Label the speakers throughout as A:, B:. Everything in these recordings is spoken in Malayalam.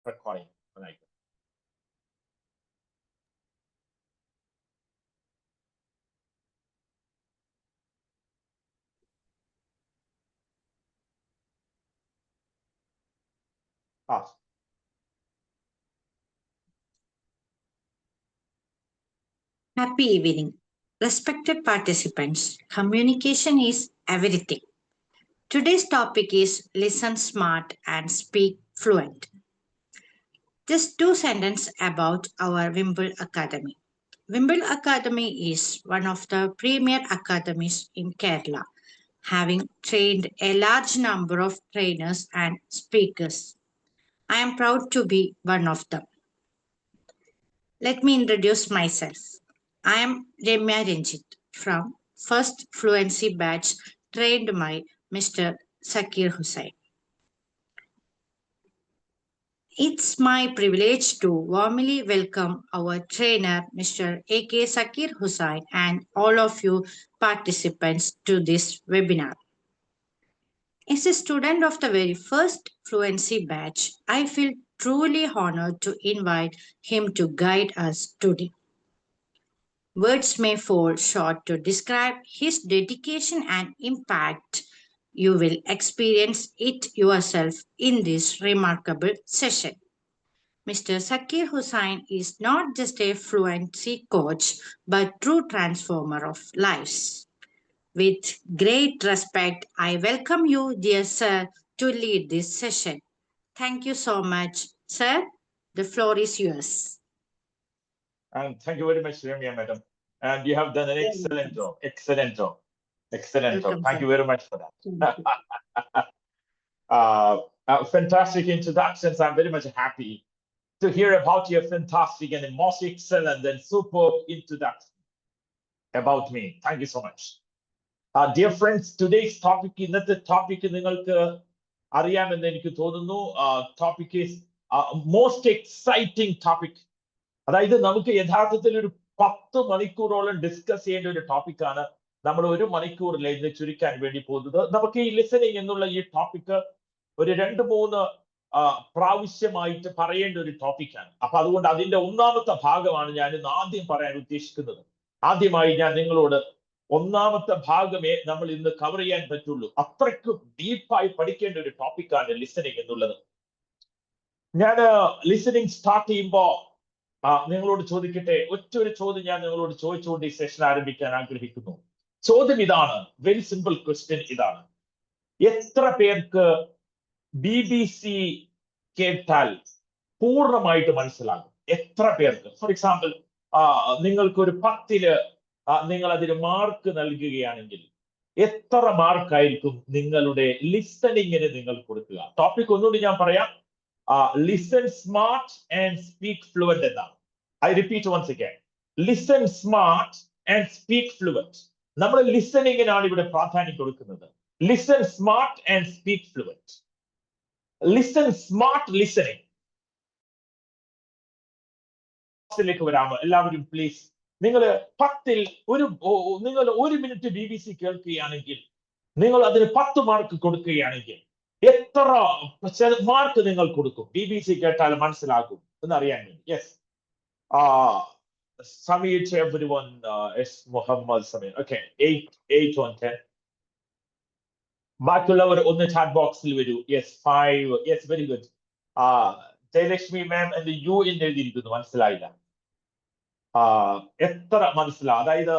A: recording.
B: Happy evening. Respected participants, communication is everything. Today's topic is listen smart and speak fluent. Just two sentences about our Wimble Academy. Wimble Academy is one of the premier academies in Kerala, having trained a large number of trainers and speakers. I am proud to be one of them. Let me introduce myself. I am Remya Ranjit from First Fluency Batch, trained by Mr. Zakir Hussain. It's my privilege to warmly welcome our trainer, Mr. A.K. Zakir Hussain, and all of you participants to this webinar. As a student of the very first Fluency Batch, I feel truly honored to invite him to guide us today. Words may fall short to describe his dedication and impact. You will experience it yourself in this remarkable session. Mr. Zakir Hussain is not just a fluency coach, but true transformer of lives. With great respect, I welcome you, dear sir, to lead this session. Thank you so much, sir. The floor is yours.
A: And thank you very much, Ramya, madam. And you have done an excellent job. Excellent job. Excellent job. Thank you very much for that. Fantastic introductions. I'm very much happy to hear about your fantastic and most excellent and superb introduction about me. Thank you so much. Dear friends, today's topic is not the topic നിങ്ങൾക്ക് അറിയാമെന്ന് എനിക്ക് തോന്നുന്നു. Topic is most exciting topic. അതായത് നമുക്ക് യഥാർത്ഥത്തിൽ ഒരു 10 മണിക്കൂറോളം ഡിസ്കസ് ചെയ്യേണ്ട ഒരു ടോപ്പിക്കാണ് നമ്മൾ 1 മണിക്കൂറിൽ ഇത് ചുരുക്കാൻ വേണ്ടി പോകുന്നത്. നമുക്ക് ഈ ലിസണിങ് എന്നുള്ള ഈ ടോപ്പിക്ക് ഒരു 2-3 പ്രാവശ്യമായിട്ട് പറയേണ്ട ഒരു ടോപ്പിക്കാണ്. അപ്പൊ അതുകൊണ്ട് അതിന്റെ ഒന്നാമത്തെ ഭാഗമാണ് ഞാൻ ഇന്ന് ആദ്യം പറയാൻ ഉദ്ദേശിക്കുന്നത്. ആദ്യമായി ഞാൻ നിങ്ങളോട് ഒന്നാമത്തെ ഭാഗമേ നമ്മൾ ഇന്ന് കവർ ചെയ്യാൻ പറ്റുള്ളൂ. അത്രയ്ക്ക് ഡീപ്പായി പഠിക്കേണ്ട ഒരു ടോപ്പിക്കാണ് ലിസണിങ് എന്നുള്ളത്. ഞാൻ ലിസണിങ് സ്റ്റാർട്ട് ചെയ്യുമ്പോ നിങ്ങളോട് ചോദിക്കട്ടെ, ഒറ്റൊരു ചോദ്യം ഞാൻ നിങ്ങളോട് ചോദിച്ചുകൊണ്ട് ഈ സെഷൻ ആരംഭിക്കാൻ ആഗ്രഹിക്കുന്നു. ചോദ്യം ഇതാണ്, വെരി സിമ്പിൾ ക്വസ്റ്റ്യൻ ഇതാണ്. എത്ര പേർക്ക് BBC കേട്ടാൽ പൂർണ്ണമായിട്ട് മനസ്സിലാകും? എത്ര പേർക്ക്? ഫോർ എക്സാമ്പിൾ, നിങ്ങൾക്ക് ഒരു 10-ല് നിങ്ങൾ അതിന് മാർക്ക് നൽകുകയാണെങ്കിൽ എത്ര മാർക്കായിരിക്കും നിങ്ങളുടെ ലിസണിങ്ങിന് നിങ്ങൾ കൊടുക്കുക? ടോപ്പിക് ഒന്നുകൂടി ഞാൻ പറയാം. Listen smart and speak fluent എന്നാണ്. I repeat once again. Listen smart and speak fluent. നമ്മൾ ലിസണിങ്ങിനാണ് ഇവിടെ പ്രാധാന്യം കൊടുക്കുന്നത്. Listen smart and speak fluent. Listen smart listening. വരാമോ എല്ലാവരും പ്ലീസ്? നിങ്ങൾ 10-ൽ നിങ്ങൾ 1 മിനിറ്റ് BBC കേൾക്കുകയാണെങ്കിൽ, നിങ്ങൾ അതിന് 10 മാർക്ക് കൊടുക്കുകയാണെങ്കിൽ എത്ര മാർക്ക് നിങ്ങൾ കൊടുക്കും? BBC കേട്ടാൽ മനസ്സിലാകും എന്നറിയാൻ വേണ്ടി. Yes, Samir to everyone, S. Muhammad Samir. Okay, 8 on 10. ബാക്കിയുള്ളവർ ഒന്ന് ചാറ്റ് ബോക്സിൽ വരൂ. Yes, 5. Yes, very good. Jayalakshmi ma'am എന്ന് യു എന്ന് എഴുതിയിരിക്കുന്നു, മനസ്സിലായില്ല. എത്ര മനസ്സിലാവും? അതായത്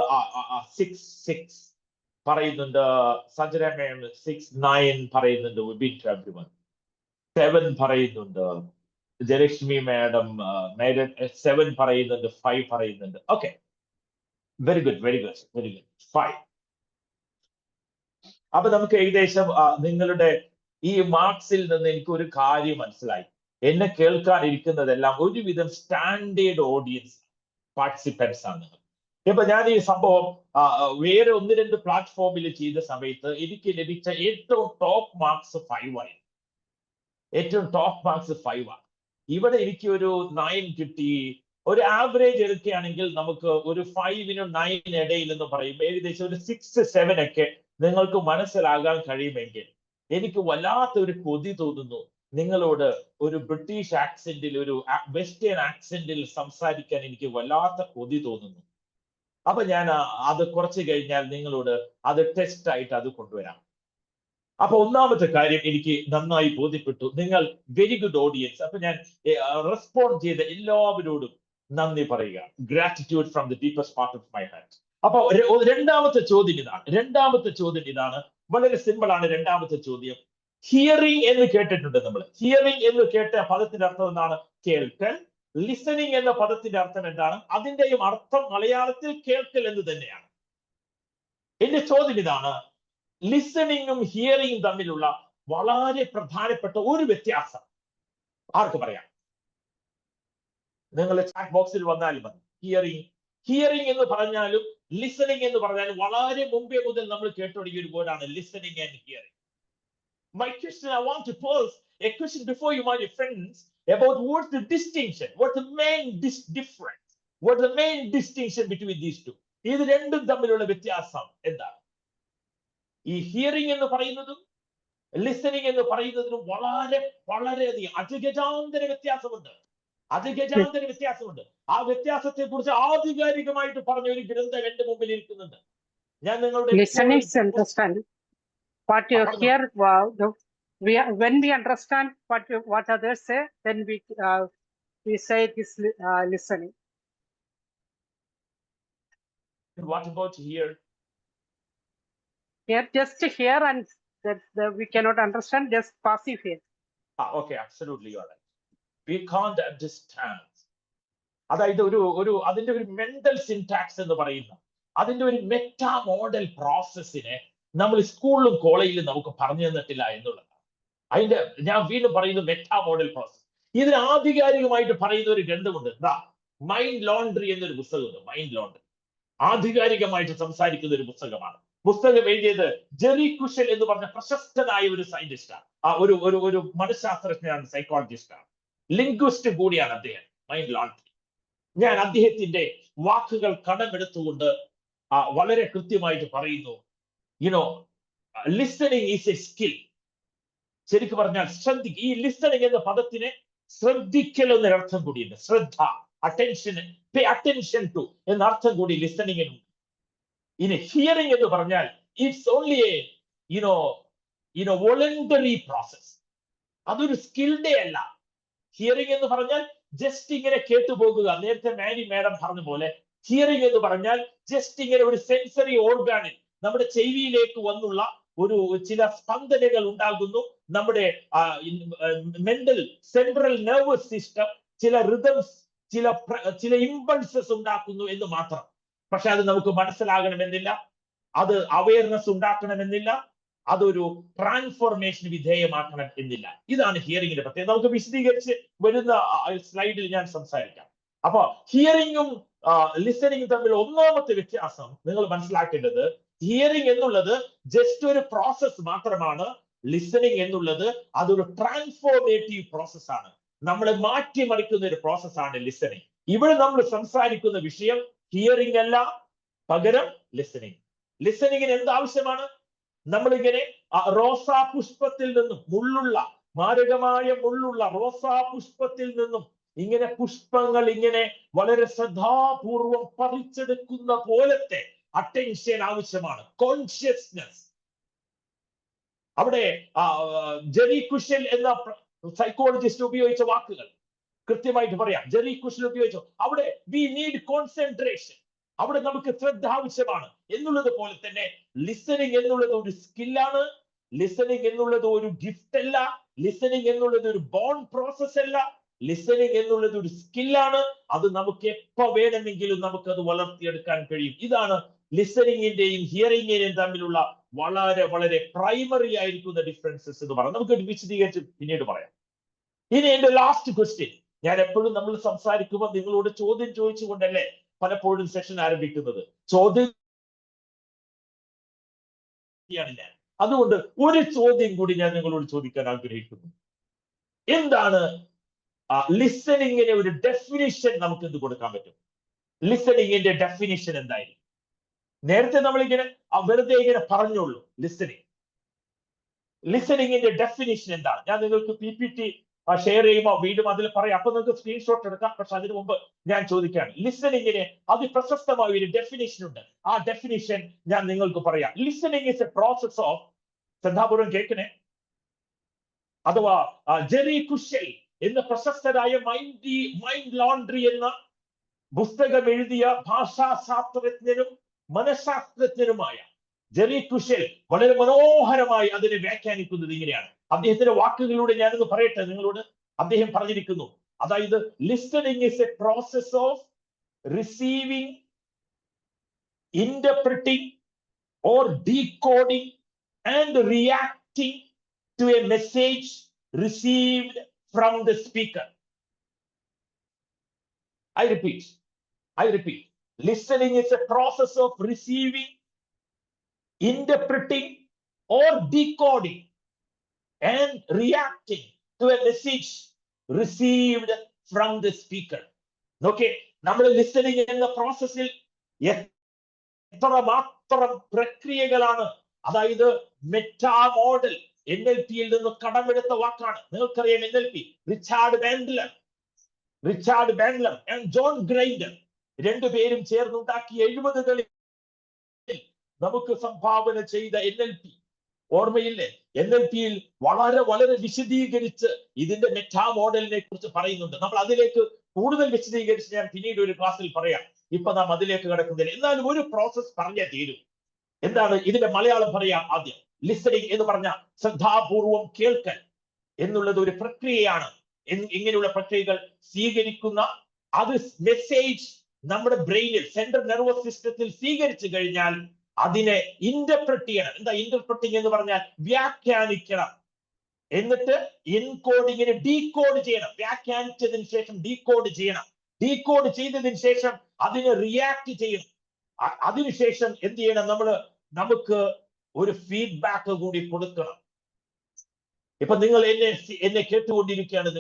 A: 6 പറയുന്നുണ്ട്. സജന മാം 6, 9 പറയുന്നുണ്ട്. 7 പറയുന്നുണ്ട്. ജയലക്ഷ്മി മാഡം 7 പറയുന്നുണ്ട്. 5 പറയുന്നുണ്ട്. Okay, very good, very good, very good. 5. അപ്പൊ നമുക്ക് ഏകദേശം നിങ്ങളുടെ ഈ മാർക്സിൽ നിന്ന് എനിക്ക് ഒരു കാര്യം മനസ്സിലായി. എന്നെ കേൾക്കാനിരിക്കുന്നതെല്ലാം ഒരുവിധം സ്റ്റാൻഡേർഡ് ഓഡിയൻസ് പാർട്ടിസിപ്പൻസ് ആണ്. ഇപ്പൊ ഞാൻ ഈ സംഭവം വേറെ 1-2 പ്ലാറ്റ്ഫോമിൽ ചെയ്ത സമയത്ത് എനിക്ക് ലഭിച്ച ഏറ്റവും ടോപ്പ് മാർക്സ് 5 ആയി. ഏറ്റവും ടോപ്പ് മാർക്സ് 5 ആണ്. ഇവിടെ എനിക്ക് ഒരു 9 കിട്ടി. ഒരു ആവറേജ് എടുക്കുകയാണെങ്കിൽ നമുക്ക് ഒരു 5-നും 9 ഇടയിൽ എന്ന് പറയും ഏകദേശം ഒരു 6, 7 ഒക്കെ നിങ്ങൾക്ക് മനസ്സിലാകാൻ കഴിയുമെങ്കിൽ എനിക്ക് വല്ലാത്തൊരു കൊതി തോന്നുന്നു. നിങ്ങളോട് ഒരു ബ്രിട്ടീഷ് ആക്സെന്റിൽ, ഒരു വെസ്റ്റേൺ ആക്സെന്റിൽ സംസാരിക്കാൻ എനിക്ക് വല്ലാത്ത കൊതി തോന്നുന്നു. അപ്പൊ ഞാൻ അത് കുറച്ച് കഴിഞ്ഞാൽ നിങ്ങളോട് അത് ടെസ്റ്റ് ആയിട്ട് അത് കൊണ്ടുവരാം. അപ്പൊ ഒന്നാമത്തെ കാര്യം എനിക്ക് നന്നായി ബോധ്യപ്പെട്ടു, നിങ്ങൾ വെരി ഗുഡ് ഓഡിയൻസ്. അപ്പൊ ഞാൻ റെസ്പോണ്ട് ചെയ്ത എല്ലാവരോടും നന്ദി പറയുക. Gratitude from the deepest part of my heart. അപ്പൊ രണ്ടാമത്തെ ചോദ്യം ഇതാണ്. വളരെ സിമ്പിൾ ആണ് രണ്ടാമത്തെ ചോദ്യം. ഹിയറിംഗ് എന്ന് കേട്ടിട്ടുണ്ട് നമ്മൾ. ഹിയറിംഗ് എന്ന് കേട്ട പദത്തിന്റെ അർത്ഥം എന്താണ്? കേൾക്കൽ. ലിസണിങ് എന്ന പദത്തിന്റെ അർത്ഥം എന്താണ്? അതിന്റെയും അർത്ഥം മലയാളത്തിൽ കേൾക്കൽ എന്ന് തന്നെയാണ്. എന്റെ ചോദ്യം ഇതാണ്, ലിസണിങ്ങും ഹിയറിംഗും തമ്മിലുള്ള വളരെ പ്രധാനപ്പെട്ട ഒരു വ്യത്യാസം ആർക്ക് പറയാം? നിങ്ങൾ ചാറ്റ് ബോക്സിൽ വന്നാലും മതി. ഹിയറിംഗ് എന്ന് പറഞ്ഞാലും ലിസണിങ് എന്ന് പറഞ്ഞാലും വളരെ മുമ്പേ മുതൽ നമ്മൾ കേട്ടുടങ്ങിയ ഒരു വേർഡാണ് listening and hearing. My question, I want to pose a question before you, my friends, about what's the distinction, what's the main difference, what's the main distinction between these two? ഇത് രണ്ടും തമ്മിലുള്ള വ്യത്യാസം എന്താണ്? ഈ ഹിയറിംഗ് എന്ന് പറയുന്നതും ലിസണിങ് എന്ന് പറയുന്നതിനും വളരെയധികം അജഗജാന്തര വ്യത്യാസമുണ്ട്. ആ വ്യത്യാസത്തെ കുറിച്ച് ആധികാരികമായിട്ട് പറഞ്ഞ ഒരു ഗ്രന്ഥം എന്റെ മുമ്പിൽ ഇരിക്കുന്നുണ്ട്. ഞാൻ നിങ്ങളുടെ
C: what you hear, when we understand what others say, then we say it is listening.
A: What about here?
C: Here, just hear and that we cannot understand, just passive hear.
A: Okay, absolutely, you are right. We can't understand. അതായത് അതിന്റെ ഒരു മെന്റൽ സിന്റാക്സ് എന്ന് പറയുന്ന, അതിന്റെ ഒരു മെറ്റാ മോഡൽ പ്രോസസ്സിനെ നമ്മൾ സ്കൂളിലും കോളേജിലും നമുക്ക് പറഞ്ഞു തന്നിട്ടില്ല എന്നുള്ളതാണ്. അതിന്റെ ഞാൻ വീണ്ടും പറയുന്നു, മെറ്റാ മോഡൽ പ്രോസസ്. ഇതിന് ആധികാരികമായിട്ട് പറയുന്ന ഒരു ഗ്രന്ഥമുണ്ട്, മൈൻഡ് ലോണ്ട്രി എന്നൊരു പുസ്തകമുണ്ട്. മൈൻഡ് ലോണ്ട്രി ആധികാരികമായിട്ട് സംസാരിക്കുന്ന ഒരു പുസ്തകമാണ്. പുസ്തകം എഴുതിയത് ജെറി കുഷൽ എന്ന് പറഞ്ഞ പ്രശസ്തനായ ഒരു സയന്റിസ്റ്റാണ്, ഒരു മനഃശാസ്ത്രജ്ഞനാണ്, സൈക്കോളജിസ്റ്റാണ്, ലിംഗ്വിസ്റ്റ് കൂടിയാണ് അദ്ദേഹം. Mind laundry. ഞാൻ അദ്ദേഹത്തിന്റെ വാക്കുകൾ കടമെടുത്തുകൊണ്ട് വളരെ കൃത്യമായിട്ട് പറയുന്നു, ലിസണിങ് ഈസ് എ സ്കിൽ. ശരിക്കും പറഞ്ഞാൽ ഈ ലിസണിങ് എന്ന പദത്തിന് ശ്രദ്ധിക്കൽ എന്നൊരർത്ഥം കൂടിയുണ്ട്. ശ്രദ്ധ, അറ്റൻഷൻ, പേ അറ്റൻഷൻ ടു എന്ന അർത്ഥം കൂടി ലിസണിങ്ങിനുണ്ട്. ഇനി ഹിയറിംഗ് എന്ന് പറഞ്ഞാൽ it's only A voluntary process. അതൊരു സ്കിൽഡേ അല്ല. ഹിയറിംഗ് എന്ന് പറഞ്ഞാൽ ജസ്റ്റ് ഇങ്ങനെ കേട്ടുപോകുക. നേരത്തെ മാഡം പറഞ്ഞ പോലെ ഹിയറിംഗ് എന്ന് പറഞ്ഞാൽ ജസ്റ്റ് ഇങ്ങനെ ഒരു സെൻസറി ഓർഗാനിൽ നമ്മുടെ ചെവിയിലേക്ക് വന്നുള്ള ചില സ്പന്ദനങ്ങൾ ഉണ്ടാകുന്നു. നമ്മുടെ മെന്റൽ സെൻട്രൽ നെർവസ് സിസ്റ്റം ചില റിതംസ്, ചില ഇമ്പൾസസ് ഉണ്ടാക്കുന്നു എന്ന് മാത്രം. പക്ഷെ അത് നമുക്ക് മനസ്സിലാകണമെന്നില്ല, അത് അവയർനെസ് ഉണ്ടാക്കണമെന്നില്ല, അതൊരു ട്രാൻസ്ഫോർമേഷന് വിധേയമാക്കണം എന്നില്ല. ഇതാണ് ഹിയറിംഗിന്റെ പ്രത്യേകത. നമുക്ക് വിശദീകരിച്ച് വരുന്ന സ്ലൈഡിൽ ഞാൻ സംസാരിക്കാം. അപ്പൊ ഹിയറിംഗും ലിസണിങ്ങും തമ്മിൽ ഒന്നാമത്തെ വ്യത്യാസം നിങ്ങൾ മനസ്സിലാക്കേണ്ടത്, ഹിയറിംഗ് എന്നുള്ളത് ജസ്റ്റ് ഒരു പ്രോസസ് മാത്രമാണ്. ലിസണിങ് എന്നുള്ളത് അതൊരു ട്രാൻസ്ഫോർമേറ്റീവ് പ്രോസസ് ആണ്. നമ്മളെ മാറ്റിമറിക്കുന്ന ഒരു പ്രോസസ്സാണ് ലിസണിങ്. ഇവിടെ നമ്മൾ സംസാരിക്കുന്ന വിഷയം ഹിയറിംഗ് അല്ല, പകരം ലിസണിങ്. ലിസണിങ്ങിന് എന്താവശ്യമാണ്? നമ്മളിങ്ങനെ റോസാ പുഷ്പത്തിൽ നിന്നും, മാരകമായ മുള്ളുള്ള റോസാ പുഷ്പത്തിൽ നിന്നും ഇങ്ങനെ പുഷ്പങ്ങൾ ഇങ്ങനെ വളരെ ശ്രദ്ധാപൂർവം പറിച്ചെടുക്കുന്ന പോലത്തെ അറ്റൻഷൻ ആവശ്യമാണ്, കോൺഷ്യസ്നസ്. അവിടെ ജെറി കുഷൽ എന്ന സൈക്കോളജിസ്റ്റ് ഉപയോഗിച്ച വാക്കുകൾ കൃത്യമായിട്ട് പറയാം. ജെറി കുഷൽ ഉപയോഗിച്ചു, അവിടെ വി നീഡ് കോൺസെൻട്രേഷൻ, അവിടെ നമുക്ക് ശ്രദ്ധ ആവശ്യമാണ് എന്നുള്ളത് പോലെ തന്നെ ലിസണിങ് എന്നുള്ളത് ഒരു സ്കില്ലാണ്. ലിസണിങ് എന്നുള്ളത് ഒരു ഗിഫ്റ്റ് അല്ല. ലിസണിങ് എന്നുള്ളത് ഒരു ബോൺ പ്രോസസ് അല്ല. ലിസണിങ് എന്നുള്ളത് ഒരു സ്കില്ലാണ്. അത് നമുക്ക് എപ്പോ വേണമെങ്കിലും നമുക്കത് വളർത്തിയെടുക്കാൻ കഴിയും. ഇതാണ് ലിസണിങ്ങിന്റെയും ഹിയറിംഗിന്റെയും തമ്മിലുള്ള വളരെ പ്രൈമറി ആയിരിക്കുന്ന ഡിഫറൻസസ് എന്ന് പറയാം. നമുക്ക് വിശദീകരിച്ച് പിന്നീട് പറയാം. ഇനി എന്റെ ലാസ്റ്റ് ക്വസ്റ്റ്യൻ, ഞാൻ എപ്പോഴും നമ്മൾ സംസാരിക്കുമ്പോൾ നിങ്ങളോട് ചോദ്യം ചോദിച്ചുകൊണ്ടല്ലേ പലപ്പോഴും സെഷൻ ആരംഭിക്കുന്നത്. ചോദ്യം ഞാൻ അതുകൊണ്ട് ഒരു ചോദ്യം കൂടി ഞാൻ നിങ്ങളോട് ചോദിക്കാൻ ആഗ്രഹിക്കുന്നു. എന്താണ് ലിസണിങ്ങിന് ഒരു ഡെഫിനിഷൻ നമുക്ക് എന്ത് കൊടുക്കാൻ പറ്റും? ലിസണിങ്ങിന്റെ ഡെഫിനിഷൻ എന്തായിരിക്കും? നേരത്തെ നമ്മളിങ്ങനെ വെറുതെ ഇങ്ങനെ പറഞ്ഞോളൂ ലിസണിങ്. ലിസണിങ്ങിന്റെ ഡെഫിനിഷൻ എന്താണ്? ഞാൻ നിങ്ങൾക്ക് PPT ഷെയർ ചെയ്യുമ്പോൾ വീണ്ടും അതിൽ പറയാം. അപ്പൊ നിങ്ങൾക്ക് സ്ക്രീൻഷോട്ട് എടുക്കാം. പക്ഷെ അതിനു മുമ്പ് ഞാൻ ചോദിക്കുകയാണ്, ലിസണിങ്ങിന് അതിപ്രശസ്തമായ ഒരു ഡെഫിനിഷൻ ഉണ്ട്. ആ ഡെഫിനിഷൻ ഞാൻ നിങ്ങൾക്ക് പറയാം. Listening is a process of, ശ്രദ്ധാപൂർവം കേൾക്കണേ, അഥവാ ജെറി കുഷൽ എന്ന പ്രശസ്തരായ മൈൻഡ് ലോണ്ടറി എന്ന പുസ്തകം എഴുതിയ ഭാഷാശാസ്ത്രജ്ഞനും മനഃശാസ്ത്രജ്ഞനുമായ ജെറി കുഷൽ വളരെ മനോഹരമായി അതിനെ വ്യാഖ്യാനിക്കുന്നത് ഇങ്ങനെയാണ്. അദ്ദേഹത്തിന്റെ വാക്കുകളിലൂടെ ഞാനത് പറയട്ടെ നിങ്ങളോട്. അദ്ദേഹം പറഞ്ഞിരിക്കുന്നു, അതായത് listening is a process of receiving, interpreting or decoding and reacting to a message received from the speaker. I repeat. Listening is a process of receiving, interpreting or decoding and reacting to a message received from the speaker. Okay, നമ്മൾ ലിസണിങ് എന്ന പ്രോസസ്സിൽ എത്രമാത്രം പ്രക്രിയകളാണ്. അതായത് മെറ്റാ മോഡൽ NLP-യിൽ നിന്ന് കടമെടുത്ത വാക്കാണ്. നിങ്ങൾക്കറിയാം NLP, Richard Bandler and John Grinder രണ്ടുപേരും ചേർന്നുണ്ടാക്കിയ 70കളിൽ നമുക്ക് സംഭാവന ചെയ്ത NLP ഓർമ്മയില്ലേ? NLP-യിൽ വളരെ വിശദീകരിച്ച് ഇതിന്റെ മെറ്റാ മോഡലിനെ കുറിച്ച് പറയുന്നുണ്ട്. നമ്മൾ അതിലേക്ക് കൂടുതൽ വിശദീകരിച്ച് ഞാൻ പിന്നീട് ഒരു ക്ലാസ്സിൽ പറയാം. ഇപ്പൊ നാം അതിലേക്ക് കിടക്കുന്നില്ല. എന്നാലും ഒരു പ്രോസസ് പറഞ്ഞേ തീരും. എന്താണ് ഇതിന്റെ മലയാളം പറയാം ആദ്യം. ലിസണിങ് എന്ന് പറഞ്ഞ ശ്രദ്ധാപൂർവം കേൾക്കൽ എന്നുള്ളത് ഒരു പ്രക്രിയയാണ്. ഇങ്ങനെയുള്ള പ്രക്രിയകൾ സ്വീകരിക്കുന്ന അത് മെസ്സേജ് നമ്മുടെ ബ്രെയിനിൽ, സെൻട്രൽ നെർവസ് സിസ്റ്റത്തിൽ സ്വീകരിച്ചു കഴിഞ്ഞാൽ അതിനെ ഇന്റർപ്രറ്റ് ചെയ്യണം. എന്താ ഇന്റർപ്രറ്റിംഗ് എന്ന് പറഞ്ഞാൽ? വ്യാഖ്യാനിക്കണം. എന്നിട്ട് എൻകോഡിങ്ങിനെ ഡീകോഡ് ചെയ്യണം. വ്യാഖ്യാനിച്ചതിന് ശേഷം ഡീകോഡ് ചെയ്യണം. ഡീകോഡ് ചെയ്തതിന് ശേഷം അതിനെ റിയാക്ട് ചെയ്യണം. അതിനുശേഷം എന്ത് ചെയ്യണം? നമുക്ക് ഒരു ഫീഡ്ബാക്ക് കൂടി കൊടുക്കണം. ഇപ്പൊ നിങ്ങൾ എന്നെ കേട്ടുകൊണ്ടിരിക്കുകയാണ്.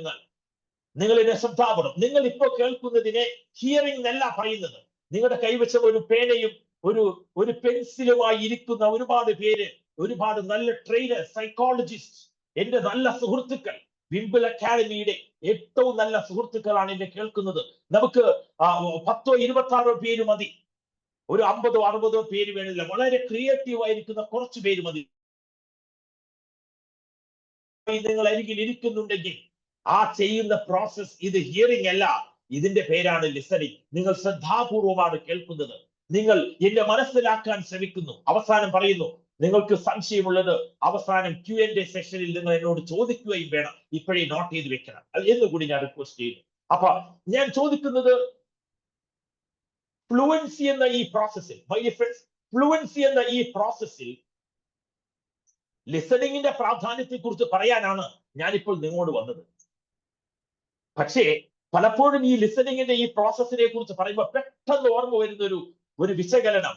A: നിങ്ങൾ എന്നെ ശ്രദ്ധാപൂർവം, നിങ്ങൾ ഇപ്പോ കേൾക്കുന്നതിനെ ഹിയറിംഗ് എന്നല്ല പറയുന്നത്. നിങ്ങളുടെ കൈവശം ഒരു പേനയും ഒരു പെൻസിലുമായി ഇരിക്കുന്ന ഒരുപാട് പേര്, ഒരുപാട് നല്ല ട്രെയിനർ, സൈക്കോളജിസ്റ്റ്, എന്റെ നല്ല സുഹൃത്തുക്കൾ, വിംബിൾ അക്കാഡമിയുടെ ഏറ്റവും നല്ല സുഹൃത്തുക്കളാണ് എന്നെ കേൾക്കുന്നത്. നമുക്ക് 10 26 പേര് മതി. ഒരു 50 60 പേര് വേണില്ല. വളരെ ക്രിയേറ്റീവ് ആയിരിക്കുന്ന കുറച്ച് പേര് മതി. നിങ്ങൾ അരികിൽ ഇരിക്കുന്നുണ്ടെങ്കിൽ ആ ചെയ്യുന്ന പ്രോസസ് ഇത് ഹിയറിംഗ് അല്ല, ഇതിന്റെ പേരാണ് ലിസണിങ്. നിങ്ങൾ ശ്രദ്ധാപൂർവമാണ് കേൾക്കുന്നത്. നിങ്ങൾ എന്നെ മനസ്സിലാക്കാൻ ശ്രമിക്കുന്നു. അവസാനം പറയുന്നു, നിങ്ങൾക്ക് സംശയമുള്ളത് അവസാനം Q&A സെഷനിൽ നിങ്ങൾ എന്നോട് ചോദിക്കുകയും വേണം. ഇപ്പോഴേ നോട്ട് ചെയ്ത് വെക്കണം എന്നുകൂടി ഞാൻ റിക്വസ്റ്റ് ചെയ്യുന്നു. അപ്പൊ ഞാൻ ചോദിക്കുന്നത്, ഫ്ലുവൻസി എന്ന ഈ പ്രോസസ്സിൽ, മൈ ഡിയർ ഫ്രണ്ട്സ്, ഫ്ലുവൻസി എന്ന ഈ പ്രോസസ്സിൽ ലിസണിങ്ങിന്റെ പ്രാധാന്യത്തെ കുറിച്ച് പറയാനാണ് ഞാനിപ്പോൾ നിങ്ങളോട് വന്നത്. പക്ഷേ പലപ്പോഴും ഈ ലിസണിങ്ങിന്റെ ഈ പ്രോസസ്സിനെ കുറിച്ച് പറയുമ്പോൾ പെട്ടെന്ന് ഓർമ്മ വരുന്ന ഒരു വിശകലനം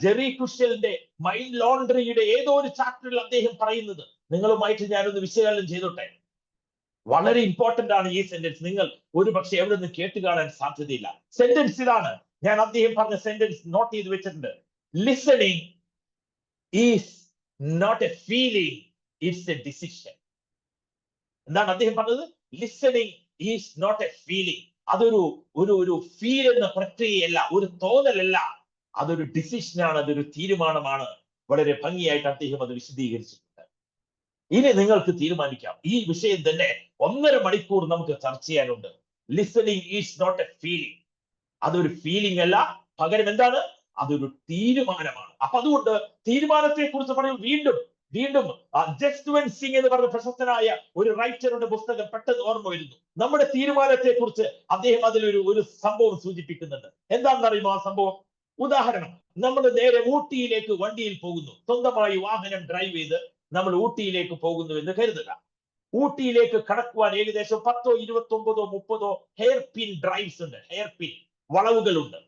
A: ജെറി കുഷലിന്റെ മൈൻഡ് ലോണ്ടറിയുടെ ഏതോ ഒരു ചാപ്റ്ററിൽ അദ്ദേഹം പറയുന്നത് നിങ്ങളുമായിട്ട് ഞാനൊന്ന് വിശകലനം ചെയ്തോട്ടെ. വളരെ ഇമ്പോർട്ടന്റ് ആണ് ഈ സെന്റൻസ്. നിങ്ങൾ ഒരു പക്ഷെ എവിടെ നിന്ന് കേട്ട് കാണാൻ സാധ്യതയില്ല. സെന്റൻസ് ഇതാണ്. ഞാൻ അദ്ദേഹം പറഞ്ഞ സെന്റൻസ് നോട്ട് ചെയ്ത് വെച്ചിട്ടുണ്ട്. Listening is not a feeling, it's a decision. എന്താണ് അദ്ദേഹം പറഞ്ഞത്? Listening is not a feeling. അതൊരു ഫീൽ എന്ന പ്രക്രിയയല്ല, ഒരു തോന്നലല്ല, അതൊരു ഡിസിഷനാണ്, അതൊരു തീരുമാനമാണ്. വളരെ ഭംഗിയായിട്ട് അദ്ദേഹം അത് വിശദീകരിച്ചിട്ടുണ്ട്. ഇനി നിങ്ങൾക്ക് തീരുമാനിക്കാം. ഈ വിഷയം തന്നെ 1.5 മണിക്കൂർ നമുക്ക് ചർച്ച ചെയ്യാനുണ്ട്. Listening is not a feeling. അതൊരു ഫീലിംഗ് അല്ല, പകരം എന്താണ്? അതൊരു തീരുമാനമാണ്. അപ്പൊ അതുകൊണ്ട് തീരുമാനത്തെ കുറിച്ച് പറയും. വീണ്ടും ജസ്വന്ത് സിംഗ് എന്ന് പറഞ്ഞ പ്രശസ്തനായ ഒരു റൈറ്ററുടെ പുസ്തകം പെട്ടെന്ന് ഓർമ്മ വരുന്നു. നമ്മുടെ തീരുമാനത്തെ കുറിച്ച് അദ്ദേഹം അതിലൊരു സംഭവം സൂചിപ്പിക്കുന്നുണ്ട്. എന്താണെന്നറിയുമോ ആ സംഭവം? ഉദാഹരണം, നമ്മൾ നേരെ ഊട്ടിയിലേക്ക് വണ്ടിയിൽ പോകുന്നു. സ്വന്തമായി വാഹനം ഡ്രൈവ് ചെയ്ത് നമ്മൾ ഊട്ടിയിലേക്ക് പോകുന്നു എന്ന് കരുതുക. ഊട്ടിയിലേക്ക് കടക്കുവാൻ ഏകദേശം 10 29 30 ഹെയർ പിൻ ഡ്രൈവ്സ് ഉണ്ട്, ഹെയർ പിൻ വളവുകളുണ്ട്.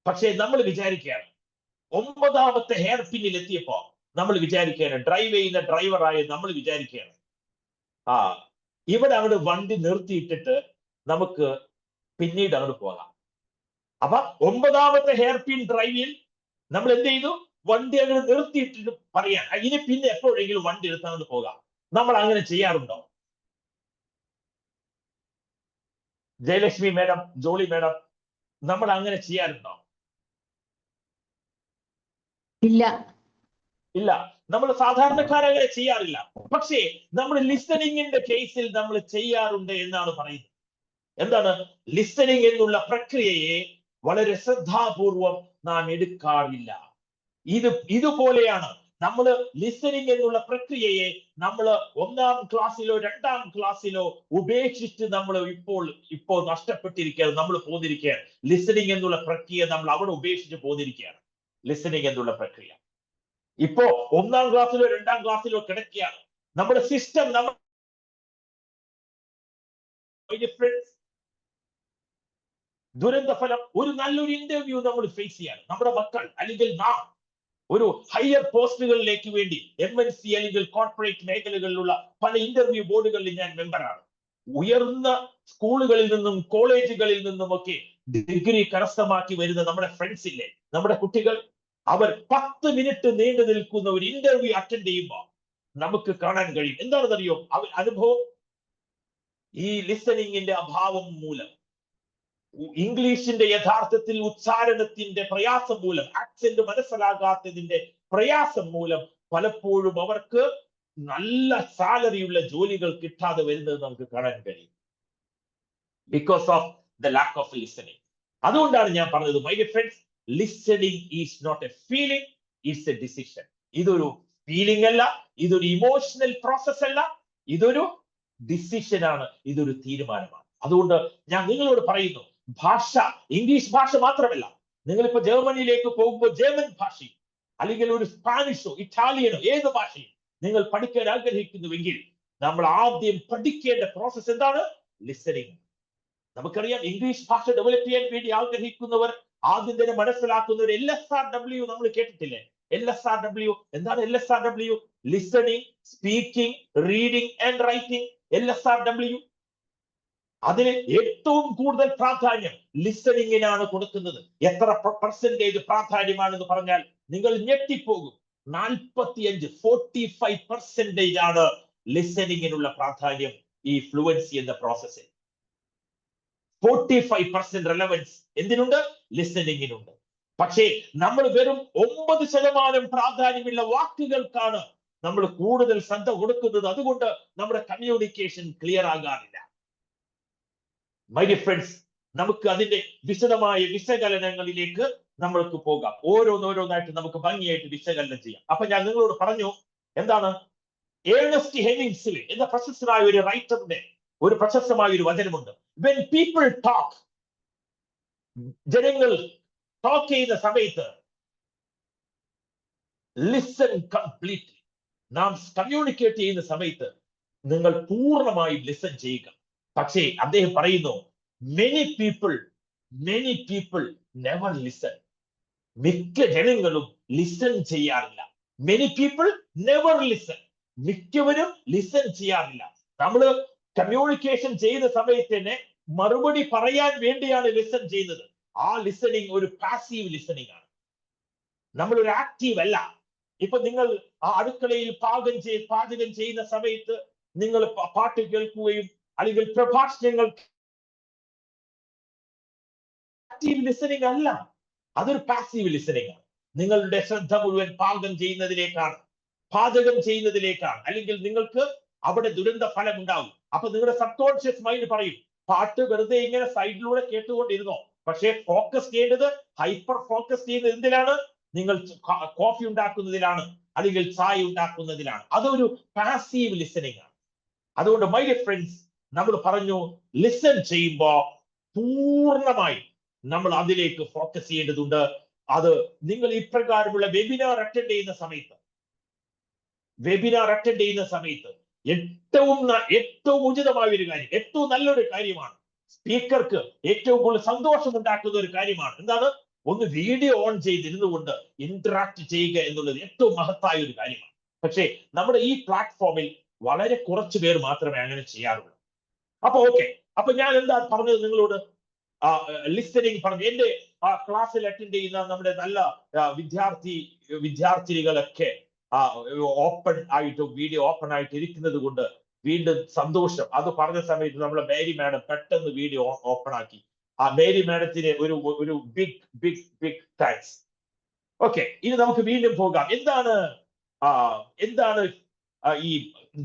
A: പക്ഷേ നമ്മൾ വിചാരിക്കുകയാണ്, 9ാമത്തെ ഹെയർ പിന്നിൽ എത്തിയപ്പോ നമ്മൾ വിചാരിക്കുകയാണ്, ഡ്രൈവ് ചെയ്യുന്ന ഡ്രൈവറായ നമ്മൾ വിചാരിക്കുകയാണ്, ഇവിടെ അങ്ങോട്ട് വണ്ടി നിർത്തിയിട്ടിട്ട് നമുക്ക് പിന്നീട് അങ്ങോട്ട് പോകാം. അപ്പൊ 9ാമത്തെ ഹെയർ പിൻ ഡ്രൈവിൽ നമ്മൾ എന്ത് ചെയ്തു? വണ്ടി അങ്ങനെ നിർത്തിയിട്ടിട്ട് പറയാൻ ഇനി പിന്നെ എപ്പോഴെങ്കിലും വണ്ടി എടുത്താൽ പോകാം. നമ്മൾ അങ്ങനെ ചെയ്യാറുണ്ടോ? ജയലക്ഷ്മി മേഡം, ജോളി മേഡം, നമ്മൾ അങ്ങനെ ചെയ്യാറുണ്ടോ?
B: ഇല്ല.
A: ഇല്ല, നമ്മൾ സാധാരണക്കാരങ്ങനെ ചെയ്യാറില്ല. പക്ഷേ നമ്മൾ ലിസണിങ്ങിന്റെ കേസിൽ നമ്മൾ ചെയ്യാറുണ്ട് എന്നാണ് പറയുന്നത്. എന്താണ്? ലിസണിങ് എന്നുള്ള പ്രക്രിയയെ വളരെ ശ്രദ്ധാപൂർവം നാം എടുക്കാറില്ല. ഇതുപോലെയാണ് നമ്മൾ ലിസണിങ് എന്നുള്ള പ്രക്രിയയെ നമ്മൾ 1ാം ക്ലാസ്സിലോ 2ാം ക്ലാസ്സിലോ ഉപേക്ഷിച്ച് നമ്മൾ ഇപ്പോൾ നഷ്ടപ്പെട്ടിരിക്കുകയാണ്. നമ്മൾ പോന്നിരിക്കുകയാണ്. ലിസണിങ് എന്നുള്ള പ്രക്രിയ നമ്മൾ അവിടെ ഉപേക്ഷിച്ച് പോന്നിരിക്കുകയാണ്. ലിസണിങ് എന്നുള്ള പ്രക്രിയ ഇപ്പോ 1ാം ക്ലാസ്സിലോ 2ാം ക്ലാസ്സിലോ കിടക്കുകയാണ്. നമ്മുടെ സിസ്റ്റം ദുരന്തഫലം ഒരു നല്ലൊരു ഇന്റർവ്യൂ നമ്മൾ ഫേസ് ചെയ്യാണ്. നമ്മുടെ മക്കൾ അല്ലെങ്കിൽ നാം ഒരു ഹയർ പോസ്റ്റുകളിലേക്ക് വേണ്ടി MNC അല്ലെങ്കിൽ കോർപ്പറേറ്റ് മേഖലകളിലുള്ള പല ഇന്റർവ്യൂ ബോർഡുകളിൽ ഞാൻ മെമ്പറാണ്. ഉയർന്ന സ്കൂളുകളിൽ നിന്നും കോളേജുകളിൽ നിന്നുമൊക്കെ ഡിഗ്രി കരസ്ഥമാക്കി വരുന്ന നമ്മുടെ ഫ്രണ്ട്സ് ഇല്ലേ, നമ്മുടെ കുട്ടികൾ, അവർ 10 മിനിറ്റ് നീണ്ടു നിൽക്കുന്ന ഒരു ഇന്റർവ്യൂ അറ്റൻഡ് ചെയ്യുമ്പോൾ നമുക്ക് കാണാൻ കഴിയും. എന്താണെന്നറിയോ അനുഭവം? ഈ ലിസണിങ്ങിന്റെ അഭാവം മൂലം, ഇംഗ്ലീഷിന്റെ യഥാർത്ഥത്തിൽ ഉച്ചാരണത്തിന്റെ പ്രയാസം മൂലം, ആക്സെന്റ് മനസ്സിലാകാത്തതിന്റെ പ്രയാസം മൂലം പലപ്പോഴും അവർക്ക് നല്ല സാലറിയുള്ള ജോലികൾ കിട്ടാതെ വരുന്നത് നമുക്ക് കാണാൻ കഴിയും. Because of the lack of listening. അതുകൊണ്ടാണ് ഞാൻ പറഞ്ഞത്, my dear friends, listening is not a feeling, it's a decision. ഇതൊരു ഫീലിംഗ് അല്ല, ഇതൊരു ഇമോഷണൽ പ്രോസസ് അല്ല, ഇതൊരു ഡിസിഷൻ ആണ്, ഇതൊരു തീരുമാനമാണ്. അതുകൊണ്ട് ഞാൻ നിങ്ങളോട് പറയുന്നു, ഭാഷ ഇംഗ്ലീഷ് ഭാഷ മാത്രമല്ല, നിങ്ങളിപ്പോ ജർമ്മനിയിലേക്ക് പോകുമ്പോൾ ജർമ്മൻ ഭാഷയും അല്ലെങ്കിൽ ഒരു സ്പാനിഷോ ഇറ്റാലിയനോ ഏത് ഭാഷയും നിങ്ങൾ പഠിക്കാൻ ആഗ്രഹിക്കുന്നുവെങ്കിൽ നമ്മൾ ആദ്യം പഠിക്കേണ്ട പ്രോസസ് എന്താണ്? ലിസണിങ്. നമുക്കറിയാം, ഇംഗ്ലീഷ് ഭാഷ ഡെവലപ്പ് ചെയ്യാൻ വേണ്ടി ആഗ്രഹിക്കുന്നവർ ആദ്യം തന്നെ മനസ്സിലാക്കുന്ന ഒരു LSRW നമ്മൾ കേട്ടിട്ടില്ലേ? LSRW എന്താണ്? LSRW listening, speaking, reading and writing. LSRW അതിന് ഏറ്റവും കൂടുതൽ പ്രാധാന്യം ലിസണിങ്ങിനാണ് കൊടുക്കുന്നത്. എത്ര പെർസെന്റേജ് പ്രാധാന്യമാണെന്ന് പറഞ്ഞാൽ നിങ്ങൾ ഞെട്ടിപ്പോകും. 45% ആണ് ലിസണിങ്ങിനുള്ള പ്രാധാന്യം ഈ ഫ്ലുവൻസി എന്ന പ്രോസസ്സിൽ. 45% റെലവൻസ് എന്തിനുണ്ട്? ലിസണിങ്ങിനുണ്ട്. പക്ഷേ നമ്മൾ വെറും 9% പ്രാധാന്യമുള്ള വാക്കുകൾക്കാണ് നമ്മൾ കൂടുതൽ ശ്രദ്ധ കൊടുക്കുന്നത്. അതുകൊണ്ട് നമ്മുടെ കമ്മ്യൂണിക്കേഷൻ ക്ലിയർ ആകാറില്ല. മൈ ഡിയർ ഫ്രണ്ട്സ്, നമുക്ക് അതിന്റെ വിശദമായ വിശകലനങ്ങളിലേക്ക് നമ്മൾക്ക് പോകാം. ഓരോന്നായിട്ട് നമുക്ക് ഭംഗിയായിട്ട് വിശകലനം ചെയ്യാം. അപ്പൊ ഞാൻ നിങ്ങളോട് പറഞ്ഞു, എന്താണ്? ഏണസ്റ്റ് ഹെമിങ്സ്ലേ എന്ന പ്രശസ്തമായ ഒരു റൈറ്ററിന്റെ ഒരു പ്രശസ്തമായ ഒരു വചനമുണ്ട്. When people talk, ജനങ്ങൾ ടോക്ക് ചെയ്യുന്ന സമയത്ത് ലിസൺ കംപ്ലീറ്റ്ലി. നാം കമ്മ്യൂണിക്കേറ്റ് ചെയ്യുന്ന സമയത്ത് നിങ്ങൾ പൂർണ്ണമായും ലിസൺ ചെയ്യുക. പക്ഷേ അദ്ദേഹം പറയുന്നു, മെനി പീപ്പിൾ നെവർ ലിസൺ. മിക്ക ജനങ്ങളും ലിസൺ ചെയ്യാറില്ല. Many people never listen. മിക്കവരും ലിസൺ ചെയ്യാറില്ല. നമ്മള് കമ്മ്യൂണിക്കേഷൻ ചെയ്യുന്ന സമയത്ത് തന്നെ മറുപടി പറയാൻ വേണ്ടിയാണ് ലിസൺ ചെയ്യുന്നത്. ആ ലിസണിങ് ഒരു പാസീവ് ലിസണിങ് ആണ്. നമ്മൾ ഒരു ആക്റ്റീവ് അല്ല. ഇപ്പൊ നിങ്ങൾ ആ അടുക്കളയിൽ പാചകം ചെയ്യുന്ന സമയത്ത് നിങ്ങൾ പാട്ട് കേൾക്കുകയും അല്ലെങ്കിൽ പ്രഭാഷണങ്ങൾ, ആക്റ്റീവ് ലിസണിങ് അല്ല, അതൊരു പാസീവ് ലിസണിങ് ആണ്. നിങ്ങളുടെ ശ്രദ്ധ മുഴുവൻ പാചകം ചെയ്യുന്നതിലേക്കാണ്, അല്ലെങ്കിൽ നിങ്ങൾക്ക് അവിടെ ദുരന്ത ഫലം ഉണ്ടാവും. അപ്പൊ നിങ്ങളുടെ സബ് കോൺഷ്യസ് മൈൻഡ് പറയും, പാട്ട് വെറുതെ ഇങ്ങനെ സൈഡിലൂടെ കേട്ടുകൊണ്ടിരുന്നോ. പക്ഷേ ഫോക്കസ് ചെയ്യേണ്ടത്, ഹൈപ്പർ ഫോക്കസ് ചെയ്യുന്നത് എന്തിലാണ്? നിങ്ങൾ കോഫി ഉണ്ടാക്കുന്നതിലാണ് അല്ലെങ്കിൽ ചായ ഉണ്ടാക്കുന്നതിലാണ്. അതൊരു പാസീവ് ലിസണിങ് ആണ്. അതുകൊണ്ട് മൈ ഡിയർ ഫ്രണ്ട്സ്, നമ്മൾ പറഞ്ഞു, ലിസൺ ചെയ്യുമ്പോ പൂർണ്ണമായി നമ്മൾ അതിലേക്ക് ഫോക്കസ് ചെയ്യേണ്ടതുണ്ട്. അത് നിങ്ങൾ ഇപ്രകാരമുള്ള വെബിനാർ അറ്റൻഡ് ചെയ്യുന്ന സമയത്ത് ഏറ്റവും ഉചിതമായ ഒരു കാര്യം, ഏറ്റവും നല്ലൊരു കാര്യമാണ്, സ്പീക്കർക്ക് ഏറ്റവും കൂടുതൽ സന്തോഷം ഉണ്ടാക്കുന്ന ഒരു കാര്യമാണ്. എന്താണ്? ഒന്ന് വീഡിയോ ഓൺ ചെയ്തിരുന്നു കൊണ്ട് ഇന്ററാക്ട് ചെയ്യുക എന്നുള്ളത് ഏറ്റവും മഹത്തായ ഒരു കാര്യമാണ്. പക്ഷേ നമ്മുടെ ഈ പ്ലാറ്റ്ഫോമിൽ വളരെ കുറച്ചു പേർ മാത്രമേ അങ്ങനെ ചെയ്യാറുള്ളൂ. അപ്പൊ ഓക്കെ, അപ്പൊ ഞാൻ എന്താ പറഞ്ഞത് നിങ്ങളോട്? ലിസണിങ് പറഞ്ഞു. എന്റെ ക്ലാസ്സിൽ അറ്റൻഡ് ചെയ്യുന്ന നമ്മുടെ നല്ല വിദ്യാർത്ഥിനികളൊക്കെ ഓപ്പൺ ആയിട്ട് വീഡിയോ ഓപ്പൺ ആയിട്ട് ഇരിക്കുന്നത് കൊണ്ട് വീണ്ടും സന്തോഷം. അത് പറഞ്ഞ സമയത്ത് നമ്മളെ മേരി മാഡം പെട്ടെന്ന് വീഡിയോ ഓപ്പൺ ആക്കി. ആ മേരി മാഡത്തിന് ഒരു ബിഗ് താങ്ക്സ്. ഓക്കെ, ഇനി നമുക്ക് വീണ്ടും പോകാം. എന്താണ് ഈ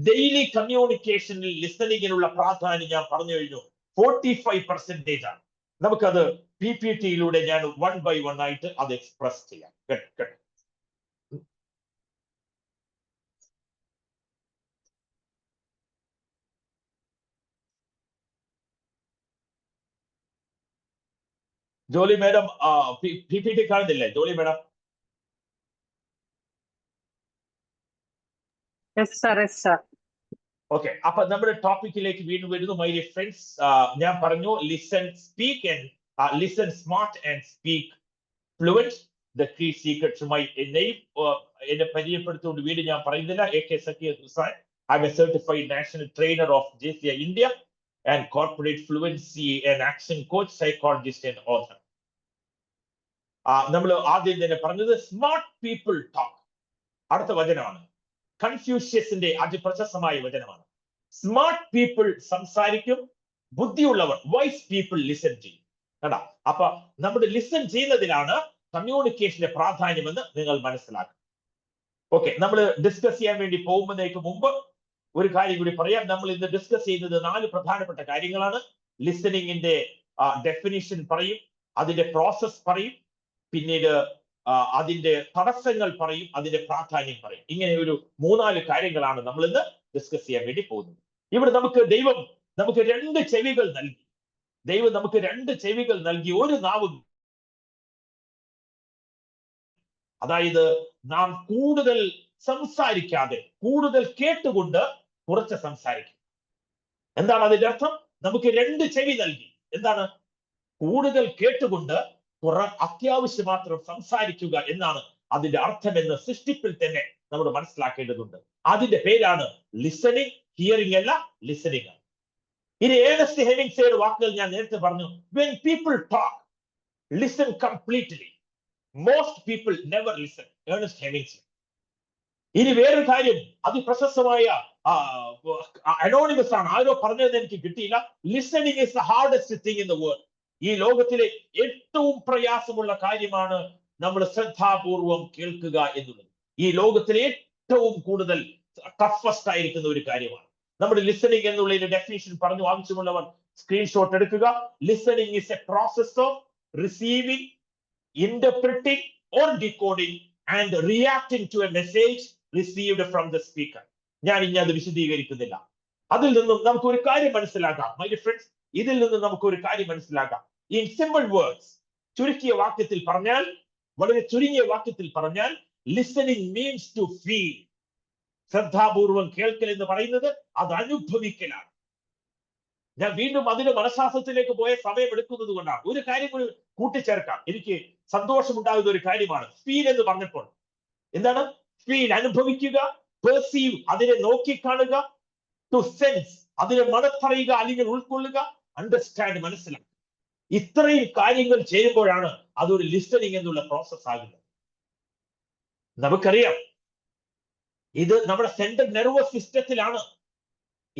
A: ഡെയിലി കമ്മ്യൂണിക്കേഷനിൽ ലിസണിങ്ങിനുള്ള പ്രാധാന്യം ഞാൻ പറഞ്ഞു കഴിഞ്ഞു. 45% ആണ്. നമുക്കത് PPT-യിലൂടെ ഞാൻ 1 by 1 ആയിട്ട് അത് എക്സ്പ്രസ് ചെയ്യാം. ജോലി മാഡം PPT കാണുന്നില്ലേ ജോലി മാഡം? ഓക്കെ, അപ്പൊ നമ്മുടെ ടോപ്പിക്കിലേക്ക് വീണ്ടും വരുന്നു. മൈ ഡിയർ ഫ്രണ്ട്സ്, ഞാൻ പറഞ്ഞു listen, speak and listen smart and speak fluent, the key സീക്രട്സുമായി എന്നെ പരിചയപ്പെടുത്തുകൊണ്ട് വീണ്ടും ഞാൻ പറയുന്നില്ല. AK Zakir Hussain, I'm a certified national trainer of JCI India and corporate fluency and action coach, psychologist and author. നമ്മൾ ആദ്യം തന്നെ പറഞ്ഞത് സ്മാർട്ട് പീപ്പിൾ ടോക്ക്. അടുത്ത വചനമാണ് കൺഫ്യൂഷ്യസിന്റെ അതിപ്രശസ്തമായ വചനമാണ്. സ്മാർട്ട് പീപ്പിൾ സംസാരിക്കും, ബുദ്ധിയുള്ളവർ വൈസ് പീപ്പിൾ ലിസൺ ചെയ്യും. കേട്ടാ, അപ്പൊ നമ്മുടെ ലിസൺ ചെയ്യുന്നതിലാണ് കമ്മ്യൂണിക്കേഷന്റെ പ്രാധാന്യമെന്ന് നിങ്ങൾ മനസ്സിലാക്കും. ഓക്കെ, നമ്മൾ ഡിസ്കസ് ചെയ്യാൻ വേണ്ടി പോകുന്നതിന് മുമ്പ് ഒരു കാര്യം കൂടി പറയാം. നമ്മൾ ഇന്ന് ഡിസ്കസ് ചെയ്യുന്നത് 4 പ്രധാനപ്പെട്ട കാര്യങ്ങളാണ്. ലിസണിങ്ങിന്റെ ഡെഫിനിഷൻ പറയും, അതിന്റെ പ്രോസസ് പറയും, പിന്നീട് അതിന്റെ തടസ്സങ്ങൾ പറയും, അതിന്റെ പ്രാധാന്യം പറയും. ഇങ്ങനെ ഒരു 3-4 കാര്യങ്ങളാണ് നമ്മൾ ഇന്ന് ഡിസ്കസ് ചെയ്യാൻ വേണ്ടി പോകുന്നത്. ഇവിടെ ദൈവം നമുക്ക് 2 ചെവികൾ നൽകി. ദൈവം നമുക്ക് 2 ചെവികൾ നൽകി, ഒരു നാവും. അതായത് നാം കൂടുതൽ സംസാരിക്കാതെ കൂടുതൽ കേട്ടുകൊണ്ട് കുറച്ച് സംസാരിക്കും. എന്താണ് അതിന്റെ അർത്ഥം? നമുക്ക് 2 ചെവി നൽകി. എന്താണ്? കൂടുതൽ കേട്ടുകൊണ്ട് അത്യാവശ്യം മാത്രം സംസാരിക്കുക എന്നാണ് അതിന്റെ അർത്ഥമെന്ന് സൃഷ്ടിപ്പിൽ തന്നെ നമ്മൾ മനസ്സിലാക്കേണ്ടതുണ്ട്. അതിന്റെ പേരാണ് ലിസണിങ്. ഹിയറിംഗ് അല്ല, ലിസണിങ്. ഇനി ഏണസ്റ്റ് ഹെമിങ്സേയുടെ വാക്കുകൾ ഞാൻ നേരത്തെ പറഞ്ഞു. when people talk, listen completely. most people never listen. Ernest Hemingway. ഇനി വേറൊരു കാര്യം, അതിപ്രശസ്തമായ അനോണിമസ് ആണ്, ആരോ പറഞ്ഞതെന്ന് എനിക്ക് കിട്ടിയില്ല. Listening is the hardest thing in the world. ഈ ലോകത്തിലെ ഏറ്റവും പ്രയാസമുള്ള കാര്യമാണ് നമ്മൾ ശ്രദ്ധാപൂർവം കേൾക്കുക എന്നുള്ളത്. ഈ ലോകത്തിലെ ഏറ്റവും കൂടുതൽ ടഫസ്റ്റ് ആയിരിക്കുന്ന ഒരു കാര്യമാണ്. നമ്മുടെ ലിസണിങ് എന്നുള്ളതിന്റെ ഡെഫിനിഷൻ പറഞ്ഞു. ആവശ്യമുള്ളവർ സ്ക്രീൻഷോട്ട് എടുക്കുക. Listening is a process of receiving, interpreting or decoding and reacting to a message received from the speaker. ഞാൻ ഇനി അത് വിശദീകരിക്കുന്നില്ല. അതിൽ നിന്നും നമുക്ക് ഒരു കാര്യം മനസ്സിലാക്കാം. മൈ ഡിയർ ഫ്രണ്ട്സ്, ഇതിൽ നിന്ന് നമുക്ക് ഒരു കാര്യം മനസ്സിലാക്കാം. ഇൻ സിമ്പിൾ വേർഡ്സ്, ചുരുക്കിയ വാക്യത്തിൽ പറഞ്ഞാൽ, വളരെ ചുരുങ്ങിയ വാക്യത്തിൽ പറഞ്ഞാൽ, ലിസണിങ് മീൻസ് ടു ഫീൽ. ശ്രദ്ധാപൂർവം കേൾക്കൽ എന്ന് പറയുന്നത് അത് അനുഭവിക്കലാണ്. ഞാൻ വീണ്ടും അതിന്റെ മനഃശാസ്ത്രത്തിലേക്ക് പോയ സമയം എടുക്കുന്നത് കൊണ്ടാണ്. ഒരു കാര്യം കൂടി കൂട്ടിച്ചേർക്കാം. എനിക്ക് സന്തോഷമുണ്ടാകുന്ന ഒരു കാര്യമാണ് ഫീൽ എന്ന് പറഞ്ഞപ്പോൾ. എന്താണ് ഫീൽ? അനുഭവിക്കുക. പെർസീവ്, അതിനെ നോക്കിക്കാണുക. ടു സെൻസ്, അതിനെ മണത്തറിയുക അല്ലെങ്കിൽ ഉൾക്കൊള്ളുക. അണ്ടർസ്റ്റാൻഡ്, മനസ്സിലാക്കുക. ഇത്രയും കാര്യങ്ങൾ ചെയ്യുമ്പോഴാണ് അതൊരു ലിസണിങ് എന്നുള്ള പ്രോസസ് ആകുന്നത്. നമുക്കറിയാം, ഇത് നമ്മുടെ സെൻട്രൽ നെർവസ് സിസ്റ്റത്തിലാണ്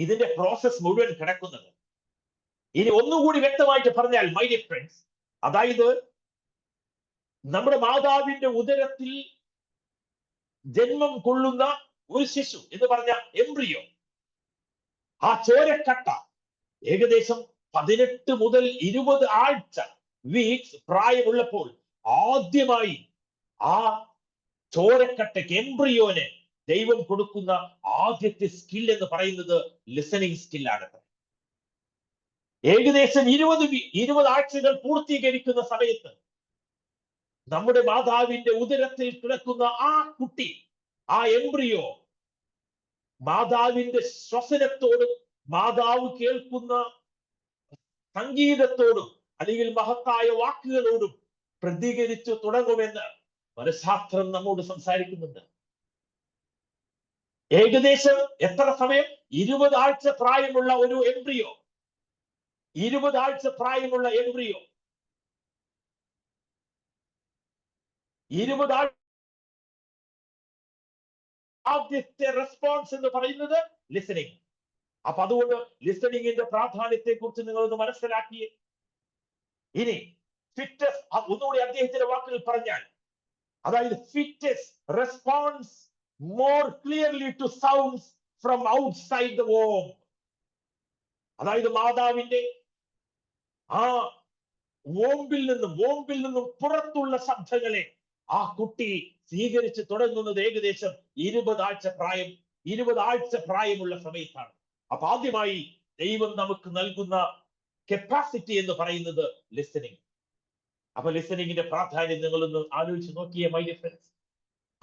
A: ഇതിന്റെ പ്രോസസ് മുഴുവൻ കിടക്കുന്നത്. ഇനി ഒന്നുകൂടി വ്യക്തമായിട്ട് പറഞ്ഞാൽ, മൈ ഡിയർ ഫ്രണ്ട്സ്, അതായത് നമ്മുടെ മാതാവിന്റെ ഉദരത്തിൽ ജന്മം കൊള്ളുന്ന ഒരു ശിശു എന്ന് പറഞ്ഞ എംബ്രിയോ, ആ ചോരക്കട്ട ഏകദേശം 18 മുതൽ 20 ആഴ്ച വീക്സ് പ്രായമുള്ളപ്പോൾ ആദ്യമായി ആ ചോരക്കട്ടയ്ക്ക്, എംബ്രിയോനെ ദൈവം കൊടുക്കുന്ന ആദ്യത്തെ സ്കിൽ എന്ന് പറയുന്നത് ലിസണിങ് സ്കില്ലാണ്. ഏകദേശം 20 ആഴ്ചകൾ പൂർത്തീകരിക്കുന്ന സമയത്ത് നമ്മുടെ മാതാവിന്റെ ഉദരത്തിൽ കിടക്കുന്ന ആ കുട്ടി, ആ എംബ്രിയോ, മാതാവിന്റെ ശ്വസനത്തോടും മാതാവ് കേൾക്കുന്ന സംഗീതത്തോടും അല്ലെങ്കിൽ മഹത്തായ വാക്കുകളോടും പ്രതികരിച്ചു തുടങ്ങുമെന്ന് മനഃശാസ്ത്രം നമ്മോട് സംസാരിക്കുന്നുണ്ട്. ഏകദേശം എത്ര സമയം? 20 ആഴ്ച പ്രായമുള്ള ഒരു എംബ്രിയോ 20 ആഴ്ച പ്രായമുള്ള എംബ്രിയോ 20 ആദ്യത്തെ റെസ്പോൺസ് എന്ന് പറയുന്നത് ലിസണിങ്. അപ്പൊ അതുകൊണ്ട് ലിസണിങ്ങിന്റെ പ്രാധാന്യത്തെ കുറിച്ച് നിങ്ങളൊന്ന് മനസ്സിലാക്കിയേ. ഇനി ഫിറ്റസ്, ഒന്നുകൂടി അദ്ദേഹത്തിന്റെ വാക്കുകൾ പറഞ്ഞാൽ, അതായത് foetus response more clearly to sounds from outside the womb. അതായത് മാതാവിന്റെ ആ വോമ്പിൽ നിന്നും പുറത്തുള്ള ശബ്ദങ്ങളെ ആ കുട്ടി സ്വീകരിച്ച് തുടങ്ങുന്നത് ഏകദേശം 20 ആഴ്ച പ്രായമുള്ള സമയത്താണ്. അപ്പൊ ആദ്യമായി ദൈവം നമുക്ക് നൽകുന്ന കപ്പാസിറ്റി എന്ന് പറയുന്നത് ലിസണിങ്. അപ്പൊ ലിസണിങ്ങിന്റെ പ്രാധാന്യം നിങ്ങളൊന്ന് ആലോചിച്ച് നോക്കിയേ മൈ ഡിയർ ഫ്രണ്ട്സ്.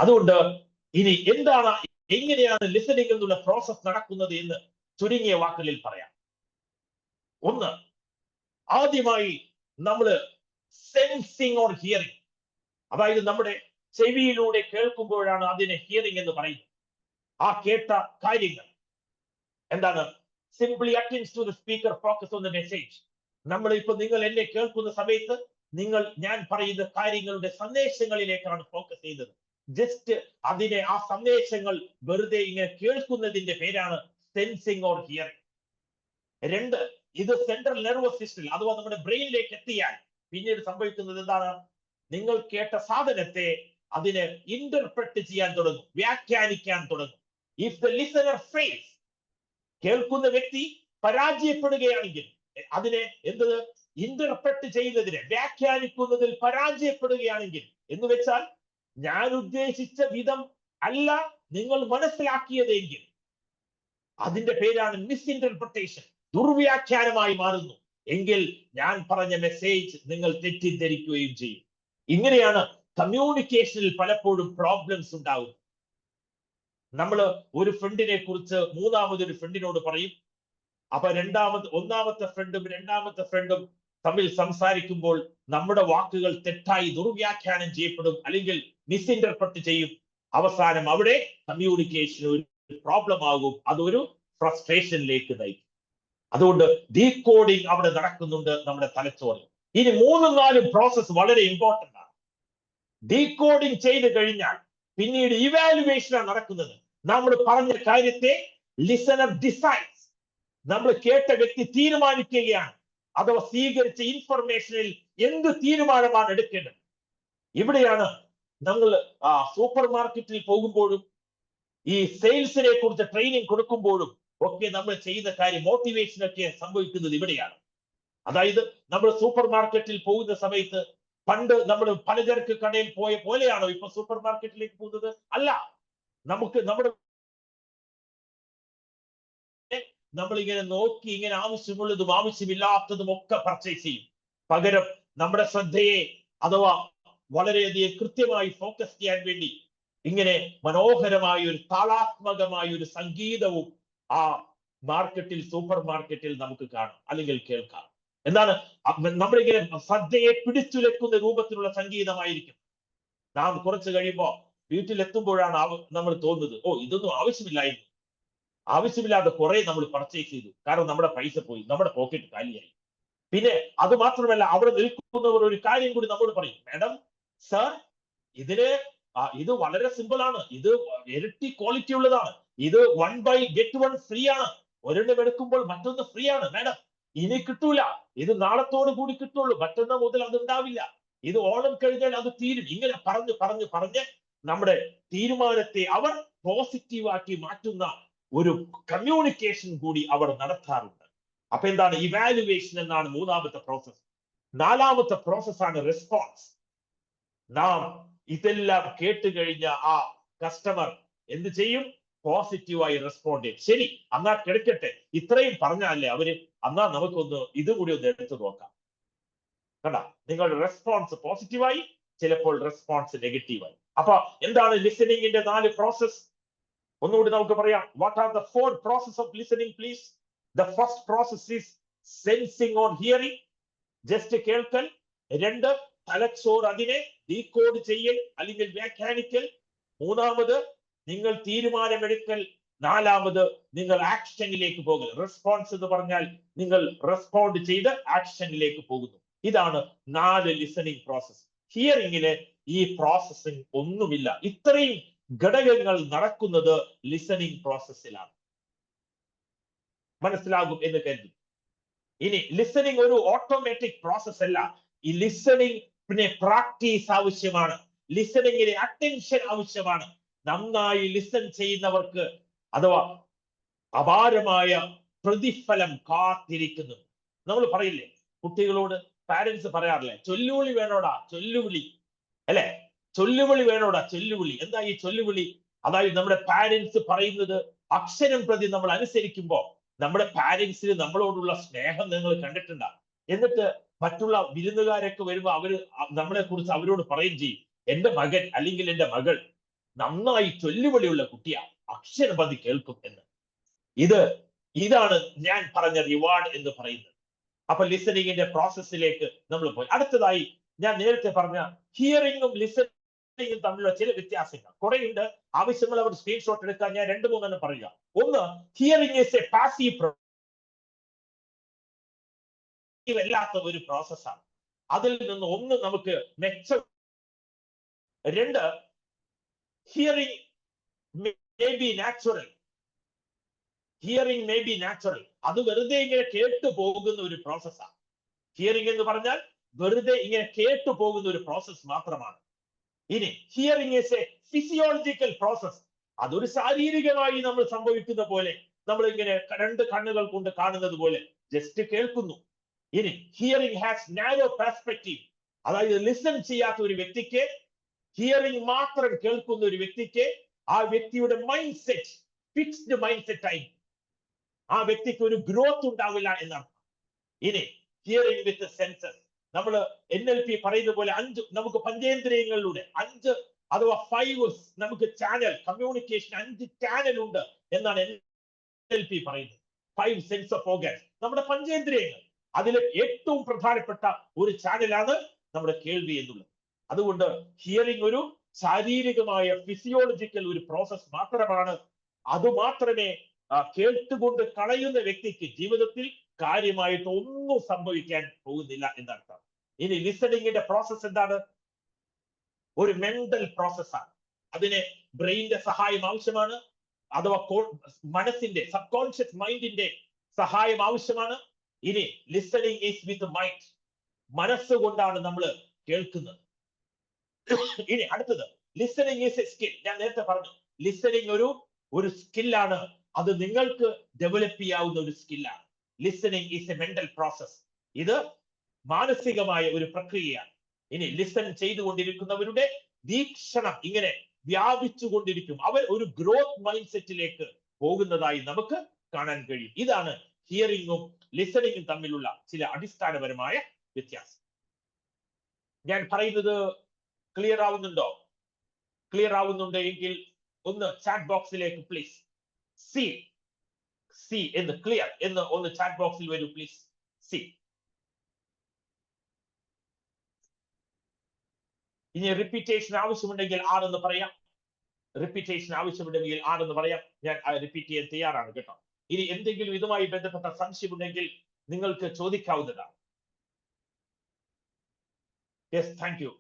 A: അതുകൊണ്ട് ഇനി എങ്ങനെയാണ് ലിസണിങ് എന്നുള്ള പ്രോസസ് നടക്കുന്നത് എന്ന് ചുരുങ്ങിയ വാക്കുകളിൽ പറയാം. ഒന്ന്, ആദ്യമായി നമ്മള് സെൻസിങ് ഓർ ഹിയറിംഗ്, അതായത് നമ്മുടെ ചെവിയിലൂടെ കേൾക്കുമ്പോഴാണ് അതിനെ ഹിയറിംഗ് എന്ന് പറയുന്നത്. ആ കേട്ട കാര്യങ്ങൾ എന്താണ്? Simply attends to the speaker, focus on the message. നിങ്ങൾ എന്നെ കേൾക്കുന്ന സമയത്ത് ഞാൻ പറയുന്ന കാര്യങ്ങളുടെ സന്ദേശങ്ങളിലേക്കാണ് ഫോക്കസ് ചെയ്യുന്നത്. ജസ്റ്റ് ആ സന്ദേശങ്ങൾ വെറുതെ ഇങ്ങനെ കേൾക്കുന്നതിന്റെ പേരാണ് സെൻസിങ് ഓർ ഹിയറിംഗ്. 2, ഇത് സെൻട്രൽ നെർവസ് സിസ്റ്റം അഥവാ നമ്മുടെ ബ്രെയിനിലേക്ക് എത്തിയാൽ പിന്നീട് സംഭവിക്കുന്നത് എന്താണ്? നിങ്ങൾ കേട്ട സാധനത്തെ അതിനെ ഇന്റർപ്രറ്റ് ചെയ്യാൻ തുടങ്ങും, വ്യാഖ്യാനിക്കാൻ തുടങ്ങും. ഇഫ് ദ ലിസണർ ഫെയിൽസ്, കേൾക്കുന്ന വ്യക്തി പരാജയപ്പെടുകയാണെങ്കിൽ, അതിനെ ഇന്റർപ്രറ്റ് ചെയ്യുന്നതിനെ വ്യാഖ്യാനിക്കുന്നതിൽ പരാജയപ്പെടുകയാണെങ്കിൽ, എന്ന് വെച്ചാൽ ഞാൻ ഉദ്ദേശിച്ച വിധം അല്ല നിങ്ങൾ മനസ്സിലാക്കിയതെങ്കിൽ, അതിന്റെ പേരാണ് മിസ്ഇന്റർപ്രിട്ടേഷൻ, ദുർവ്യാഖ്യാനമായി മാറുന്നു. എങ്കിൽ ഞാൻ പറഞ്ഞ മെസ്സേജ് നിങ്ങൾ തെറ്റിദ്ധരിക്കുകയും ചെയ്യും. ഇങ്ങനെയാണ് കമ്മ്യൂണിക്കേഷനിൽ പലപ്പോഴും പ്രോബ്ലംസ് ഉണ്ടാവുന്നത്. നമ്മൾ ഒരു ഫ്രണ്ടിനെ കുറിച്ച് മൂന്നാമതൊരു ഫ്രണ്ടിനോട് പറയും. അപ്പൊ ഒന്നാമത്തെ ഫ്രണ്ടും രണ്ടാമത്തെ ഫ്രണ്ടും തമ്മിൽ സംസാരിക്കുമ്പോൾ നമ്മുടെ വാക്കുകൾ തെറ്റായി ദുർവ്യാഖ്യാനം ചെയ്യപ്പെടും, അല്ലെങ്കിൽ മിസ്ഇന്റർപ്രറ്റ് ചെയ്യും. അവസാനം അവിടെ കമ്മ്യൂണിക്കേഷൻ ഒരു പ്രോബ്ലം ആകും, അതൊരു ഫ്രസ്ട്രേഷനിലേക്ക് നയിക്കും. അതുകൊണ്ട് ഡീകോഡിങ് അവിടെ നടക്കുന്നുണ്ട് നമ്മുടെ തലച്ചോറിൽ. ഇനി 3-4 പ്രോസസ് വളരെ ഇമ്പോർട്ടന്റ് ആണ്. ഡീകോഡിങ് ചെയ്ത് കഴിഞ്ഞാൽ പിന്നീട് ഇവാലുവേഷൻ ആണ് നടക്കുന്നത്. നമ്മൾ പറഞ്ഞ കാര്യത്തെ ലിസണർ ഡിസൈഡ്സ്, നമ്മൾ കേട്ട വ്യക്തി തീരുമാനിക്കുകയാണ്, അഥവാ സ്വീകരിച്ച ഇൻഫർമേഷനിൽ എന്ത് തീരുമാനമാണ് എടുക്കേണ്ടത്. ഇവിടെയാണ് നമ്മൾ സൂപ്പർ മാർക്കറ്റിൽ പോകുമ്പോഴും ഈ സെയിൽസിനെ കുറിച്ച് ട്രെയിനിങ് കൊടുക്കുമ്പോഴും ഒക്കെ നമ്മൾ ചെയ്യുന്ന കാര്യം, മോട്ടിവേഷൻ ഒക്കെ സംഭവിക്കുന്നത് ഇവിടെയാണ്. അതായത് നമ്മൾ സൂപ്പർ മാർക്കറ്റിൽ പോകുന്ന സമയത്ത് പണ്ട് നമ്മൾ പലചരക്ക് കടയിൽ പോയ പോലെയാണോ ഇപ്പൊ സൂപ്പർ മാർക്കറ്റിലേക്ക് പോകുന്നത്? അല്ല. നമ്മളിങ്ങനെ നോക്കി ഇങ്ങനെ ആവശ്യമുള്ളതും ആവശ്യമില്ലാത്തതും ഒക്കെ പർച്ചേസ് ചെയ്യും. പകരം നമ്മുടെ ശ്രദ്ധയെ അഥവാ വളരെയധികം കൃത്യമായി ഫോക്കസ് ചെയ്യാൻ വേണ്ടി ഇങ്ങനെ മനോഹരമായ ഒരു താളാത്മകമായ ഒരു സംഗീതവും ആ സൂപ്പർ മാർക്കറ്റിൽ നമുക്ക് കാണാം, അല്ലെങ്കിൽ കേൾക്കാം. എന്താണ്? നമ്മളിങ്ങനെ ശ്രദ്ധയെ പിടിച്ചുലക്കുന്ന രൂപത്തിലുള്ള സംഗീതമായിരിക്കും. നാം കുറച്ച് കഴിയുമ്പോ വീട്ടിലെത്തുമ്പോഴാണ് നമ്മൾ തോന്നുന്നത്, ഇതൊന്നും ആവശ്യമില്ലായിരുന്നു, ആവശ്യമില്ലാതെ കുറെ നമ്മൾ പർച്ചേസ് ചെയ്തു, കാരണം നമ്മുടെ പൈസ പോയി, നമ്മുടെ പോക്കറ്റ് കാലിയായി. പിന്നെ അത് മാത്രമല്ല, അവിടെ നിൽക്കുന്നവർ ഒരു കാര്യം കൂടി നമ്മോട് പറയും, മാഡം, സർ, ഇത് വളരെ സിമ്പിൾ ആണ്, ഇത് ഇരട്ടി ക്വാളിറ്റി ഉള്ളതാണ്, ഇത് 1 buy get 1 ഫ്രീ ആണ്, ഒരെണ്ണം എടുക്കുമ്പോൾ മറ്റൊന്ന് ഫ്രീ ആണ് മാഡം, ഇനി കിട്ടൂല, ഇത് നാളത്തോടു കൂടി കിട്ടുള്ളൂ, മറ്റൊന്ന് മുതൽ അത് ഉണ്ടാവില്ല, ഇത് ഓണം കഴിഞ്ഞാൽ അത് തീരും. ഇങ്ങനെ പറഞ്ഞ് നമ്മുടെ തീരുമാനത്തെ അവർ പോസിറ്റീവാക്കി മാറ്റുന്ന ഒരു കമ്മ്യൂണിക്കേഷൻ കൂടി അവർ നടത്താറുണ്ട്. അപ്പൊ എന്താണ്? ഇവാലുവേഷൻ എന്നാണ് 3ാമത്തെ പ്രോസസ്. 4ാമത്തെ പ്രോസസ്സാണ് റെസ്പോൺസ്. നാം ഇതെല്ലാം കേട്ട് കഴിഞ്ഞ ആ കസ്റ്റമർ എന്ത് ചെയ്യും? പോസിറ്റീവായി റെസ്പോണ്ട് ചെയ്യും. ശരി, എന്നാ കിടക്കട്ടെ, ഇത്രയും പറഞ്ഞല്ലേ അവര്, എന്നാ നമുക്കൊന്ന് ഇതുകൂടി ഒന്ന് എടുത്തു നോക്കാം. കണ്ട, നിങ്ങളുടെ റെസ്പോൺസ് പോസിറ്റീവായി, ചിലപ്പോൾ റെസ്പോൺസ് നെഗറ്റീവായി. അപ്പൊ എന്താണ് ലിസണിങ്ങിന്റെ 4 പ്രോസസ്? ഒന്നുകൂടി നമുക്ക് പറയാം. What are the 4 process of listening please? The first process is sensing or hearing, just കേൾക്കൽ. 2, തലച്ചോർ അതിനെ ഡീകോഡ് ചെയ്യൽ അല്ലെങ്കിൽ വ്യാഖ്യാനിക്കൽ. 3ാമത്, നിങ്ങൾ തീരുമാനമെടുക്കൽ നാലാമത് നിങ്ങൾ ആക്ഷനിലേക്ക് പോകുക. റെസ്പോൺസ് എന്ന് പറഞ്ഞാൽ നിങ്ങൾ റെസ്പോണ്ട് ചെയ്ത് ആക്ഷനിലേക്ക് പോകുന്നു. ഇതാണ് 4 ലിസണിങ് പ്രോസസ്. ഹിയറിംഗില് ഈ പ്രോസസ്സിംഗ് ഒന്നുമില്ല. ഇത്രയും ഘടകങ്ങൾ നടക്കുന്നത് ലിസണിങ് പ്രോസസ്സിലാണ്. മനസ്സിലാകും എന്ന് കരുതുന്നു. ഇനി ലിസണിങ് ഒരു ഓട്ടോമാറ്റിക് പ്രോസസ് അല്ല. ഈ ലിസണിങ് പിന്നെ പ്രാക്ടീസ് ആവശ്യമാണ്. ലിസണിങ്ങിന് അറ്റൻഷൻ ആവശ്യമാണ്. നന്നായി ലിസൺ ചെയ്യുന്നവർക്ക് അഥവാ അപാരമായ പ്രതിഫലം കാത്തിരിക്കുന്നു. നമ്മൾ പറയില്ലേ കുട്ടികളോട്, പാരന്റ്സ് പറയാറില്ലേ, ചൊല്ലുവിളി വേണോടാ ചൊല്ലുവിളി, അല്ലെ? ചൊല്ലുവിളി വേണോടാ ചൊല്ലുവിളി. എന്താ ഈ ചൊല്ലുവിളി? അതായത് നമ്മുടെ പാരന്റ്സ് പറയുന്നത് അക്ഷരം പ്രതി നമ്മൾ അനുസരിക്കുമ്പോ നമ്മുടെ പാരന്റ്സിന് നമ്മളോടുള്ള സ്നേഹം നിങ്ങൾ കണ്ടിട്ടുണ്ടാ. എന്നിട്ട് മറ്റുള്ള വിരുന്നുകാരൊക്കെ വരുമ്പോ അവര് നമ്മളെ കുറിച്ച് അവരോട് പറയും ചെയ്യും, എന്റെ മകൻ അല്ലെങ്കിൽ എന്റെ മകൾ നന്നായി ചൊല്ലുവിളിയുള്ള കുട്ടിയാ, അക്ഷരം പ്രതി കേൾക്കും എന്ന്. ഇതാണ് ഞാൻ പറഞ്ഞ റിവാർഡ് എന്ന് പറയുന്നത്. അപ്പൊ ലിസണിങ്ങിന്റെ പ്രോസസ്സിലേക്ക് നമ്മൾ പോയി. അടുത്തതായി ഞാൻ നേരത്തെ പറഞ്ഞ ഹിയറിംഗും ലിസണിങ്ങും തമ്മിലുള്ള ചില വ്യത്യാസങ്ങൾ കുറെയുണ്ട്. ആവശ്യമുള്ളവർ സ്ക്രീൻഷോട്ട് എടുക്കാൻ ഞാൻ 2-3 പറയുക. ഒന്ന്, ഹിയറിംഗ് ഈസ് എ പാസീവ് അല്ലാത്ത ഒരു പ്രോസസ്സാണ്. അതിൽ നിന്ന് ഒന്ന് നമുക്ക് മെച്ചം. 2, hearing may be natural. Hearing may be natural. അത് വെറുതെ ഇങ്ങനെ കേട്ടു പോകുന്ന ഒരു പ്രോസസ്സാണ്. ഹിയറിംഗ് എന്ന് പറഞ്ഞാൽ വെറുതെ ഇങ്ങനെ കേട്ടു പോകുന്ന ഒരു പ്രോസസ് മാത്രമാണ്. ഇനി hearing is A physiological process. അതൊരു ശാരീരികമായി നമ്മൾ സംഭവിക്കുന്ന പോലെ, നമ്മൾ ഇങ്ങനെ 2 കണ്ണുകൾ കൊണ്ട് കാണുന്നത് പോലെ ജസ്റ്റ് കേൾക്കുന്നു. ഇനി ഹിയറിംഗ് ഹാസ് നാരോ പെർസ്പെക്റ്റീവ്. അതായത് ലിസൺ ചെയ്യാത്ത ഒരു വ്യക്തിക്ക്, ഹിയറിംഗ് മാത്രം കേൾക്കുന്ന ഒരു വ്യക്തിക്ക് ആ വ്യക്തിയുടെ mind set fixed mind set ആയി, ആ വ്യക്തിക്ക് ഒരു ഗ്രോത്ത് ഉണ്ടാവില്ല എന്നർത്ഥം. ഇനി ഹിയറിംഗ് വിത്ത് സെൻസസ്, നമ്മൾ NLP പറയുന്ന പോലെ 5 നമുക്ക് പഞ്ചേന്ദ്രിയങ്ങളിലൂടെ 5 അഥവാ 5 നമുക്ക് ചാനൽ കമ്മ്യൂണിക്കേഷൻ 5 ചാനൽ ഉണ്ട് എന്നാണ് NLP പറയുന്നത്. 5 സെൻസ് ഓഫ് ഓർഗൻസ്, നമ്മുടെ പഞ്ചേന്ദ്രിയങ്ങൾ. അതിൽ ഏറ്റവും പ്രധാനപ്പെട്ട ഒരു ചാനലാണ് നമ്മുടെ കേൾവി എന്നുള്ളത്. അതുകൊണ്ട് ഹിയറിംഗ് ഒരു ശാരീരികമായ ഫിസിയോളജിക്കൽ ഒരു പ്രോസസ് മാത്രമാണ്. അതുമാത്രമേ കേട്ടുകൊണ്ട് കളയുന്ന വ്യക്തിക്ക് ജീവിതത്തിൽ കാര്യമായിട്ട് ഒന്നും സംഭവിക്കാൻ പോകുന്നില്ല എന്നർത്ഥം. ഇനി ലിസണിങ്ങിന്റെ പ്രോസസ് എന്താണ്? ഒരു മെന്റൽ പ്രോസസ്സാണ്. അതിന് ബ്രെയിനിന്റെ സഹായം ആവശ്യമാണ്, അഥവാ മനസ്സിന്റെ സബ് കോൺഷ്യസ് മൈൻഡിന്റെ സഹായം ആവശ്യമാണ്. ഇനി ലിസണിങ് ഈസ് വിത്ത് മൈൻഡ്, മനസ്സുകൊണ്ടാണ് നമ്മൾ കേൾക്കുന്നത്. ഇനി അടുത്തത് ലിസണിങ് ഈസ് എ സ്കിൽ. ഞാൻ നേരത്തെ പറഞ്ഞു ലിസണിങ് ഒരു സ്കില്ലാണ്. അത് നിങ്ങൾക്ക് ഡെവലപ്പ് ചെയ്യാവുന്ന ഒരു സ്കില്ലാണ്. Listening is a mental process. ഇത് മാനസികമായ ഒരു പ്രക്രിയയാണ്. ഇനി ലിസൺ ചെയ്തുകൊണ്ടിരിക്കുന്നവരുടെ വീക്ഷണം ഇങ്ങനെ വ്യാപിച്ചുകൊണ്ടിരിക്കും. അവർ ഒരു ഗ്രോത്ത് മൈൻഡ് സെറ്റിലേക്ക് പോകുന്നതായി നമുക്ക് കാണാൻ കഴിയും. ഇതാണ് ഹിയറിംഗും ലിസണിങ്ങും തമ്മിലുള്ള ചില അടിസ്ഥാനപരമായ വ്യത്യാസം. ഞാൻ പറയുന്നത് ക്ലിയർ ആവുന്നുണ്ടോ? ക്ലിയർ ആവുന്നുണ്ട് എങ്കിൽ ഒന്ന് ചാറ്റ് ബോക്സിലേക്ക് പ്ലീസ് സി എന്ന് ക്ലിയർ എന്ന് ഒന്ന് ചാറ്റ് ബോക്സിൽ വരൂ പ്ലീസ്. സി. ഇനി റിപ്പീറ്റേഷൻ ആവശ്യമുണ്ടെങ്കിൽ ആണെന്ന് പറയാം. റിപ്പീറ്റേഷൻ ആവശ്യമുണ്ടെങ്കിൽ ആണെന്ന് പറയാം. ഞാൻ റിപ്പീറ്റ് ചെയ്യാൻ തയ്യാറാണ് കേട്ടോ. ഇനി എന്തെങ്കിലും ഇതുമായി ബന്ധപ്പെട്ട സംശയമുണ്ടെങ്കിൽ നിങ്ങൾക്ക് ചോദിക്കാവുന്നതാണ്. Yes, thank you.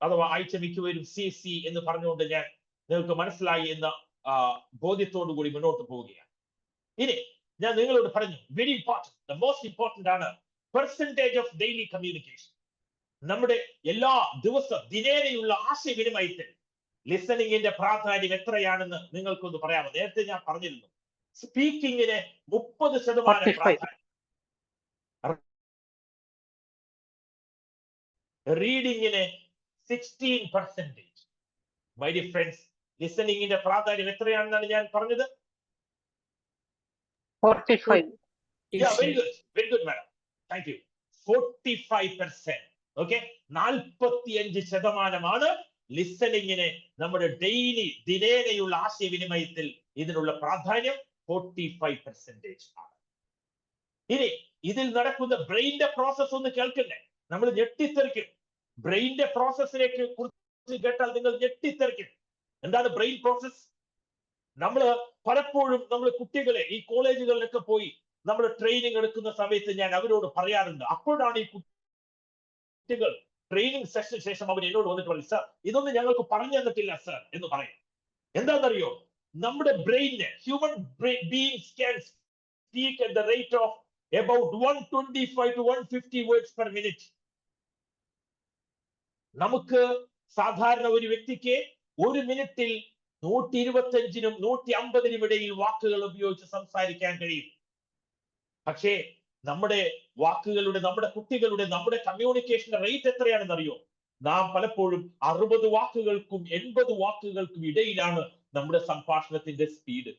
A: അഥവാ ആഴ്ച മിക്കവരും സി എന്ന് പറഞ്ഞുകൊണ്ട് ഞാൻ നിങ്ങൾക്ക് മനസ്സിലായി എന്ന ബോധ്യത്തോടു കൂടി മുന്നോട്ട് പോവുകയാണ്. ഇനി ഞാൻ നിങ്ങളോട് പറഞ്ഞു, very important, the most important ആണ് പെർസെന്റേജ് ഓഫ് ഡെയിലി കമ്മ്യൂണിക്കേഷൻ. നമ്മുടെ എല്ലാ ദിവസം ദിനേനയുള്ള ആശയവിനിമയത്തിൽ ലിസണിങ്ങിന്റെ പ്രാധാന്യം എത്രയാണെന്ന് നിങ്ങൾക്കൊന്ന് പറയാമോ? നേരത്തെ ഞാൻ പറഞ്ഞിരുന്നു, സ്പീക്കിങ്ങിന് 30% പ്രാധാന്യം, റീഡിങ്ങിന് 16%. മൈ ഡിയർ ഫ്രണ്ട്സ്, ലിസണിങ്ങിന്റെ പ്രാധാന്യം എത്രയാണെന്നാണ് ഞാൻ പറഞ്ഞത്?
C: 45.
A: Yeah, very good, madam. Thank you. 45%. Okay, 45% ലിസണിങ്ങിന് നമ്മുടെ ദിനേനയുള്ള ആശയവിനിമയത്തിൽ ഇതിനുള്ള പ്രാധാന്യം 45% ആണ്. ഇനി ഇതിൽ നടക്കുന്ന ബ്രെയിനിന്റെ പ്രോസസ് ഒന്ന് കേൾക്കണ്ടേ? നമ്മൾ ഞെട്ടിത്തെറിക്കും. ബ്രെയിനിന്റെ പ്രോസസ്സിനെ കുറിച്ച് കേട്ടാൽ നിങ്ങൾ ഞെട്ടിത്തെറിക്കും. എന്താണ് ബ്രെയിൻ പ്രോസസ്? നമ്മള് പലപ്പോഴും നമ്മൾ കുട്ടികളെ ഈ കോളേജുകളിലൊക്കെ പോയി നമ്മൾ ട്രെയിനിങ് എടുക്കുന്ന സമയത്ത് ഞാൻ അവരോട് പറയാറുണ്ട്. അപ്പോഴാണ് ഈ കുട്ടികൾ ട്രെയിനിങ് സെഷന് ശേഷം അവർ എന്നോട് വന്നിട്ട് പറയും, സർ ഇതൊന്നും ഞങ്ങൾക്ക് പറഞ്ഞു തന്നിട്ടില്ല സർ എന്ന് പറയും. എന്താണെന്നറിയോ, നമ്മുടെ ബ്രെയിന്, human beings can speak at the rate of about 125 to 150 words per minute. നമുക്ക് സാധാരണ ഒരു വ്യക്തിക്ക് ഒരു മിനിറ്റിൽ 125നും 150നും ഇടയിൽ വാക്കുകൾ ഉപയോഗിച്ച് സംസാരിക്കാൻ കഴിയും. പക്ഷേ നമ്മുടെ വാക്കുകളുടെ, നമ്മുടെ കുട്ടികളുടെ, നമ്മുടെ കമ്മ്യൂണിക്കേഷൻ റേറ്റ് എത്രയാണെന്ന് അറിയോ? നാം പലപ്പോഴും 60 വാക്കുകൾക്കും 80 വാക്കുകൾക്കും ഇടയിലാണ് നമ്മുടെ സംഭാഷണത്തിന്റെ സ്പീഡ്.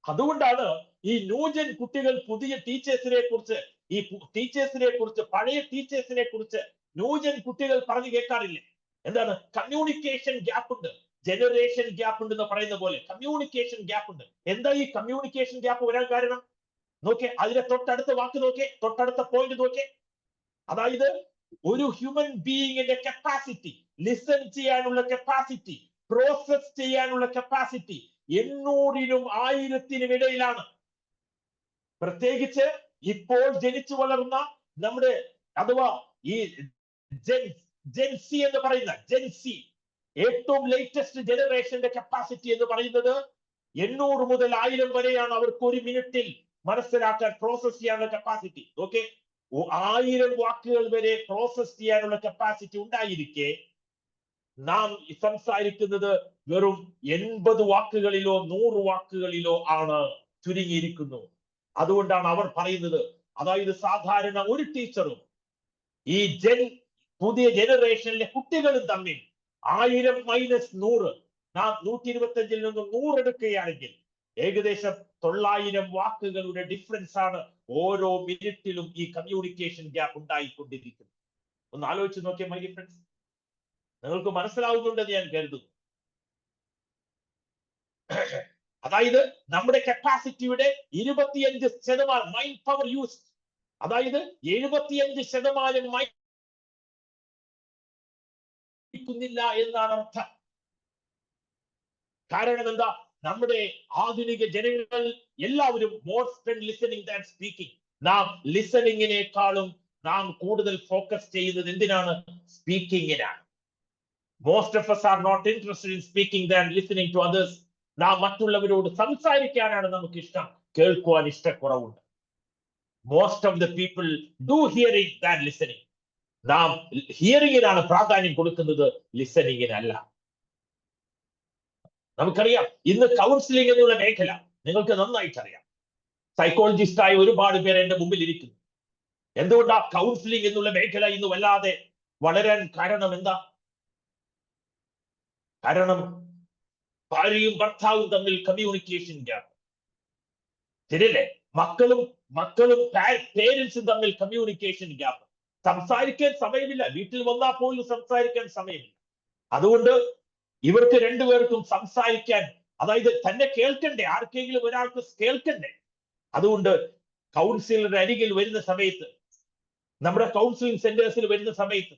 A: അതുകൊണ്ടാണ് ഈ ന്യൂജൻ കുട്ടികൾ പുതിയ ടീച്ചേഴ്സിനെ കുറിച്ച് പഴയ ടീച്ചേഴ്സിനെ കുറിച്ച് ന്യൂജൻ കുട്ടികൾ പറഞ്ഞു കേൾക്കാറില്ല. എന്താണ്? കമ്മ്യൂണിക്കേഷൻ ഗ്യാപ്പ് ഉണ്ട്, ജനറേഷൻ ഗ്യാപ്പ് ഉണ്ട് എന്ന് പറയുന്ന പോലെ കമ്മ്യൂണിക്കേഷൻ ഗ്യാപ്പ് ഉണ്ട്. എന്താ ഈ കമ്മ്യൂണിക്കേഷൻ ഗ്യാപ്പ് വരാൻ കാരണം? നോക്കേ, അതിന്റെ തൊട്ടടുത്ത വാക്ക് നോക്കേ, തൊട്ടടുത്ത പോയിന്റ് നോക്കേ. അതായത് ഒരു ഹ്യൂമൻ ബീയിങ്ങിന്റെ കപ്പാസിറ്റി, ലിസൺ ചെയ്യാനുള്ള കപ്പാസിറ്റി, പ്രോസസ് ചെയ്യാനുള്ള കപ്പാസിറ്റി 800നും 1000നും ഇടയിലാണ്. പ്രത്യേകിച്ച് ഇപ്പോൾ ജനിച്ചു വളർന്ന നമ്മുടെ, അഥവാ ഈ ജെൻസി എന്ന് പറയുന്ന ജെൻസി, ഏറ്റവും ലേറ്റസ്റ്റ് ജനറേഷന്റെ കപ്പാസിറ്റി എന്ന് പറയുന്നത് 800 മുതൽ 1000 വരെയാണ് അവർക്ക് ഒരു മിനിറ്റിൽ മനസ്സിലാക്കാൻ, പ്രോസസ് ചെയ്യാനുള്ള കപ്പാസിറ്റി. ഓക്കെ, 1000 വാക്കുകൾ വരെ പ്രോസസ് ചെയ്യാനുള്ള കപ്പാസിറ്റി ഉണ്ടായിരിക്കെ നാം സംസാരിക്കുന്നത് വെറും 80 വാക്കുകളിലോ 100 വാക്കുകളിലോ ആണ് ചുരുങ്ങിയിരിക്കുന്നു. അതുകൊണ്ടാണ് അവർ പറയുന്നത്, അതായത് സാധാരണ ഒരു ടീച്ചറും ഈ പുതിയ ജനറേഷനിലെ കുട്ടികളും തമ്മിൽ 1000 മൈനസ് 100, നാം 125ൽ നിന്നും 100 എടുക്കുകയാണെങ്കിൽ ഏകദേശം 900 വാക്കുകളുടെ ഡിഫറൻസ് ആണ് ഓരോ മിനിറ്റിലും ഈ കമ്മ്യൂണിക്കേഷൻ ഗ്യാപ്പ് ഉണ്ടായിക്കൊണ്ടിരിക്കുന്നത്. ഒന്ന് ആലോചിച്ച് നോക്കിയേ മൈ ഡിയർ ഫ്രണ്ട്സ്, നിങ്ങൾക്ക് മനസ്സിലാവുന്നുണ്ടെന്ന് ഞാൻ കരുതുന്നു. അതായത് നമ്മുടെ കപ്പാസിറ്റിയുടെ 25% മൈൻഡ് പവർ യൂസ്, അതായത് 75% ില്ല എന്നാണ് അർത്ഥം. കാരണം എന്താ? നമ്മുടെ ആധുനിക ജനങ്ങൾ എല്ലാവരും more spend listening than speaking. നാം ലിസണിങ്ങിനേക്കാളും നാം കൂടുതൽ ഫോക്കസ് ചെയ്യുന്നത് എന്തിനാണ്? സ്പീക്കിങ്ങിനാണ്. Most of us are not interested in speaking than listening to others. നാം മറ്റുള്ളവരോട് സംസാരിക്കാനാണ് നമുക്ക് ഇഷ്ടം, കേൾക്കുവാൻ ഇഷ്ടക്കുറവുണ്ട്. Most of the people do hearing than listening. നാം ഹിയറിംഗിനാണ് പ്രാധാന്യം കൊടുക്കുന്നത്, ലിസണിങ്ങിനല്ല. നമുക്കറിയാം, ഇന്ന് കൗൺസിലിംഗ് എന്നുള്ള മേഖല നിങ്ങൾക്ക് നന്നായിട്ട് അറിയാം. സൈക്കോളജിസ്റ്റായ ഒരുപാട് പേര് എന്റെ മുമ്പിൽ ഇരിക്കുന്നു. എന്തുകൊണ്ടാ കൗൺസിലിംഗ് എന്നുള്ള മേഖല ഇന്ന് വല്ലാതെ വളരാൻ കാരണം? എന്താ കാരണം? ഭാര്യയും ഭർത്താവും തമ്മിൽ കമ്മ്യൂണിക്കേഷൻ ഗ്യാപ്പ്. ശരിയല്ലേ? മക്കളും പേരൻസും തമ്മിൽ കമ്മ്യൂണിക്കേഷൻ ഗ്യാപ്പ്. സംസാരിക്കാൻ സമയമില്ല, വീട്ടിൽ വന്നാൽ പോലും സംസാരിക്കാൻ സമയമില്ല. അതുകൊണ്ട് ഇവർക്ക് രണ്ടുപേർക്കും സംസാരിക്കാൻ, അതായത് തന്നെ കേൾക്കണ്ടേ, ആർക്കെങ്കിലും ഒരാൾക്ക് കേൾക്കണ്ടേ. അതുകൊണ്ട് കൗൺസിലറുടെ അരികിൽ വരുന്ന സമയത്ത്, നമ്മുടെ കൗൺസിലിംഗ് സെന്റേഴ്സിൽ വരുന്ന സമയത്ത്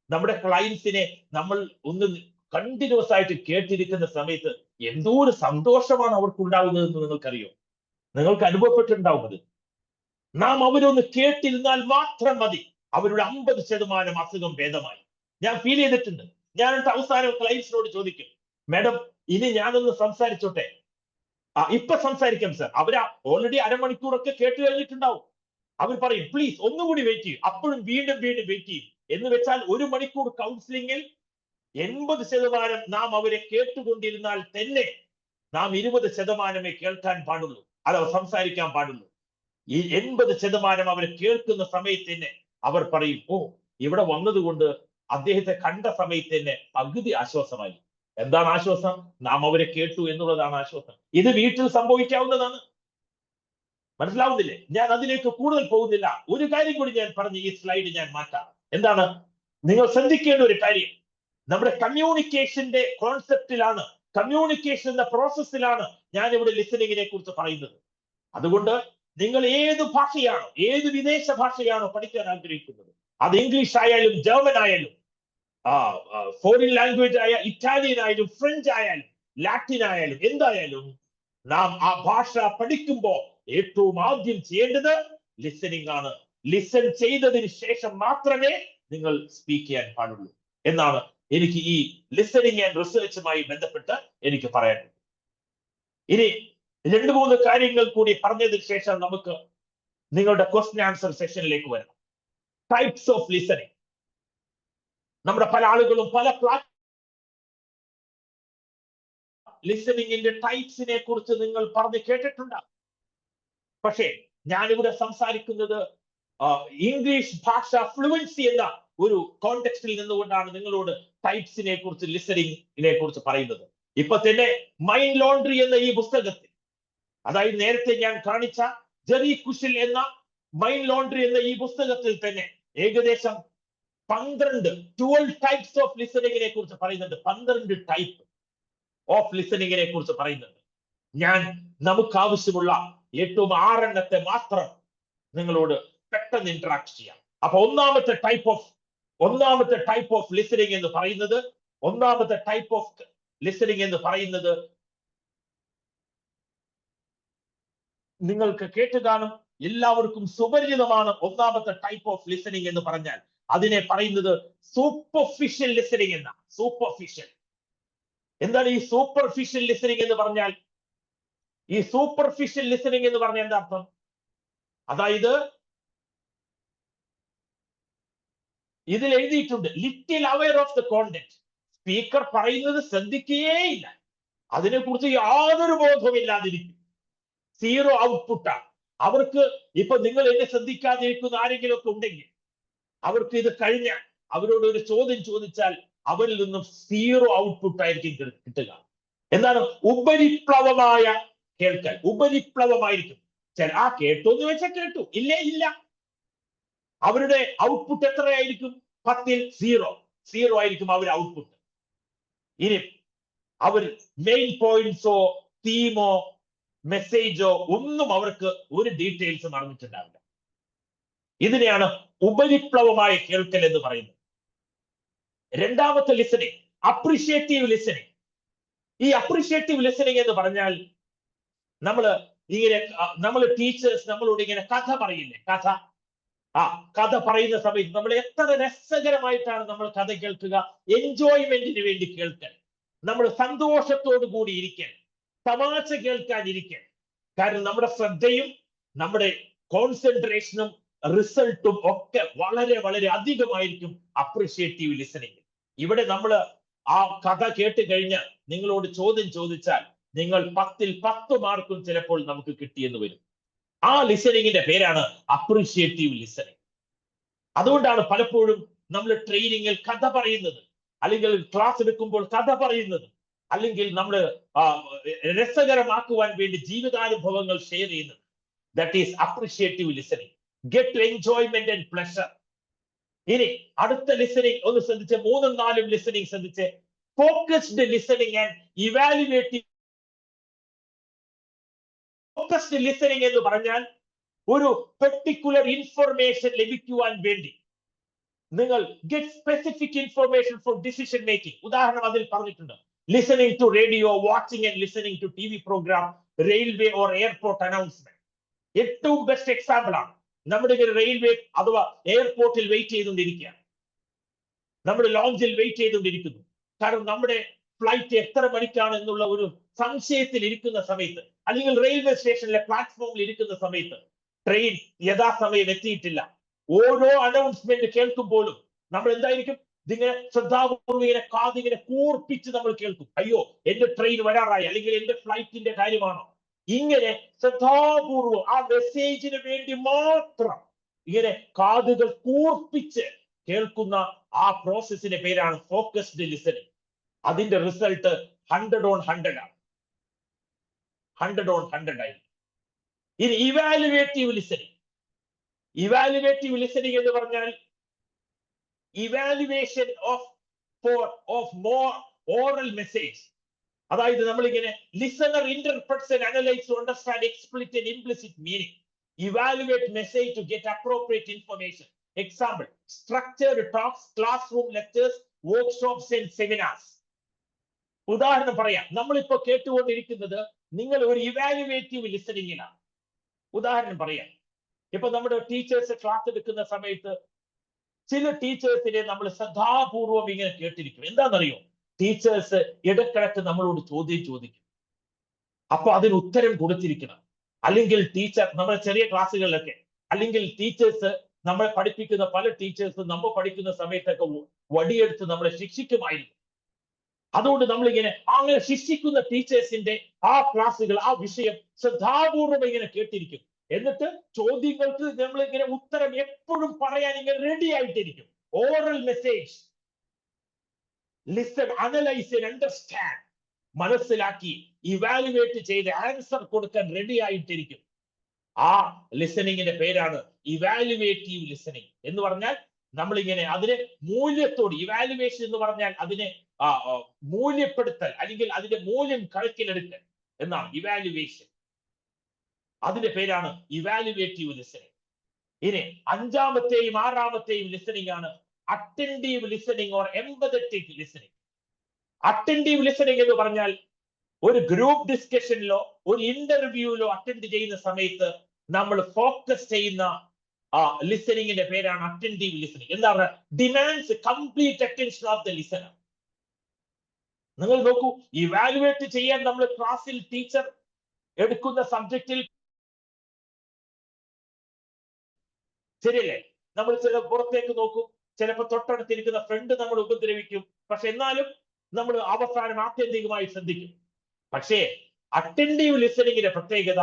A: നമ്മുടെ ക്ലയൻസിനെ നമ്മൾ ഒന്ന് കണ്ടിന്യൂസ് ആയിട്ട് കേട്ടിരിക്കുന്ന സമയത്ത് എന്തോ ഒരു സന്തോഷമാണ് അവർക്ക് ഉണ്ടാകുന്നത് എന്ന് നിങ്ങൾക്കറിയോ? നിങ്ങൾക്ക് അനുഭവപ്പെട്ടിട്ടുണ്ടാവും അത്. നാം അവരൊന്ന് കേട്ടിരുന്നാൽ മാത്രം മതി, അവരുടെ 50% അസുഖം ഭേദമായി. ഞാൻ ഫീൽ ചെയ്തിട്ടുണ്ട്. ഞാൻ അവസാനം ക്ലയൻസിനോട് ചോദിക്കും, മാഡം ഇനി ഞാനൊന്ന് സംസാരിച്ചോട്ടെ? ഇപ്പൊ സംസാരിക്കാം സർ. അവര് ഓൾറെഡി അരമണിക്കൂറൊക്കെ കേട്ട് കഴിഞ്ഞിട്ടുണ്ടാവും. അവർ പറയും പ്ലീസ് ഒന്നുകൂടി വെയിറ്റ് ചെയ്യും. അപ്പോഴും വീണ്ടും വെയിറ്റ് ചെയ്യും. എന്ന് വെച്ചാൽ 1 മണിക്കൂർ കൗൺസിലിംഗിൽ 80% നാം അവരെ കേട്ടുകൊണ്ടിരുന്നാൽ തന്നെ നാം 20% കേൾക്കാൻ പാടുള്ളൂ, അല്ല സംസാരിക്കാൻ പാടുള്ളൂ. ഈ 80% അവരെ കേൾക്കുന്ന സമയത്ത് തന്നെ അവർ പറയും, ഓ ഇവിടെ വന്നതുകൊണ്ട് അദ്ദേഹത്തെ കണ്ട സമയത്ത് തന്നെ പകുതി ആശ്വാസമായി. എന്താണ് ആശ്വാസം? നാം അവരെ കേട്ടു എന്നുള്ളതാണ് ആശ്വാസം. ഇത് വീട്ടിൽ സംഭവിക്കാവുന്നതാണ്. മനസ്സിലാവുന്നില്ലേ? ഞാൻ അതിലേക്ക് കൂടുതൽ പോകുന്നില്ല. ഒരു കാര്യം കൂടി ഞാൻ പറഞ്ഞ് ഈ സ്ലൈഡ് ഞാൻ മാറ്റാം. എന്താണ് നിങ്ങൾ ശ്രദ്ധിക്കേണ്ട ഒരു കാര്യം? നമ്മുടെ കമ്മ്യൂണിക്കേഷന്റെ കോൺസെപ്റ്റിലാണ്, കമ്മ്യൂണിക്കേഷൻ എന്ന പ്രോസസ്സിലാണ് ഞാൻ ഇവിടെ ലിസണിങ്ങിനെ കുറിച്ച് പറയുന്നത്. അതുകൊണ്ട് നിങ്ങൾ ഏത് ഭാഷയാണോ, ഏത് വിദേശ ഭാഷയാണോ പഠിക്കാൻ ആഗ്രഹിക്കുന്നത്, അത് ഇംഗ്ലീഷ് ആയാലും ജർമ്മൻ ആയാലും ഫോറിൻ ലാംഗ്വേജ് ആയ ഇറ്റാലിയൻ ആയാലും ഫ്രഞ്ച് ആയാലും ലാറ്റിൻ ആയാലും എന്തായാലും നാം ആ ഭാഷ പഠിക്കുമ്പോൾ ഏറ്റവും ആദ്യം ചെയ്യേണ്ടത് ലിസണിംഗ് ആണ്. ലിസൺ ചെയ്തതിന് ശേഷം മാത്രമേ നിങ്ങൾ സ്പീക്ക് ചെയ്യാൻ പാടുള്ളൂ എന്നാണ് എനിക്ക് ഈ ലിസണിംഗ് ആൻഡ് റിസർച്ചുമായി ബന്ധപ്പെട്ട് എനിക്ക് പറയാനുള്ളത്. ഇനി 2-3 കാര്യങ്ങൾ കൂടി പറഞ്ഞതിന് ശേഷം നമുക്ക് നിങ്ങളുടെ ക്വസ്റ്റ്യൻ ആൻസർ സെഷനിലേക്ക് വരാം. Types of listening. നമ്മുടെ പല ആളുകളും പല ലിസണിങ്ങിന്റെ ടൈപ്സിനെ കുറിച്ച് നിങ്ങൾ പറഞ്ഞ് കേട്ടിട്ടുണ്ടാകും. പക്ഷേ ഞാനിവിടെ സംസാരിക്കുന്നത് ഇംഗ്ലീഷ് ഭാഷ ഫ്ലുവൻസി എന്ന ഒരു കോണ്ടെക്സ്റ്റിൽ നിന്നുകൊണ്ടാണ് നിങ്ങളോട് ടൈപ്സിനെ കുറിച്ച് ലിസണിങ്ങിനെ കുറിച്ച് പറയുന്നത്. ഇപ്പൊ തന്നെ മൈൻഡ് ലോണ്ടറി എന്ന ഈ പുസ്തകത്തിൽ, അതായത് നേരത്തെ ഞാൻ കാണിച്ച ജെറി കുഷിൽ എന്ന മൈൻഡ് ലോണ്ടറി എന്ന ഈ പുസ്തകത്തിൽ തന്നെ ഏകദേശം 12 ടൈപ്സ് ഓഫ് ലിസണിങ്ങിനെ കുറിച്ച് പറയുന്നുണ്ട്. 12 ടൈപ്പ് ഓഫ് ലിസണിങ്ങിനെ കുറിച്ച് പറയുന്നുണ്ട്. ഞാൻ നമുക്ക് ആവശ്യമുള്ള ഏറ്റവും 6 എണ്ണത്തെ മാത്രം നിങ്ങളോട് പെട്ടെന്ന് ഇന്ററാക്ട് ചെയ്യാം. അപ്പൊ ഒന്നാമത്തെ ടൈപ്പ് ഓഫ് ലിസണിങ് എന്ന് പറയുന്നത് നിങ്ങൾക്ക് കേട്ട് കാണും, എല്ലാവർക്കും സുപരിചിതമാണ്. ഒന്നാമത്തെ ടൈപ്പ് ഓഫ് ലിസണിങ് എന്ന് പറഞ്ഞാൽ അതിനെ പറയുന്നത് സൂപ്പർഫിഷ്യൽ ലിസണിങ് എന്ന. സൂപ്പർഫിഷ്യൽ എന്താണ് ഈ സൂപ്പർഫിഷ്യൽ ലിസണിങ് എന്ന് പറഞ്ഞാൽ? ഈ സൂപ്പർഫിഷ്യൽ ലിസണിങ് എന്ന് പറഞ്ഞാൽ എന്താ അർത്ഥം? അതായത് ഇതിൽ എഴുതിയിട്ടുണ്ട് little aware of the content. Speaker പറയുന്നത് ശ്രദ്ധിക്കുകയേയില്ല, അതിനെക്കുറിച്ച് യാതൊരു ബോധവുമില്ലാതിരിക്കും. സീറോ ഔട്ട്പുട്ടാണ് അവർക്ക്. ഇപ്പൊ നിങ്ങൾ എന്നെ ശ്രദ്ധിക്കാതിരിക്കുന്ന ആരെങ്കിലും ഒക്കെ ഉണ്ടെങ്കിൽ അവർക്ക് ഇത് കഴിഞ്ഞാൽ അവരോട് ഒരു ചോദ്യം ചോദിച്ചാൽ അവരിൽ നിന്നും സീറോ ഔട്ട്പുട്ട് ആയിരിക്കും കിട്ടുക. എന്താണ്? ഉപരിപ്ലവമായ കേൾക്കൽ. ഉപരിപ്ലവമായിരിക്കും. ആ കേട്ടു എന്ന് വെച്ചാൽ കേട്ടു, ഇല്ല. അവരുടെ ഔട്ട്പുട്ട് എത്രയായിരിക്കും? 10-ൽ 0 ആയിരിക്കും അവരുടെ ഔട്ട്പുട്ട്. ഇനി അവർ മെയിൻ പോയിന്റ്സോ തീമോ മെസ്സേജോ ഒന്നും അവർക്ക് ഒരു ഡീറ്റെയിൽസും അറിഞ്ഞിട്ടുണ്ടാവില്ല. ഇതിനെയാണ് ഉപരിപ്ലവമായ കേൾക്കൽ എന്ന് പറയുന്നത്. രണ്ടാമത്തെ ലിസണിങ് അപ്രിഷിയേറ്റീവ് ലിസണിങ്. ഈ അപ്രിഷിയേറ്റീവ് ലിസണിങ് എന്ന് പറഞ്ഞാൽ നമ്മൾ ടീച്ചേഴ്സ് നമ്മളോട് ഇങ്ങനെ കഥ പറയില്ലേ, കഥ പറയുന്ന സമയത്ത് നമ്മൾ എത്ര രസകരമായിട്ടാണ് നമ്മൾ കഥ കേൾക്കുക. എൻജോയ്മെന്റിന് വേണ്ടി കേൾക്കാൻ, നമ്മൾ സന്തോഷത്തോടു കൂടി ഇരിക്കാൻ, തമാശ കേൾക്കാനിരിക്കാൻ. കാരണം നമ്മുടെ ശ്രദ്ധയും നമ്മുടെ കോൺസെൻട്രേഷനും റിസൾട്ടും ഒക്കെ വളരെ വളരെ അധികമായിരിക്കും അപ്രിഷിയേറ്റീവ് ലിസണിങ്. ഇവിടെ നമ്മൾ ആ കഥ കേട്ട് കഴിഞ്ഞ് നിങ്ങളോട് ചോദ്യം ചോദിച്ചാൽ നിങ്ങൾ 10-ൽ 10 മാർക്കും ചിലപ്പോൾ നമുക്ക് കിട്ടിയെന്ന് വരും. ആ ലിസണിങ്ങിന്റെ പേരാണ് അപ്രിഷിയേറ്റീവ് ലിസണിങ്. അതുകൊണ്ടാണ് പലപ്പോഴും നമ്മൾ ട്രെയിനിങ്ങിൽ കഥ പറയുന്നത്, അല്ലെങ്കിൽ ക്ലാസ് എടുക്കുമ്പോൾ കഥ പറയുന്നത്, അല്ലെങ്കിൽ നമ്മൾ രസകരമാക്കുവാൻ വേണ്ടി ജീവിതാനുഭവങ്ങൾ ഷെയർ ചെയ്യുന്നത്. That is appreciative listening. Get to enjoyment and pleasure. ഇനി അടുത്ത ലിസണിങ് ഒന്ന് ശ്രദ്ധിച്ച്, 3-ഉം 4-ഉം ലിസണിങ് ശ്രദ്ധിച്ച്. Focused listening and evaluative. Focused listening എന്ന് പറഞ്ഞാൽ ഒരു പെർട്ടിക്കുലർ ഇൻഫർമേഷൻ ലഭിക്കുവാൻ വേണ്ടി നിങ്ങൾ get specific information for decision making. ഉദാഹരണം അതിൽ പറഞ്ഞിട്ടുണ്ട്. Listening to radio, watching and listening to TV programme, railway or airport announcement. ഏറ്റവും ബെസ്റ്റ് എക്സാമ്പിൾ ആണ്. നമ്മുടെ റെയിൽവേ അഥവാ എയർപോർട്ടിൽ വെയിറ്റ് ചെയ്തുകൊണ്ടിരിക്കുകയാണ്, നമ്മുടെ ലോഞ്ചിൽ വെയിറ്റ് ചെയ്തുകൊണ്ടിരിക്കുന്നു. കാരണം നമ്മുടെ ഫ്ലൈറ്റ് എത്ര മണിക്കാണ് എന്നുള്ള ഒരു സംശയത്തിൽ ഇരിക്കുന്ന സമയത്ത്, അല്ലെങ്കിൽ റെയിൽവേ സ്റ്റേഷനിലെ പ്ലാറ്റ്ഫോമിൽ ഇരിക്കുന്ന സമയത്ത് ട്രെയിൻ യഥാസമയം എത്തിയിട്ടില്ല. ഓരോ അനൗൺസ്മെന്റ് കേൾക്കുമ്പോഴും നമ്മൾ എന്തായിരിക്കും? ഇതിങ്ങനെ ശ്രദ്ധാപൂർവ്വം ഇങ്ങനെ കാതിങ്ങനെ കൂർപ്പിച്ച് നമ്മൾ കേൾക്കും. അയ്യോ, എന്റെ ട്രെയിൻ വരാറായി, അല്ലെങ്കിൽ എന്റെ ഫ്ലൈറ്റിന്റെ കാര്യമാണോ? ഇങ്ങനെ ശ്രദ്ധാപൂർവം ആ മെസ്സേജിന് വേണ്ടി മാത്രം ഇങ്ങനെ കാതുകൾ കൂർപ്പിച്ച് കേൾക്കുന്ന ആ പ്രോസസ്സിന്റെ പേരാണ് ഫോക്കസ്ഡ് ലിസണിങ്. അതിന്റെ റിസൾട്ട് 100 on 100 ആണ്. 100 on 100 ആയി. ഇനി ഇവാലുവേറ്റീവ് ലിസണിങ്. ഇവാലുവേറ്റീവ് ലിസണിങ് എന്ന് പറഞ്ഞാൽ evaluation of more oral message. അതായത് നമ്മളിങ്ങനെ listener interprets and analyse to understand explicit and implicit meaning. Evaluate message to get appropriate information. Example: structured talks, classroom lectures, workshops and seminars. ഉദാഹരണം പറയാം. നമ്മളിപ്പോ കേട്ടുകൊണ്ടിരിക്കുന്നത് നിങ്ങൾ ഒരു ഇവാലുവേറ്റീവ് ലിസണിങ്ങിലാണ്. ഉദാഹരണം പറയാം. ഇപ്പൊ നമ്മുടെ ടീച്ചേഴ്സ് ക്ലാസ് എടുക്കുന്ന സമയത്ത് ചില ടീച്ചേഴ്സിനെ നമ്മൾ ശ്രദ്ധാപൂർവം ഇങ്ങനെ കേട്ടിരിക്കും. എന്താണെന്നറിയോ? ടീച്ചേഴ്സ് ഇടക്കിടക്ക് നമ്മളോട് ചോദ്യം ചോദിക്കും. അപ്പൊ അതിന് ഉത്തരം കൊടുത്തിരിക്കണം. അല്ലെങ്കിൽ ടീച്ചർ നമ്മുടെ ചെറിയ ക്ലാസ്സുകളിലൊക്കെ, അല്ലെങ്കിൽ ടീച്ചേഴ്സ് നമ്മളെ പഠിപ്പിക്കുന്ന പല ടീച്ചേഴ്സും നമ്മൾ പഠിക്കുന്ന സമയത്തൊക്കെ വടിയെടുത്ത് നമ്മളെ ശിക്ഷിക്കുമായിരുന്നു. അതുകൊണ്ട് നമ്മളിങ്ങനെ അങ്ങനെ ശിക്ഷിക്കുന്ന ടീച്ചേഴ്സിന്റെ ആ ക്ലാസ്സുകൾ, ആ വിഷയം ശ്രദ്ധാപൂർവം ഇങ്ങനെ കേട്ടിരിക്കും. എന്നിട്ട് ചോദ്യങ്ങൾക്ക് നമ്മൾ ഇങ്ങനെ ഉത്തരം എപ്പോഴും പറയാൻ ഇങ്ങനെ റെഡി ആയിട്ടിരിക്കും. Oral message, listen, analyse and understand, മനസ്സിലാക്കി ഇവാലുവേറ്റ് ചെയ്ത് ആൻസർ കൊടുക്കാൻ റെഡി ആയിട്ടിരിക്കും. ആ ലിസണിങ്ങിന്റെ പേരാണ് ഇവാലുവേറ്റീവ് ലിസണിങ് എന്ന് പറഞ്ഞാൽ. നമ്മളിങ്ങനെ അതിനെ മൂല്യത്തോട്, ഇവാലുവേഷൻ എന്ന് പറഞ്ഞാൽ അതിനെ മൂല്യപ്പെടുത്തൽ, അല്ലെങ്കിൽ അതിന്റെ മൂല്യം കണക്കിലെടുക്കൽ എന്നാണ് ഇവാലുവേഷൻ. അതിന്റെ പേരാണ് ഇവാലുവേറ്റീവ് ലിസണിങ്. ഇനി അഞ്ചാമത്തെയും ആറാമത്തെയും ലിസണിങ് ആണ് attentive listening or empathetic listening. Attentive listening എന്ന് പറഞ്ഞാൽ ഒരു ഗ്രൂപ്പ് ഡിസ്കഷനിലോ ഒരു ഇന്റർവ്യൂവിലോ അറ്റൻഡ് ചെയ്യുന്ന സമയത്ത് നമ്മൾ ഫോക്കസ് ചെയ്യുന്ന ലിസണിങ്ങിന്റെ പേരാണ് അറ്റൻറ്റീവ് ലിസണിങ്. എന്താ പറയുക? Demands complete attention of the listener. നിങ്ങൾ നോക്കൂ, ഇവാലുവേറ്റ് ചെയ്യാൻ നമ്മൾ ക്ലാസ്സിൽ ടീച്ചർ എടുക്കുന്ന സബ്ജക്റ്റിൽ, ശരിയല്ലേ? നമ്മൾ ചില പുറത്തേക്ക് നോക്കും, ചിലപ്പോൾ തൊട്ടടുത്തിരിക്കുന്ന ഫ്രണ്ട് നമ്മൾ ഉപദ്രവിക്കും, പക്ഷെ എന്നാലും നമ്മൾ അവസാനം ആത്യന്തികമായി ശ്രദ്ധിക്കും. പക്ഷേ അറ്റൻറ്റീവ് ലിസണിങ്ങിന്റെ പ്രത്യേകത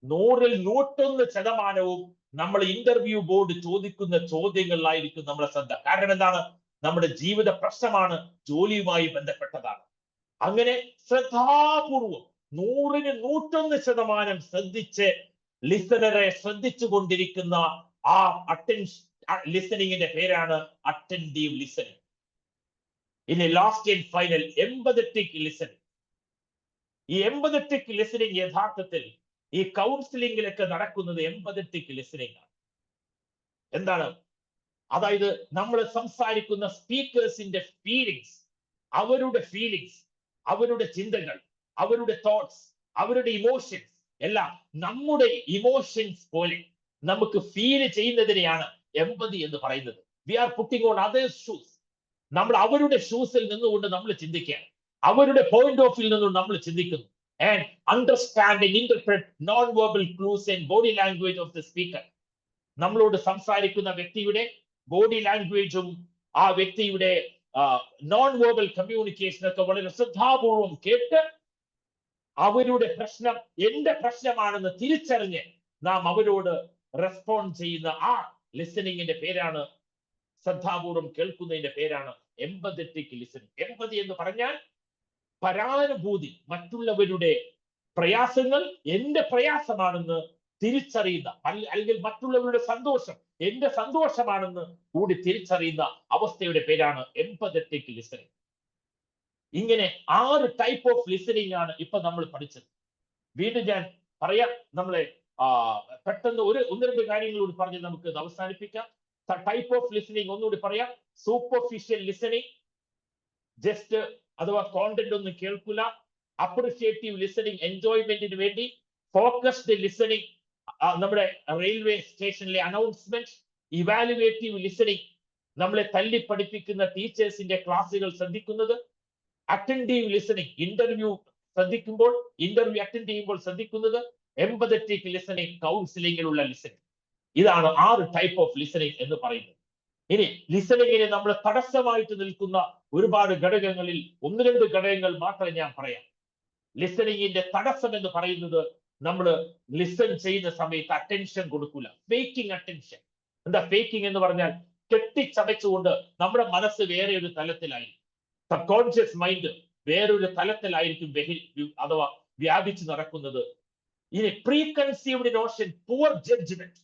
A: 100-ൽ 101% നമ്മൾ ഇന്റർവ്യൂ ബോർഡ് ചോദിക്കുന്ന ചോദ്യങ്ങളിലായിരിക്കും നമ്മളെ ശ്രദ്ധ. കാരണം എന്താണ്? നമ്മുടെ ജീവിത പ്രശ്നമാണ്, ജോലിയുമായി ബന്ധപ്പെട്ടതാണ്. അങ്ങനെ ശ്രദ്ധാപൂർവം 100-ന് 101% ശ്രദ്ധിച്ച് ലിസണറെ ശ്രദ്ധിച്ചു കൊണ്ടിരിക്കുന്ന ആ ലിസണിങ്ങിന്റെ പേരാണ് അറ്റൻറ്റീവ് ലിസണിങ്. ഇനി last and final empathetic listening. ഈ എംപതറ്റിക് ലിസണിങ് യഥാർത്ഥത്തിൽ ഈ കൗൺസിലിംഗിലൊക്കെ നടക്കുന്നത് എംപതറ്റിക് ലിസണിങ് ആണ്. എന്താണ്? അതായത് നമ്മൾ സംസാരിക്കുന്ന സ്പീക്കേഴ്സിന്റെ ഫീലിങ്സ്, അവരുടെ ചിന്തകൾ, അവരുടെ തോട്ട്സ്, അവരുടെ ഇമോഷൻസ് എല്ലാം നമ്മുടെ ഇമോഷൻസ് പോലെ നമുക്ക് ഫീൽ ചെയ്യുന്നതിനെയാണ് എംപതി എന്ന് പറയുന്നത്. We are putting on others shoes. നമ്മൾ അവരുടെ ഷൂസിൽ നിന്നുകൊണ്ട് നമ്മൾ ചിന്തിക്കുക, അവരുടെ പോയിന്റ് ഓഫ് വ്യൂ നിന്നും നമ്മൾ ചിന്തിക്കുന്നു. And understand and interpret non-verbal clues and body language of the speaker. നമ്മളോട് സംസാരിക്കുന്ന വ്യക്തിയുടെ ബോഡി ലാംഗ്വേജും ആ വ്യക്തിയുടെ നോൺ വെർബൽ കമ്മ്യൂണിക്കേഷൻ ഒക്കെ വളരെ ശ്രദ്ധാപൂർവം കേട്ട് അവരുടെ പ്രശ്നം എന്റെ പ്രശ്നമാണെന്ന് തിരിച്ചറിഞ്ഞ് നാം അവരോട് റെസ്പോണ്ട് ചെയ്യുന്ന ആ ലിസണിങ്ങിന്റെ പേരാണ്, ശ്രദ്ധാപൂർവം കേൾക്കുന്നതിന്റെ പേരാണ് എംപതറ്റിക് ലിസണിങ്. എംപതി എന്ന് പറഞ്ഞാൽ പരാനുഭൂതി, മറ്റുള്ളവരുടെ പ്രയാസങ്ങൾ എന്റെ പ്രയാസമാണെന്ന് തിരിച്ചറിയുന്ന, അല്ലെങ്കിൽ മറ്റുള്ളവരുടെ സന്തോഷം എന്റെ സന്തോഷമാണെന്ന് കൂടി തിരിച്ചറിയുന്ന അവസ്ഥയുടെ പേരാണ് എംപതറ്റിക് ലിസണിങ്. ഇങ്ങനെ 6 ടൈപ്പ് ഓഫ് ലിസണിങ് ആണ് ഇപ്പൊ നമ്മൾ പഠിച്ചത്. വീണ്ടും ഞാൻ പറയാം, നമ്മളെ പെട്ടെന്ന് ഒന്ന് രണ്ട് കാര്യങ്ങളോട് പറഞ്ഞ് നമുക്ക് ഇത് അവസാനിപ്പിക്കാം. ടൈപ്പ് ഓഫ് ലിസണിങ് ഒന്നുകൂടി പറയാം. സൂപ്പർഫിഷ്യൽ ലിസണിങ്, ജസ്റ്റ് അഥവാ കോണ്ടന്റ് ഒന്നും കേൾക്കില്ല. അപ്രിഷിയേറ്റീവ് ലിസണിങ്, എൻജോയ്മെന്റിന് വേണ്ടി. ഫോക്കസ്ഡ് ലിസണിങ്, നമ്മുടെ റെയിൽവേ സ്റ്റേഷനിലെ അനൗൺസ്മെന്റ്. ഇവാലുവേറ്റീവ് ലിസണിങ്, നമ്മളെ തല്ലി പഠിപ്പിക്കുന്ന ടീച്ചേഴ്സിന്റെ ക്ലാസ്സുകൾ ശ്രദ്ധിക്കുന്നത്. അറ്റൻറ്റീവ് ലിസണിങ്, ഇന്റർവ്യൂ അറ്റൻഡ് ചെയ്യുമ്പോൾ ശ്രദ്ധിക്കുന്നത്. എംപതറ്റിക് ലിസണിങ്, കൗൺസിലിംഗിലുള്ള ലിസണിങ്. ഇതാണ് 6 ടൈപ്പ് ഓഫ് ലിസണിങ് എന്ന് പറയുന്നത്. ഇനി ലിസണിങ്ങിന് നമ്മൾ തടസ്സമായിട്ട് നിൽക്കുന്ന ഒരുപാട് ഘടകങ്ങളിൽ 1-2 ഘടകങ്ങൾ മാത്രം ഞാൻ പറയാം. ലിസണിങ്ങിന്റെ തടസ്സം എന്ന് പറയുന്നത്, നമ്മൾ ലിസൺ ചെയ്യുന്ന സമയത്ത് അറ്റൻഷൻ കൊടുക്കൂല. Faking attention. എന്താ ഫേക്കിംഗ് എന്ന് പറഞ്ഞാൽ? കെട്ടിച്ചമച്ചുകൊണ്ട് നമ്മുടെ മനസ്സ് വേറെ ഒരു തലത്തിലായിരിക്കും, സബ് കോൺഷ്യസ് മൈൻഡ് വേറൊരു തലത്തിലായിരിക്കും അഥവാ വ്യാപിച്ചു നടക്കുന്നത്. ഇനി preconceived notion, poor judgement,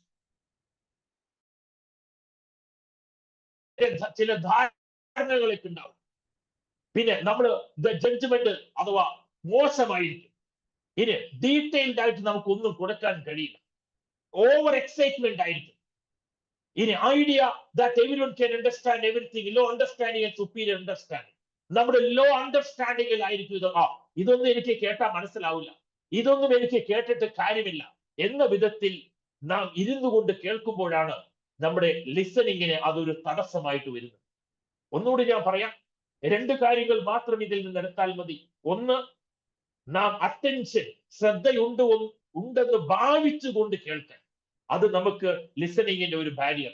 A: ചില ധാരണകളൊക്കെ ഉണ്ടാവും. പിന്നെ നമ്മൾ ജഡ്ജ്മെന്റ് അഥവാ മോശമായിരിക്കും. ഇനി ഡീറ്റെയിൽഡ് ആയിട്ട് നമുക്ക് ഒന്നും കൊടുക്കാൻ കഴിയില്ല. ഓവർ എക്സൈറ്റ്മെന്റ് ആയിരിക്കും. ഇനി idea that everyone can understand everything, low understanding and superior understanding. നമ്മുടെ ലോ അണ്ടർസ്റ്റാൻഡിങ്ങിലായിരിക്കും ഇത്. ഇതൊന്നും എനിക്ക് കേട്ടാൽ മനസ്സിലാവില്ല, ഇതൊന്നും എനിക്ക് കേട്ടിട്ട് കാര്യമില്ല എന്ന വിധത്തിൽ നാം ഇരുന്നു കൊണ്ട് കേൾക്കുമ്പോഴാണ് നമ്മുടെ ലിസണിങ്ങിന് അതൊരു തടസ്സമായിട്ട് വരുന്നത്. ഒന്നുകൂടി ഞാൻ പറയാം, 2 കാര്യങ്ങൾ മാത്രം ഇതിൽ നിന്ന് എടുത്താൽ മതി. ഒന്ന്, നാം അറ്റൻഷൻ, ഉണ്ടെന്ന് ഭാവിച്ചുകൊണ്ട് കേൾക്കാൻ, അത് നമുക്ക് ലിസണിങ്ങിന്റെ ഒരു ബാരിയർ.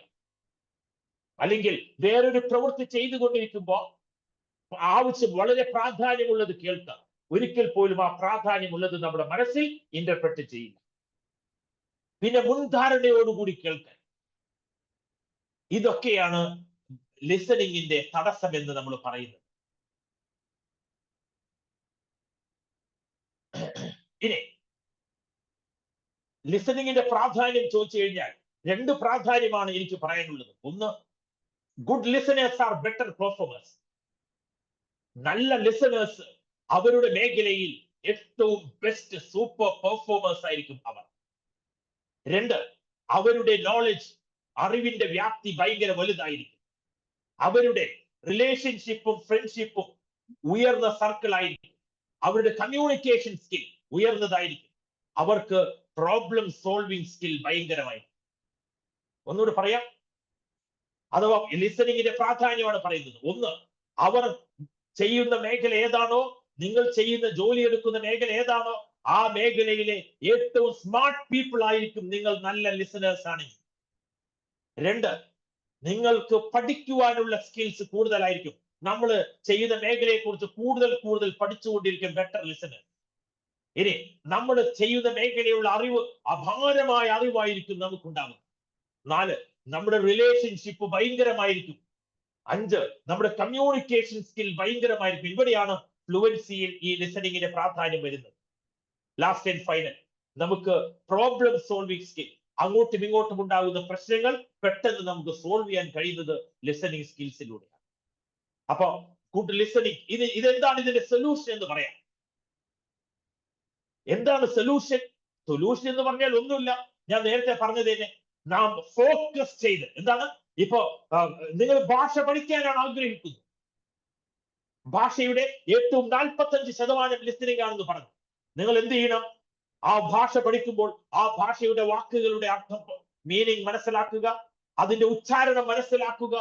A: അല്ലെങ്കിൽ വേറൊരു പ്രവൃത്തി ചെയ്തുകൊണ്ടിരിക്കുമ്പോൾ വളരെ പ്രാധാന്യമുള്ളത് കേൾക്കാം, ഒരിക്കൽ പോലും ആ പ്രാധാന്യമുള്ളത് നമ്മുടെ മനസ്സിൽ ഇന്റർപ്രറ്റ് ചെയ്യില്ല. പിന്നെ മുൻധാരണയോടുകൂടി കേൾക്കാൻ, ഇതൊക്കെയാണ് ലിസണിങ്ങിന്റെ തടസ്സം എന്ന് നമ്മൾ പറയുന്നത്. ഇനി ലിസണിങ്ങിന്റെ പ്രാധാന്യം ചോദിച്ചു കഴിഞ്ഞാൽ 2 പ്രാധാന്യമാണ് എനിക്ക് പറയാനുള്ളത്. ഒന്ന്, good listeners R better performers. നല്ല ലിസണേഴ്സ് അവരുടെ മേഖലയിൽ ഏറ്റവും ബെസ്റ്റ് സൂപ്പർ പെർഫോമേഴ്സ് ആയിരിക്കും അവർ. 2, അവരുടെ നോളജ്, അറിവിന്റെ വ്യാപ്തി ഭയങ്കര വലുതായിരിക്കും. അവരുടെ റിലേഷൻഷിപ്പും ഫ്രണ്ട്ഷിപ്പും ഉയർന്ന സർക്കിൾ ആയിരിക്കും. അവരുടെ കമ്മ്യൂണിക്കേഷൻ സ്കിൽ ഉയർന്നതായിരിക്കും. അവർക്ക് പ്രോബ്ലം സോൾവിങ് സ്കിൽ ഭയങ്കരമായിരിക്കും. ഒന്നുകൂടി പറയാം, അഥവാ ലിസണിങ്ങിന്റെ പ്രാധാന്യമാണ് പറയുന്നത്. ഒന്ന്, അവർ ചെയ്യുന്ന മേഖല ഏതാണോ, നിങ്ങൾ ചെയ്യുന്ന ജോലി എടുക്കുന്ന മേഖല ഏതാണോ, ആ മേഖലയിലെ ഏറ്റവും സ്മാർട്ട് പീപ്പിൾ ആയിരിക്കും നിങ്ങൾ നല്ല ലിസണേഴ്സ് ആണെങ്കിൽ. 2, നിങ്ങൾക്ക് പഠിക്കുവാനുള്ള സ്കിൽസ് കൂടുതലായിരിക്കും. നമ്മൾ ചെയ്യുന്ന മേഖലയെ കുറിച്ച് കൂടുതൽ പഠിച്ചുകൊണ്ടിരിക്കും ബെറ്റർ ലിസണർ. ഇനി നമ്മൾ ചെയ്യുന്ന മേഖലയുള്ള അറിവ് അപാരമായ അറിവായിരിക്കും നമുക്കുണ്ടാകും. 4, നമ്മുടെ റിലേഷൻഷിപ്പ് ഭയങ്കരമായിരിക്കും. 5, നമ്മുടെ കമ്മ്യൂണിക്കേഷൻ സ്കിൽ ഭയങ്കരമായിരിക്കും. ഇവിടെയാണ് ഫ്ലുവൻസിയിൽ ഈ ലിസണിങ്ങിന്റെ പ്രാധാന്യം വരുന്നത്. ലാസ്റ്റ് ആൻഡ് ഫൈനൽ, നമുക്ക് പ്രോബ്ലം സോൾവിങ് സ്കിൽ, അങ്ങോട്ടും ഇങ്ങോട്ടും ഉണ്ടാകുന്ന പ്രശ്നങ്ങൾ പെട്ടെന്ന് നമുക്ക് സോൾവ് ചെയ്യാൻ കഴിയുന്നത് ലിസണിങ് സ്കിൽസിലൂടെയാണ്. അപ്പൊ ഗുഡ് ലിസണിങ്, ഇതെന്താണ് ഇതിന്റെ സൊല്യൂഷൻ എന്ന് പറയാം. എന്താണ് സൊല്യൂഷൻ? സൊല്യൂഷൻ എന്ന് പറഞ്ഞാൽ ഒന്നുമില്ല, ഞാൻ നേരത്തെ പറഞ്ഞത് തന്നെ, നാം ഫോക്കസ് ചെയ്ത്, എന്താണ്, ഇപ്പോ നിങ്ങൾ ഭാഷ പഠിക്കാനാണ് ആഗ്രഹിക്കുന്നത്, ഭാഷയുടെ ഏറ്റവും 45% ലിസണിങ് ആണെന്ന് പറഞ്ഞു. നിങ്ങൾ എന്ത് ചെയ്യണം? ആ ഭാഷ പഠിക്കുമ്പോൾ ആ ഭാഷയുടെ വാക്കുകളുടെ അർത്ഥം, മീനിങ് മനസ്സിലാക്കുക, അതിന്റെ ഉച്ചാരണം മനസ്സിലാക്കുക,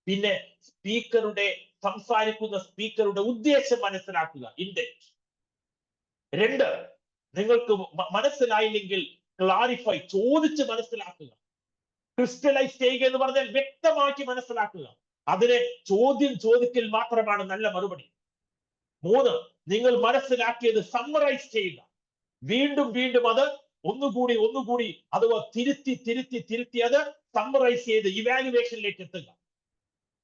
A: പിന്നെ സംസാരിക്കുന്ന സ്പീക്കറുടെ ഉദ്ദേശം മനസ്സിലാക്കുക, ഇന്റന്റ്. 2, നിങ്ങൾക്ക് മനസ്സിലായില്ലെങ്കിൽ ക്ലാരിഫൈ, ചോദിച്ച് മനസ്സിലാക്കുക. ക്രിസ്റ്റലൈസ് ചെയ്യുക എന്ന് പറഞ്ഞാൽ വ്യക്തമാക്കി മനസ്സിലാക്കുക. അതിനെ ചോദ്യം ചോദിക്കൽ മാത്രമാണ് നല്ല മറുപടി. 3, നിങ്ങൾ മനസ്സിലാക്കിയത് സമ്മറൈസ് ചെയ്യുക. വീണ്ടും അത് ഒന്നുകൂടി അഥവാ തിരുത്തി അത് സമ്മറൈസ് ചെയ്ത് ഇവാലുവേഷനിലേക്ക് എത്തുക.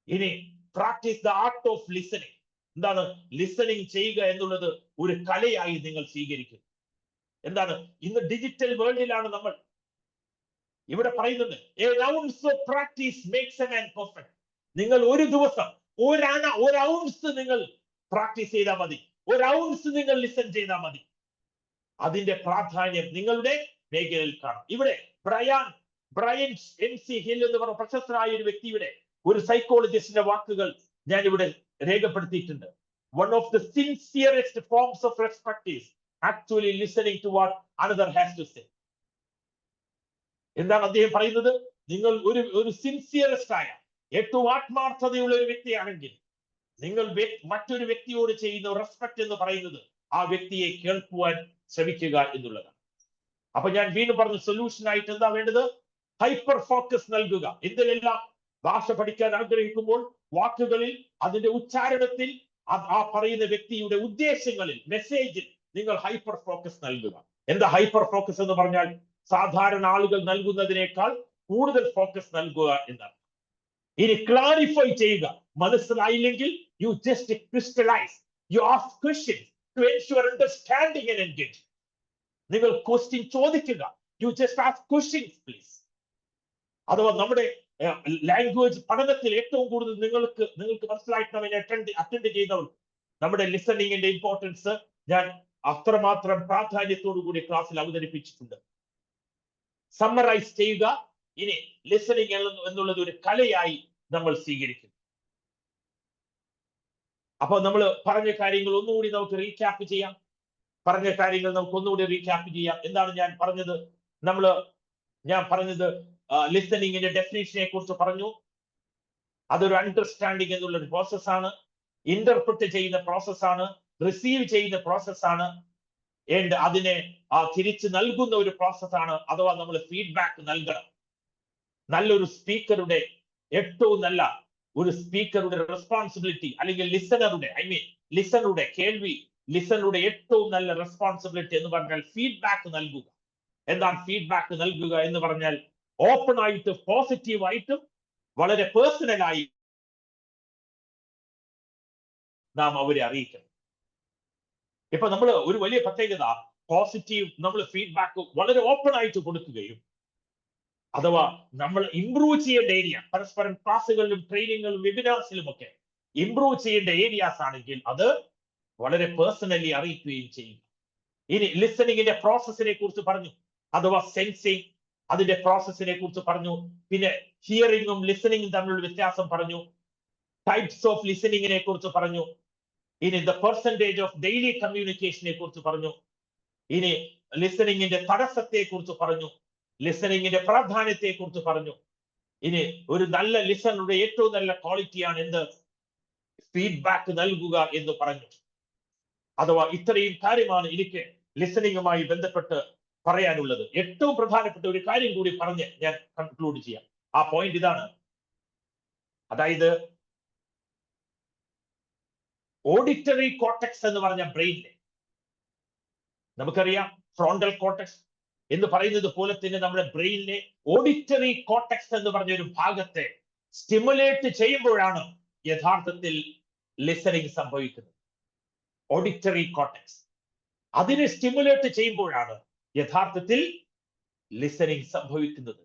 A: ഇനി practice the art of listening. എന്താണ് ലിസണിങ് ചെയ്യുക എന്നുള്ളത്? ഒരു കലയായി നിങ്ങൾ സ്വീകരിക്കുക. എന്താണ്, ഇന്ന് ഡിജിറ്റൽ വേൾഡിലാണ് നമ്മൾ. ഇവിടെ പറയുന്നത് an ounce of practice makes a man perfect. നിങ്ങൾ ഒരു ദിവസം ഒരു ഔൺസ് നിങ്ങൾ പ്രാക്ടീസ് ചെയ്താൽ മതി, ഒരു ഔൺസ് നിങ്ങൾ ലിസൺ ചെയ്താൽ മതി. അതിന്റെ പ്രാധാന്യം നിങ്ങളുടെ മേഖലയിൽ കാണും. ഇവിടെ ബ്രയൻ MC ഹിൽ എന്ന് പറഞ്ഞ പ്രശസ്തനായ ഒരു വ്യക്തിയുടെ, ഒരു സൈക്കോളജിസ്റ്റിന്റെ വാക്കുകൾ ഞാൻ ഇവിടെ രേഖപ്പെടുത്തിയിട്ടുണ്ട്. One of the sincerest forms of respect is actually listening to what another has to say. എന്താണ് അദ്ദേഹം പറയുന്നത്? നിങ്ങൾ ഒരു സിൻസിയറസ്റ്റ് ആയ, ഏറ്റവും ആത്മാർത്ഥതയുള്ള ഒരു വ്യക്തിയാണെങ്കിൽ നിങ്ങൾ മറ്റൊരു വ്യക്തിയോട് ചെയ്യുന്ന റെസ്പെക്ട് എന്ന് പറയുന്നത് ആ വ്യക്തിയെ കേൾക്കുവാൻ ശ്രമിക്കുക എന്നുള്ളതാണ്. അപ്പൊ ഞാൻ വീണ്ടും പറഞ്ഞ സൊല്യൂഷൻ ആയിട്ട് എന്താ വേണ്ടത്? ഹൈപ്പർ ഫോക്കസ് നൽകുക. എന്തിലെല്ലാം? ഭാഷ പഠിക്കാൻ ആഗ്രഹിക്കുമ്പോൾ വാക്കുകളിൽ, അതിന്റെ ഉച്ചാരണത്തിൽ, ആ പറയുന്ന വ്യക്തിയുടെ ഉദ്ദേശങ്ങളിൽ, മെസ്സേജിൽ നിങ്ങൾ ഹൈപ്പർ ഫോക്കസ് നൽകുക. എന്താ ഹൈപ്പർ ഫോക്കസ് എന്ന് പറഞ്ഞാൽ? സാധാരണ ആളുകൾ നൽകുന്നതിനേക്കാൾ കൂടുതൽ ഫോക്കസ് നൽകുക എന്നാണ്. ഇനി ക്ലാരിഫൈ ചെയ്യുക. മനസ്സിലായില്ലെങ്കിൽ you just crystallise, you ask questions to ensure understanding and engage. നിങ്ങൾ ക്വസ്റ്റ്യൻ ചോദിക്കുക. You just ask questions please. അഥവാ നമ്മുടെ ലാംഗ്വേജ് പഠനത്തിൽ ഏറ്റവും കൂടുതൽ നിങ്ങൾക്ക് മനസ്സിലായിട്ട് അറ്റൻഡ് ചെയ്തവർ, നമ്മുടെ ലിസണിങ്ങിന്റെ ഇമ്പോർട്ടൻസ് ഞാൻ അത്രമാത്രം പ്രാധാന്യത്തോടു കൂടി ക്ലാസ്സിൽ അവതരിപ്പിച്ചിട്ടുണ്ട്. സമ്മറൈസ് ചെയ്യുക. ഇനി ലിസണിങ് എന്നുള്ളത് ഒരു കലയായി നമ്മൾ സ്വീകരിക്കുന്നത്. അപ്പൊ നമ്മൾ പറഞ്ഞ കാര്യങ്ങൾ ഒന്നുകൂടി നമുക്ക് റീക്യാപ്പ് ചെയ്യാം. എന്താണ് ഞാൻ പറഞ്ഞത്? ഞാൻ പറഞ്ഞത് ലിസണിങ്ങിന്റെ ഡെഫിനിഷനെ കുറിച്ച് പറഞ്ഞു. അതൊരു അണ്ടർസ്റ്റാൻഡിങ് എന്നുള്ള ഒരു പ്രോസസ്സാണ്, ഇന്റർപ്രിറ്റ് ചെയ്യുന്ന പ്രോസസ്സാണ്, റിസീവ് ചെയ്യുന്ന പ്രോസസ്സാണ്, ആൻഡ് അതിനെ തിരിച്ച് നൽകുന്ന ഒരു പ്രോസസ്സാണ്. അഥവാ നമ്മൾ ഫീഡ്ബാക്ക് നൽകണം. നല്ലൊരു സ്പീക്കറുടെ ഏറ്റവും നല്ല ഒരു സ്പീക്കറുടെ റെസ്പോൺസിബിലിറ്റി, അല്ലെങ്കിൽ ലിസണറുടെ ഏറ്റവും നല്ല റെസ്പോൺസിബിലിറ്റി എന്ന് പറഞ്ഞാൽ ഫീഡ്ബാക്ക് നൽകുക. എന്താണ് ഫീഡ്ബാക്ക് നൽകുക എന്ന് പറഞ്ഞാൽ? ഓപ്പൺ ആയിട്ട്, പോസിറ്റീവ് ആയിട്ടും വളരെ പേഴ്സണലായി നാം അവരെ അറിയിക്കണം. ഇപ്പൊ നമ്മൾ ഒരു വലിയ പ്രത്യേകത, പോസിറ്റീവ് നമ്മൾ ഫീഡ്ബാക്ക് വളരെ ഓപ്പൺ ആയിട്ട് കൊടുക്കുകയും, അഥവാ നമ്മൾ ഇംപ്രൂവ് ചെയ്യേണ്ട ഏരിയ, പരസ്പരം ക്ലാസ്സുകളിലും ട്രെയിനിങ്ങുകളിലും വെബിനാർസിലും ഒക്കെ ഇംപ്രൂവ് ചെയ്യേണ്ട ഏരിയാസ് ആണെങ്കിൽ അത് വളരെ പേഴ്സണലി അറിയിക്കുകയും ചെയ്യുക. ഇനി ലിസണിങ്ങിന്റെ പ്രോസസ്സിനെ കുറിച്ച് പറഞ്ഞു, അഥവാ സെൻസിങ്, അതിന്റെ പ്രോസസ്സിനെ കുറിച്ച് പറഞ്ഞു. പിന്നെ ഹിയറിംഗും ലിസണിങ്ങും തമ്മിലുള്ള വ്യത്യാസം പറഞ്ഞു. ടൈപ്സ് ഓഫ് ലിസണിങ്ങിനെ കുറിച്ച് പറഞ്ഞു. ഇനി ദ പെർസെന്റേജ് ഓഫ് ഡെയിലി കമ്മ്യൂണിക്കേഷനെ കുറിച്ച് പറഞ്ഞു. ഇനി ലിസണിങ്ങിന്റെ തടസ്സത്തെ കുറിച്ച് പറഞ്ഞു. ലിസണിങ്ങിന്റെ പ്രാധാന്യത്തെ കുറിച്ച് പറഞ്ഞു. ഇനി ഒരു നല്ല ലിസണറുടെ ഏറ്റവും നല്ല ക്വാളിറ്റിയാണ് എന്ത്? ഫീഡ്ബാക്ക് നൽകുക എന്ന് പറഞ്ഞു. അഥവാ ഇത്രയും കാര്യമാണ് എനിക്ക് ലിസണിങ്ങുമായി ബന്ധപ്പെട്ട് പറയാനുള്ളത്. ഏറ്റവും പ്രധാനപ്പെട്ട ഒരു കാര്യം കൂടി പറഞ്ഞ് ഞാൻ കൺക്ലൂഡ് ചെയ്യാം. ആ പോയിന്റ് ഇതാണ്. അതായത് ഓഡിറ്ററി കോർട്ടെക്സ് എന്ന് പറഞ്ഞ ബ്രെയിനിലെ, നമുക്കറിയാം ഫ്രോണ്ടൽ കോർട്ടെക്സ് എന്ന് പറയുന്നത് പോലെ തന്നെ നമ്മുടെ ബ്രെയിനിലെ ഓഡിറ്ററി കോർട്ടെക്സ് എന്ന് പറഞ്ഞ ഒരു ഭാഗത്തെ സ്റ്റിമുലേറ്റ് ചെയ്യുമ്പോഴാണ് യഥാർത്ഥത്തിൽ ലിസണിങ് സംഭവിക്കുന്നത്. ഓഡിറ്ററി കോർട്ടെക്സ് അതിനെ സ്റ്റിമുലേറ്റ് ചെയ്യുമ്പോഴാണ് യഥാർത്ഥത്തിൽ ലിസണിങ് സംഭവിക്കുന്നത്.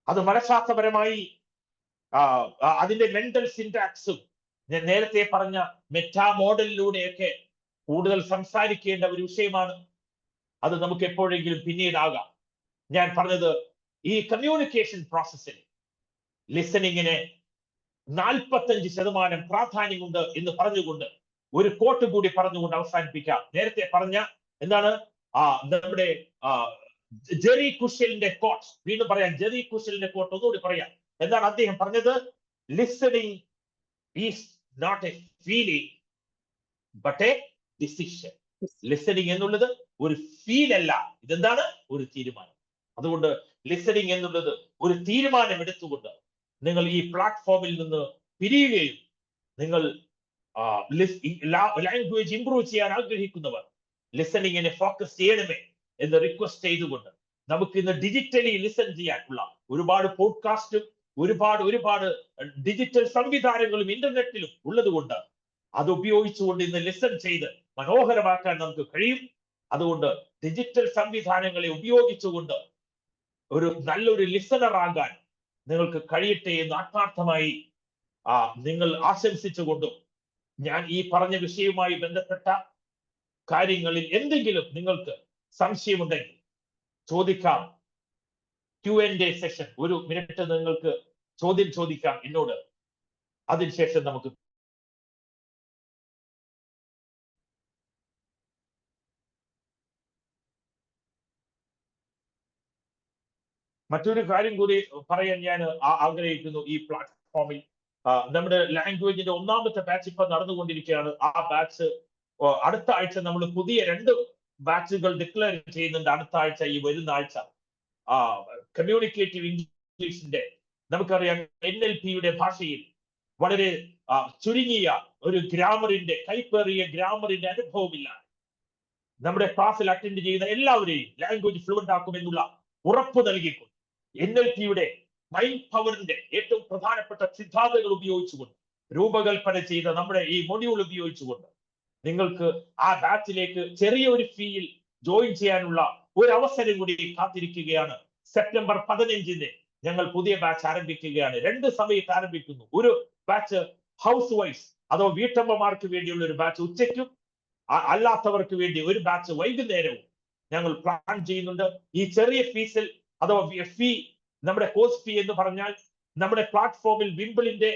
A: അത് മനഃശാസ്ത്രപരമായി അതിന്റെ മെന്റൽ സിന്റാക്സും ഞാൻ നേരത്തെ പറഞ്ഞ മെറ്റാ മോഡലിലൂടെയൊക്കെ കൂടുതൽ സംസാരിക്കേണ്ട ഒരു വിഷയമാണ്. അത് നമുക്ക് എപ്പോഴെങ്കിലും പിന്നീടാകാം. ഞാൻ പറഞ്ഞത് ഈ കമ്മ്യൂണിക്കേഷൻ പ്രോസസ്സിൽ ലിസണിങ്ങിന് 45% പ്രാധാന്യമുണ്ട് എന്ന് പറഞ്ഞുകൊണ്ട് ഒരു കോട്ട് കൂടി പറഞ്ഞുകൊണ്ട് അവസാനിപ്പിക്കാം. നേരത്തെ പറഞ്ഞ എന്താണ് നമ്മുടെ ജെറി കുഷ്യലിന്റെ കോട്ട്, വീണ്ടും പറയാം. ജെറി കുഷ്യലിന്റെ കോട്ട് ഒന്നുകൂടി പറയാം. എന്താണ് അദ്ദേഹം പറഞ്ഞത്? Listening is not a feeling but a decision. Listening എന്നുള്ളത് ഒരു ഫീൽ അല്ല, ഇതെന്താണ്? ഒരു തീരുമാനം. അതുകൊണ്ട് ലിസണിങ് എന്നുള്ളത് ഒരു തീരുമാനം എടുത്തുകൊണ്ട് നിങ്ങൾ ഈ പ്ലാറ്റ്ഫോമിൽ നിന്ന് പിരിയുകയും, നിങ്ങൾ ലാംഗ്വേജ് ഇംപ്രൂവ് ചെയ്യാൻ ആഗ്രഹിക്കുന്നവർ ലിസണിങ്ങിനെ ഫോക്കസ് ചെയ്യണമേ എന്ന് റിക്വസ്റ്റ് ചെയ്തുകൊണ്ട്, നമുക്ക് ഇന്ന് ഡിജിറ്റലി ലിസൺ ചെയ്യാനുള്ള ഒരുപാട് പോഡ്കാസ്റ്റും ഒരുപാട് ഡിജിറ്റൽ സംവിധാനങ്ങളും ഇന്റർനെറ്റിലും ഉള്ളത് കൊണ്ട് അത് ഉപയോഗിച്ചുകൊണ്ട് ഇന്ന് ലിസൺ ചെയ്ത് മനോഹരമാക്കാൻ നമുക്ക് കഴിയും. അതുകൊണ്ട് ഡിജിറ്റൽ സംവിധാനങ്ങളെ ഉപയോഗിച്ചുകൊണ്ട് ഒരു നല്ലൊരു ലിസണർ ആകാൻ നിങ്ങൾക്ക് കഴിയട്ടെ എന്ന് ആത്മാർത്ഥമായി നിങ്ങൾ ആശംസിച്ചുകൊണ്ടും, ഞാൻ ഈ പറഞ്ഞ വിഷയവുമായി ബന്ധപ്പെട്ട കാര്യങ്ങളിൽ എന്തെങ്കിലും നിങ്ങൾക്ക് സംശയമുണ്ടെങ്കിൽ ചോദിക്കാം. Q&A സെഷൻ 1 മിനിറ്റ് നിങ്ങൾക്ക് ചോദ്യം ചോദിക്കാം എന്നോട്. അതിനുശേഷം നമുക്ക് മറ്റൊരു കാര്യം കൂടി പറയാൻ ഞാൻ ആഗ്രഹിക്കുന്നു. ഈ പ്ലാറ്റ്ഫോമിൽ നമ്മുടെ ലാംഗ്വേജിന്റെ 1ാമത്തെ ബാച്ച് ഇപ്പൊ നടന്നുകൊണ്ടിരിക്കുകയാണ്. ആ ബാച്ച് അടുത്ത ആഴ്ച നമ്മൾ പുതിയ 2 ബാച്ചുകൾ ഡിക്ലെയർ ചെയ്യുന്നുണ്ട്. അടുത്ത ആഴ്ച, ഈ വരുന്ന ആഴ്ച കമ്മ്യൂണിക്കേറ്റീവ് ഇംഗ്ലീഷിന്റെ, നമുക്കറിയാം NLPയുടെ ഭാഷയിൽ വളരെ ചുരുങ്ങിയ ഒരു ഗ്രാമറിന്റെ, കൈപ്പേറിയ ഗ്രാമറിന്റെ അനുഭവമില്ല നമ്മുടെ ക്ലാസ്സിൽ അറ്റൻഡ് ചെയ്യുന്ന എല്ലാവരെയും ലാംഗ്വേജ് ഫ്ലുവന്റ് ആക്കുമെന്നുള്ള ഉറപ്പ് നൽകിക്കൊണ്ട് NLPയുടെ മൈൻഡ് പവറിന്റെ ഏറ്റവും പ്രധാനപ്പെട്ട സിദ്ധാന്തങ്ങൾ ഉപയോഗിച്ചുകൊണ്ട് രൂപകൽപ്പന ചെയ്ത നമ്മുടെ ഈ മൊഡ്യൂൾ ഉപയോഗിച്ചുകൊണ്ട് നിങ്ങൾക്ക് ആ ബാച്ചിലേക്ക് ചെറിയ ഒരു ഫീയിൽ ജോയിൻ ചെയ്യാനുള്ള ഒരു അവസരം കൂടി കാത്തിരിക്കുകയാണ്. സെപ്റ്റംബർ 15-ന് ഞങ്ങൾ പുതിയ ബാച്ച് ആരംഭിക്കുകയാണ്. 2 സമയത്ത് ആരംഭിക്കുന്നു. ഒരു ബാച്ച് ഹൗസ് വൈഫ് അഥവാ വീട്ടമ്മമാർക്ക് വേണ്ടിയുള്ള ഒരു ബാച്ച് ഉച്ചയ്ക്കും, അല്ലാത്തവർക്ക് വേണ്ടി ഒരു ബാച്ച് വൈകുന്നേരവും ഞങ്ങൾ പ്ലാൻ ചെയ്യുന്നുണ്ട്. ഈ ചെറിയ ഫീസിൽ, അഥവാ ഫീ, നമ്മുടെ കോഴ്സ് ഫീ എന്ന് പറഞ്ഞാൽ നമ്മുടെ പ്ലാറ്റ്ഫോമിൽ വിംബിളിന്റെ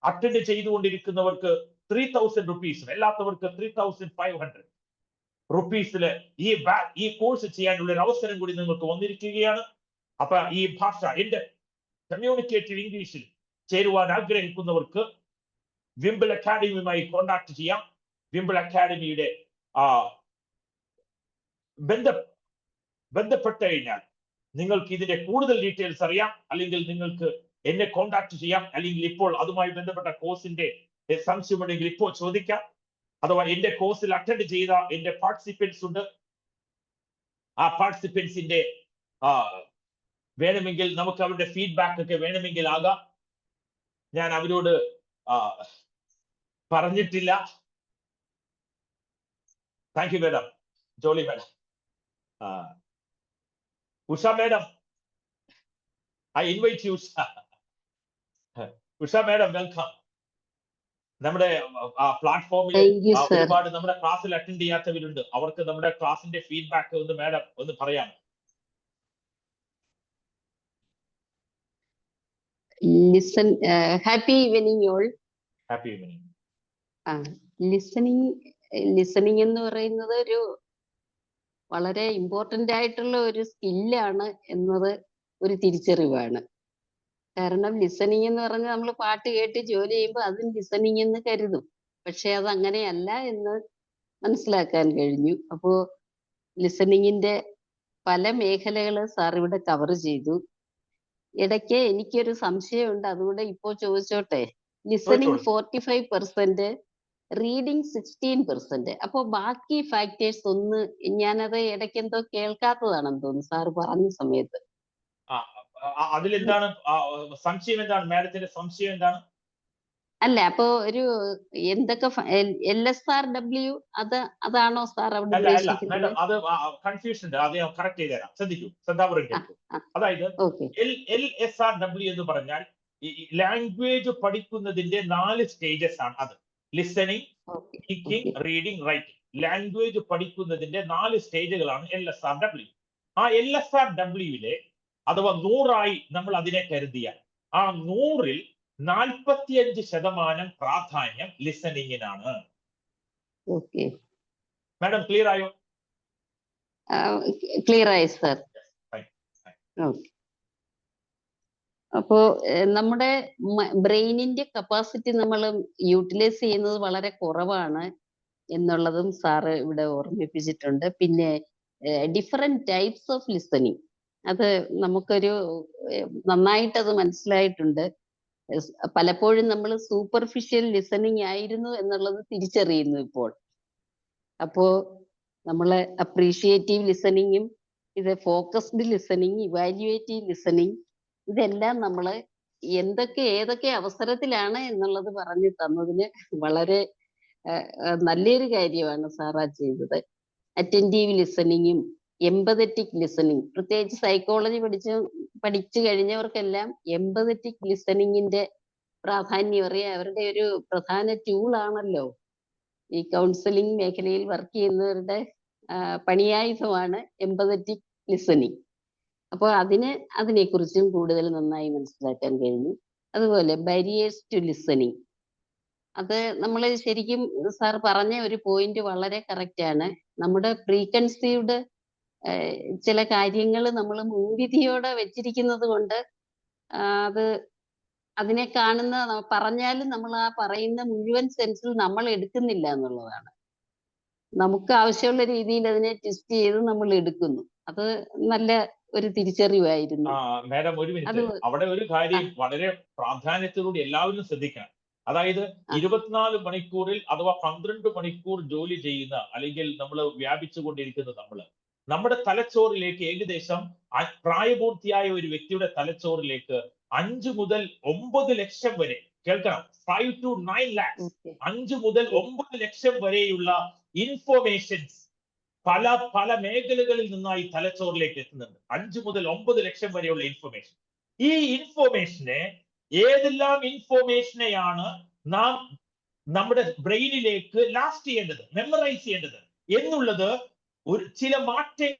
A: അറ്റൻഡ് ചെയ്തുകൊണ്ടിരിക്കുന്നവർക്ക് 3000 റുപ്പീസും അല്ലാത്തവർക്ക് 3500 റുപ്പീസില് ഈ കോഴ്സ് ചെയ്യാനുള്ള ഒരു അവസരം കൂടി നിങ്ങൾക്ക് വന്നിരിക്കുകയാണ്. അപ്പൊ ഈ ഭാഷ എന്റെ കമ്മ്യൂണിക്കേറ്റീവ് ഇംഗ്ലീഷിൽ ചേരുവാൻ ആഗ്രഹിക്കുന്നവർക്ക് വിംബിൾ അക്കാഡമിയുമായി കോൺടാക്ട് ചെയ്യാം. വിംബിൾ അക്കാഡമിയുടെ ബന്ധപ്പെട്ട് കഴിഞ്ഞാൽ നിങ്ങൾക്ക് ഇതിന്റെ കൂടുതൽ ഡീറ്റെയിൽസ് അറിയാം, അല്ലെങ്കിൽ നിങ്ങൾക്ക് എന്നെ കോൺടാക്ട് ചെയ്യാം, അല്ലെങ്കിൽ ഇപ്പോൾ അതുമായി ബന്ധപ്പെട്ട കോഴ്സിന്റെ സംശയമുണ്ടെങ്കിൽ ഇപ്പോൾ ചോദിക്കാം. അഥവാ എന്റെ കോഴ്സിൽ അറ്റൻഡ് ചെയ്ത എന്റെ പാർട്ടിസിപ്പൻസ് ഉണ്ട്. ആ പാർട്ടിസിപ്പൻസിന്റെ വേണമെങ്കിൽ നമുക്ക് അവരുടെ ഫീഡ്ബാക്ക് ഒക്കെ വേണമെങ്കിൽ ആകാം. ഞാൻ അവരോട് പറഞ്ഞിട്ടില്ല. Thank you madam. Jolly madam, Usha madam, I invite U. Usha madam, welcome. നമ്മുടെ പ്ലാറ്റ്ഫോമിൽ ഒരുപാട് നമ്മുടെ ക്ലാസ്സിൽ അറ്റൻഡ് ചെയ്യാത്തവരുണ്ട്. അവർക്ക് നമ്മുടെ ക്ലാസിന്റെ ഫീഡ്ബാക്ക് ഒന്ന് മാഡം ഒന്ന് പറയാം.
D: Happy evening all.
A: Happy evening.
D: Listening എന്ന് പറയുന്നത് ഒരു വളരെ ഇമ്പോർട്ടന്റ് ആയിട്ടുള്ള ഒരു സ്കില്ലാണ് എന്നത് ഒരു തിരിച്ചറിവാണ്. കാരണം ലിസണിങ് എന്ന് പറഞ്ഞാൽ നമ്മൾ പാട്ട് കേട്ട് ജോലി ചെയ്യുമ്പോൾ അതും ലിസണിങ് എന്ന് കരുതും. പക്ഷെ അത് അങ്ങനെയല്ല എന്ന് മനസ്സിലാക്കാൻ കഴിഞ്ഞു. അപ്പോ ലിസണിങ്ങിന്റെ പല മേഖലകള് സാർ ഇവിടെ കവർ ചെയ്തു. ഇടയ്ക്ക് എനിക്കൊരു സംശയമുണ്ട്, അതുകൊണ്ട് ഇപ്പോ ചോദിച്ചോട്ടെ. Listening 45%, reading 16%. അപ്പൊ ബാക്കി ഫാക്ടേഴ്സ് ഒന്ന് ഞാനത് ഇടയ്ക്ക് എന്തോ കേൾക്കാത്തതാണെന്ന് തോന്നുന്നു സാർ പറഞ്ഞ സമയത്ത്.
A: അതിലെന്താണ് സംശയം? എന്താണ് മാഡത്തിന്റെ സംശയം? എന്താണ്?
D: അല്ല, അപ്പൊ ഒരു എന്തൊക്കെ LSRW അതാണോ സാർ അവിടെ ഉദ്ദേശിക്കുന്നത്?
A: അത് കൺഫ്യൂഷൻ ഉണ്ട്, അത് കറക്റ്റ് ചെയ്തുതരാം. ശ്രദ്ധിക്കൂ, ശ്രദ്ധാപൂർവ്വം കേൾക്കൂ. അതായത് LSRW എന്ന് പറഞ്ഞാൽ ലാംഗ്വേജ് പഠിക്കുന്നതിന്റെ 4 സ്റ്റേജസ് ആണ്. അത് listening, speaking, reading, writing. Language പഠിക്കുന്നതിന്റെ 4 സ്റ്റേജുകളാണ് LSRW. ആ LSRW-ലെ അഥവാ 100 നമ്മൾ അതിനെ കരുതിയാൽ ആ 100-ൽ 45% പ്രാധാന്യം ലിസണിങ്ങിനാണ്. മാഡം ക്ലിയർ ആയോ?
D: ക്ലിയർ ആയി സാർ. അപ്പോ നമ്മുടെ ബ്രെയിനിന്റെ കപ്പാസിറ്റി നമ്മൾ യൂട്ടിലൈസ് ചെയ്യുന്നത് വളരെ കുറവാണ് എന്നുള്ളതും സാറ് ഇവിടെ ഓർമ്മിപ്പിച്ചിട്ടുണ്ട്. പിന്നെ ഡിഫറെന്റ് ടൈപ്സ് ഓഫ് ലിസണിങ്, അത് നമുക്കൊരു നന്നായിട്ട് അത് മനസ്സിലായിട്ടുണ്ട്. പലപ്പോഴും നമ്മൾ സൂപ്പർഫിഷ്യൽ ലിസണിങ് ആയിരുന്നു എന്നുള്ളത് തിരിച്ചറിയുന്നു ഇപ്പോൾ. അപ്പോ നമ്മള് അപ്രീഷിയേറ്റീവ് ലിസണിങ്ങും ഫോക്കസ്ഡ് ലിസണിങ്, ഇവാലുവേറ്റീവ് ലിസണിങ്, ഇതെല്ലാം നമ്മള് ഏതൊക്കെ അവസരത്തിലാണ് എന്നുള്ളത് പറഞ്ഞു തന്നതിന് വളരെ നല്ലൊരു കാര്യമാണ് സാറാ ചെയ്തത്. അറ്റൻറ്റീവ് ലിസണിങ്ങും എംപതറ്റിക് ലിസണിങ്, പ്രത്യേകിച്ച് സൈക്കോളജി പഠിച്ചു കഴിഞ്ഞവർക്കെല്ലാം എംപതറ്റിക് ലിസണിങ്ങിന്റെ പ്രാധാന്യം അറിയാം. അവരുടെ ഒരു പ്രധാന ടൂളാണല്ലോ ഈ കൗൺസിലിംഗ് മേഖലയിൽ വർക്ക് ചെയ്യുന്നവരുടെ പണിയായുധമാണ് എംപതറ്റിക് ലിസണിങ്. അപ്പോൾ അതിനെക്കുറിച്ചും കൂടുതൽ നന്നായി മനസ്സിലാക്കാൻ കഴിഞ്ഞു. അതുപോലെ ബാരിയേഴ്സ് ടു ലിസണിങ്, അത് നമ്മൾ ശരിക്കും സാർ പറഞ്ഞ ഒരു പോയിന്റ് വളരെ കറക്റ്റ് ആണ്. നമ്മുടെ പ്രീകൺസീവ്ഡ് ചില കാര്യങ്ങൾ നമ്മൾ മുൻവിധിയോടെ വെച്ചിരിക്കുന്നത് കൊണ്ട് അതിനെ പറഞ്ഞാലും നമ്മൾ ആ പറയുന്ന മുഴുവൻ സെൻസിൽ നമ്മൾ എടുക്കുന്നില്ല എന്നുള്ളതാണ്. നമുക്ക് ആവശ്യമുള്ള രീതിയിൽ അതിനെ ട്വിസ്റ്റ് ചെയ്ത് നമ്മൾ എടുക്കുന്നു. അത് നല്ല ഒരു തിരിച്ചറിവായിരുന്നു.
A: മാഡം ഒരു മിനിറ്റ്, അവിടെ ഒരു കാര്യം വളരെ പ്രാധാന്യത്തോടുകൂടി എല്ലാവരും ശ്രദ്ധിക്കണം. അതായത് 24 മണിക്കൂറിൽ അഥവാ 12 മണിക്കൂർ ജോലി ചെയ്യുന്ന അല്ലെങ്കിൽ നമ്മൾ വ്യാപിച്ചുകൊണ്ടിരിക്കുന്ന നമ്മുടെ തലച്ചോറിലേക്ക് ഏകദേശം പ്രായപൂർത്തിയായ ഒരു വ്യക്തിയുടെ തലച്ചോറിലേക്ക് 5 മുതൽ 9 ലക്ഷം വരെ, കേൾക്കണം, 5 to 9 lakhs, 5 മുതൽ 9 ലക്ഷം വരെയുള്ള ഇൻഫോർമേഷൻസ് പല മേഖലകളിൽ നിന്നായി തലച്ചോറിലേക്ക് എത്തുന്നുണ്ട്. 5 മുതൽ 9 ലക്ഷം വരെയുള്ള ഇൻഫോർമേഷൻ. ഈ ഇൻഫോർമേഷനെ ഏതെല്ലാം ഇൻഫോർമേഷനെയാണ് നാം നമ്മുടെ ബ്രെയിനിലേക്ക് ലാസ്റ്റ് ചെയ്യേണ്ടത്, മെമ്മറൈസ് ചെയ്യേണ്ടത് എന്നുള്ളത് ചില മാറ്റങ്ങൾ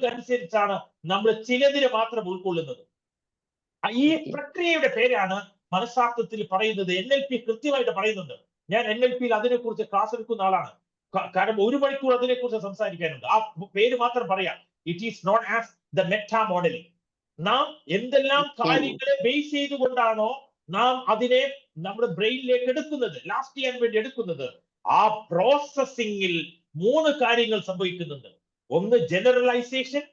A: അനുസരിച്ചാണ് നമ്മൾ ചിലതിനെ മാത്രം ഉൾക്കൊള്ളുന്നത്. ഈ പ്രക്രിയയുടെ പേരാണ് മനഃശാസ്ത്രത്തിൽ പറയുന്നത്. NLP കൃത്യമായിട്ട് പറയുന്നുണ്ട്. ഞാൻ NLPയിൽ അതിനെക്കുറിച്ച് ക്ലാസ് എടുക്കുന്ന ആളാണ്. കാരണം 1 മണിക്കൂർ അതിനെക്കുറിച്ച് സംസാരിക്കാനുണ്ട്. ആ പേര് മാത്രം പറയാം. It is known as the meta modelling. നാം എന്തെല്ലാം കാര്യങ്ങളെ ബേസ് ചെയ്തുകൊണ്ടാണോ നാം അതിനെ നമ്മുടെ ബ്രെയിനിലേക്ക് എടുക്കുന്നത്, ലാസ്റ്റ് ചെയ്യാൻ വേണ്ടി എടുക്കുന്നത്, ആ പ്രോസസ്സിംഗിൽ 3 കാര്യങ്ങൾ സംഭവിക്കുന്നുണ്ട്. 1 ജനറലൈസേഷൻ,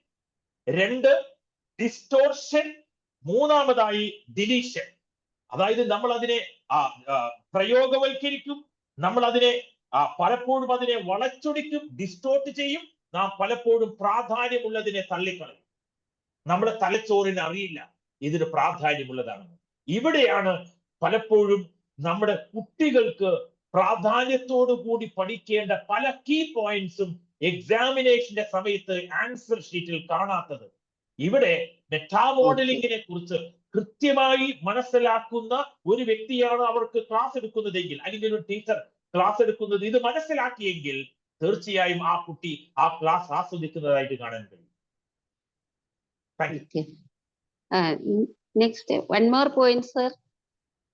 A: 2 ഡിസ്റ്റോർഷൻ, 3-മതായി ഡിലീഷൻ. അതായത് നമ്മൾ അതിനെ പ്രയോഗവൽക്കരിക്കും, നമ്മൾ അതിനെ പലപ്പോഴും അതിനെ വളച്ചൊടിക്കും, ഡിസ്റ്റോർട്ട് ചെയ്യും. നാം പലപ്പോഴും പ്രാധാന്യമുള്ളതിനെ തള്ളിക്കളയും. നമ്മുടെ തലച്ചോറിന് അറിയില്ല ഇതിന് പ്രാധാന്യമുള്ളതാണെന്ന്. ഇവിടെയാണ് പലപ്പോഴും നമ്മുടെ കുട്ടികൾക്ക് പ്രാധാന്യത്തോടു കൂടി പഠിക്കേണ്ട പല കീ പോയിന്റ്സും എക്സാമിനേഷന്റെ സമയത്ത് ആൻസർ ഷീറ്റിൽ കാണാത്തത്. ഇവിടെ മെറ്റാ മോഡലിംഗിനെ കുറിച്ച് കൃത്യമായി മനസ്സിലാക്കുന്ന ഒരു വ്യക്തിയാണ് അവർക്ക് ക്ലാസ് എടുക്കുന്നതെങ്കിൽ, അല്ലെങ്കിൽ ഒരു ടീച്ചർ ക്ലാസ് എടുക്കുന്നത് ഇത് മനസ്സിലാക്കിയെങ്കിൽ തീർച്ചയായും ആ കുട്ടി ആ ക്ലാസ് ആസ്വദിക്കുന്നതായിട്ട് കാണാൻ കഴിയും.
D: Next, one more point, sir.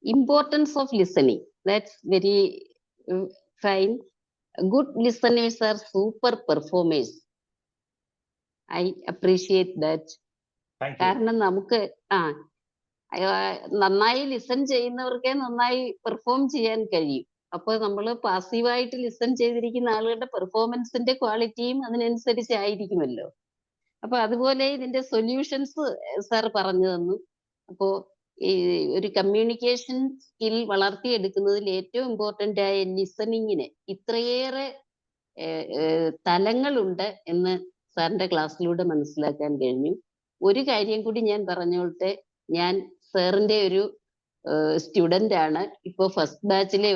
D: Importance of listening. That's very fine. Good listeners are super performers. I appreciate that. കാരണം നമുക്ക് നന്നായി ലിസൺ ചെയ്യുന്നവർക്കേ നന്നായി പെർഫോം ചെയ്യാൻ കഴിയും. അപ്പൊ നമ്മൾ പാസീവായിട്ട് ലിസൺ ചെയ്തിരിക്കുന്ന ആളുകളുടെ പെർഫോമൻസിന്റെ ക്വാളിറ്റിയും അതിനനുസരിച്ച് ആയിരിക്കുമല്ലോ. അപ്പൊ അതുപോലെ ഇതിന്റെ സൊല്യൂഷൻസ് സാർ പറഞ്ഞു തന്നു. അപ്പോ ഈ ഒരു കമ്മ്യൂണിക്കേഷൻ സ്കിൽ വളർത്തിയെടുക്കുന്നതിൽ ഏറ്റവും ഇമ്പോർട്ടന്റ് ആയ ലിസണിങ്ങിന് ഇത്രയേറെ തലങ്ങളുണ്ട് എന്ന് സാറിന്റെ ക്ലാസ്സിലൂടെ മനസ്സിലാക്കാൻ കഴിഞ്ഞു. ഒരു കാര്യം കൂടി ഞാൻ പറഞ്ഞോട്ടെ. ഞാൻ സാറിന്റെ ഒരു സ്റ്റുഡന്റ് ആണ്. ഇപ്പോ ഫസ്റ്റ് ബാച്ചിലെ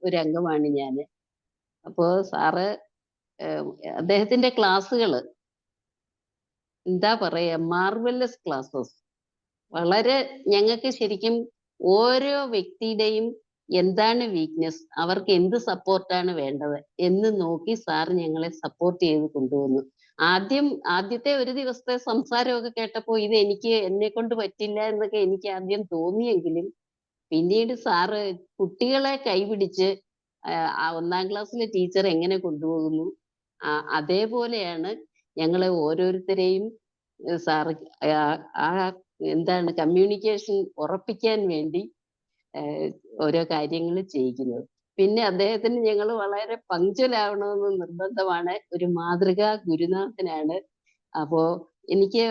D: ഒരു അംഗമാണ് ഞാൻ. അപ്പോ സാറ് അദ്ദേഹത്തിന്റെ ക്ലാസ്സുകള് എന്താ പറയാ, മാർവലസ് ക്ലാസ്സസ്. വളരെ ഞങ്ങൾക്ക് ശരിക്കും ഓരോ വ്യക്തിയുടെയും എന്താണ് വീക്ക്നെസ്, അവർക്ക് എന്ത് സപ്പോർട്ടാണ് വേണ്ടത് എന്ന് നോക്കി സാർ ഞങ്ങളെ സപ്പോർട്ട് ചെയ്ത് കൊണ്ടുവന്നു. ആദ്യത്തെ ഒരു ദിവസത്തെ സംസാരമൊക്കെ കേട്ടപ്പോ ഇത് എന്നെ കൊണ്ട് പറ്റില്ല എന്നൊക്കെ എനിക്ക് ആദ്യം തോന്നിയെങ്കിലും പിന്നീട് സാറ് കുട്ടികളെ കൈപിടിച്ച് 1-ാം ക്ലാസ്സിലെ ടീച്ചർ എങ്ങനെ കൊണ്ടുപോകുന്നു അതേപോലെയാണ് ഞങ്ങളെ ഓരോരുത്തരെയും സാറ് കമ്മ്യൂണിക്കേഷൻ ഉറപ്പിക്കാൻ വേണ്ടി ഓരോ കാര്യങ്ങൾ ചെയ്യിക്കുന്നത്. പിന്നെ അദ്ദേഹത്തിന് ഞങ്ങൾ വളരെ പങ്ക്ച്വലാവണമെന്ന് നിർബന്ധമാണ്. ഒരു മാതൃകാ ഗുരുനാഥനാണ്. അപ്പോ എനിക്ക്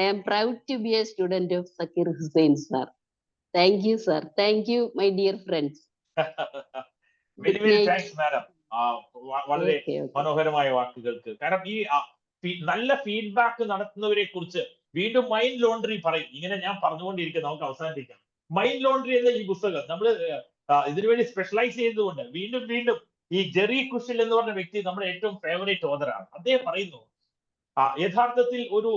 D: I am proud to be a student of Zakir Hussain sir. Thank you sir. Thank you my dear friends.
A: വളരെ മനോഹരമായ വാക്കുകൾക്ക്. കാരണം ഈ നല്ല ഫീഡ്ബാക്ക് നടത്തുന്നവരെ കുറിച്ച് വീണ്ടും മൈൻഡ് ലോണ്ടറി പറയും. ഇങ്ങനെ ഞാൻ പറഞ്ഞുകൊണ്ടിരിക്കും, നമുക്ക് അവസാനിപ്പിക്കാം. മൈൻഡ് ലോണ്ടറി എന്ന ഈ പുസ്തകം നമ്മൾ ഇതിനുവേണ്ടി സ്പെഷ്യലൈസ് ചെയ്തുകൊണ്ട് വീണ്ടും ഈ ജെറി കുഷിൽ എന്ന് പറഞ്ഞ വ്യക്തി നമ്മുടെ ഏറ്റവും ഫേവറേറ്റ് ഓതറാണ്. അദ്ദേഹം പറയുന്നു യഥാർത്ഥത്തിൽ ഒരു